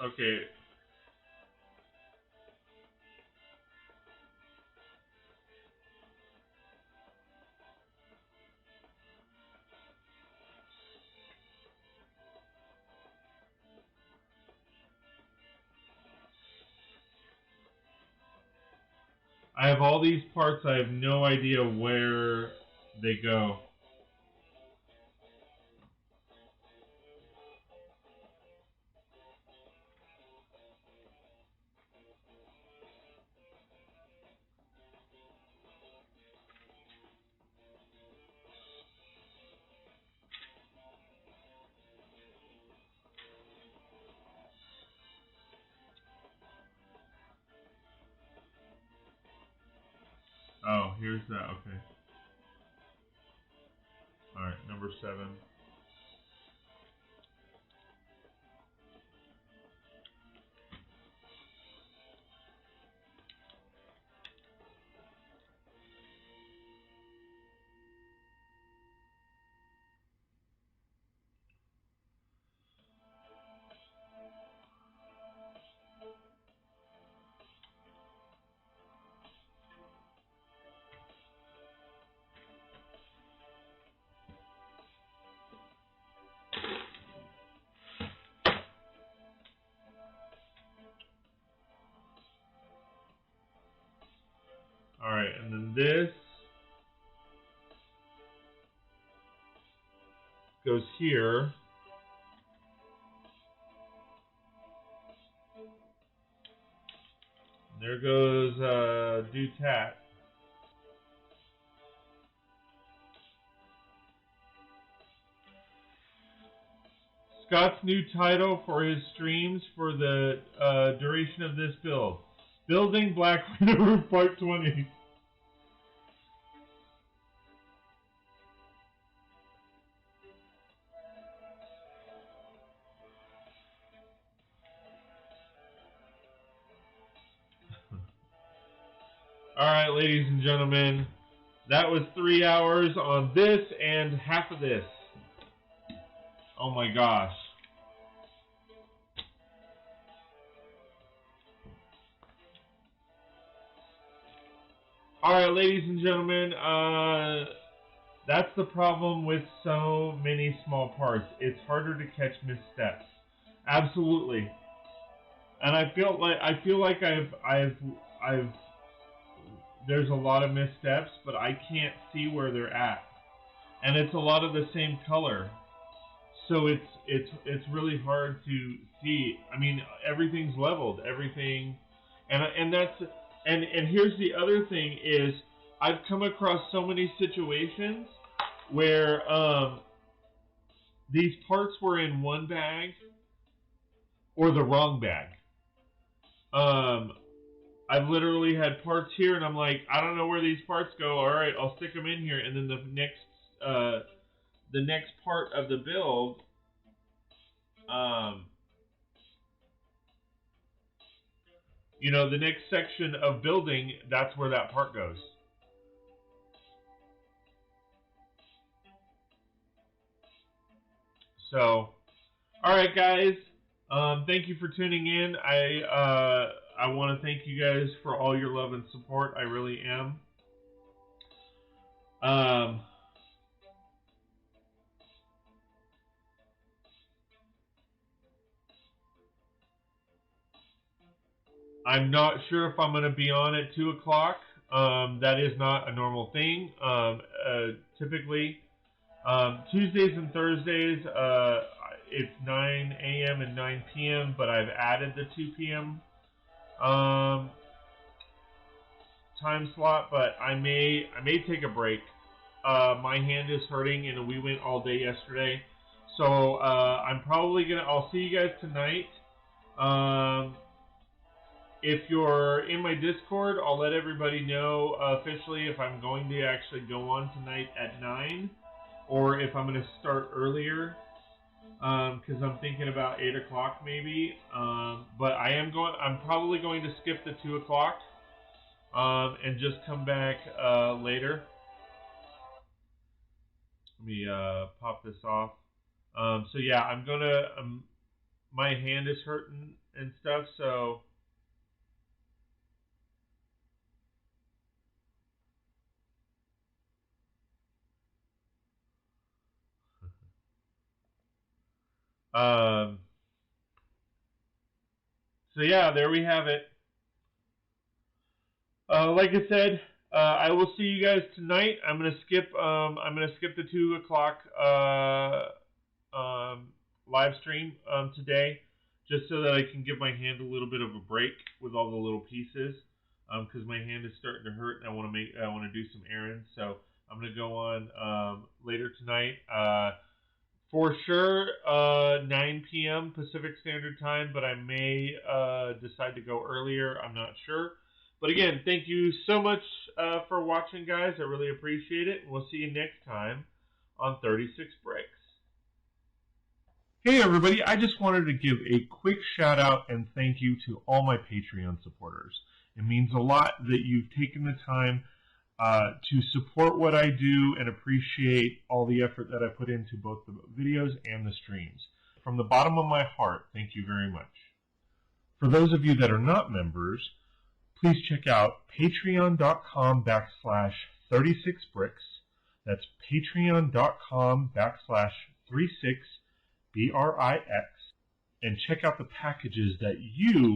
Okay. I have all these parts. I have no idea where they go. Oh, here's that. Okay. All right, number 7. All right, and then this goes here. There goes Dude's hat. Scott's new title for his streams for the duration of this build: Building Black Widow Roof Part 20. Alright, ladies and gentlemen, that was 3 hours on this and half of this. Oh my gosh. Alright, ladies and gentlemen, that's the problem with so many small parts. It's harder to catch missteps. Absolutely. And I feel like I've there's a lot of missteps, but I can't see where they're at. And it's a lot of the same color. So it's really hard to see. I mean, everything's leveled, everything, and here's the other thing is I've come across so many situations where these parts were in one bag or the wrong bag. I've literally had parts here, and I'm like, I don't know where these parts go. All right, I'll stick them in here, and then the next part of the build, you know, the next section of building, that's where that part goes. So, all right, guys. Thank you for tuning in. I want to thank you guys for all your love and support. I really am. I'm not sure if I'm going to be on at 2 o'clock. That is not a normal thing. Typically, Tuesdays and Thursdays, it's 9 a.m. and 9 p.m., but I've added the 2 p.m. Time slot, but I may take a break. My hand is hurting, and we went all day yesterday, so I'm probably I'll see you guys tonight. If you're in my Discord, I'll let everybody know officially if I'm going to actually go on tonight at 9, or if I'm going to start earlier, because I'm thinking about 8 o'clock maybe. But I'm probably going to skip the 2 o'clock and just come back later. Let me pop this off. So yeah, I'm gonna. My hand is hurting and stuff, so. So yeah, there we have it. Like I said, I will see you guys tonight. I'm gonna skip the 2 o'clock live stream today, just so that I can give my hand a little bit of a break with all the little pieces, because my hand is starting to hurt and I want to do some errands. So I'm gonna go on later tonight. For sure, 9 p.m. Pacific Standard Time, but I may decide to go earlier. I'm not sure. But again, thank you so much for watching, guys. I really appreciate it. We'll see you next time on 36 Bricks. Hey, everybody. I just wanted to give a quick shout out and thank you to all my Patreon supporters. It means a lot that you've taken the time to support what I do and appreciate all the effort that I put into both the videos and the streams. From the bottom of my heart, thank you very much. For those of you that are not members, please check out patreon.com/36bricks. That's patreon.com/36bricks, and check out the packages that you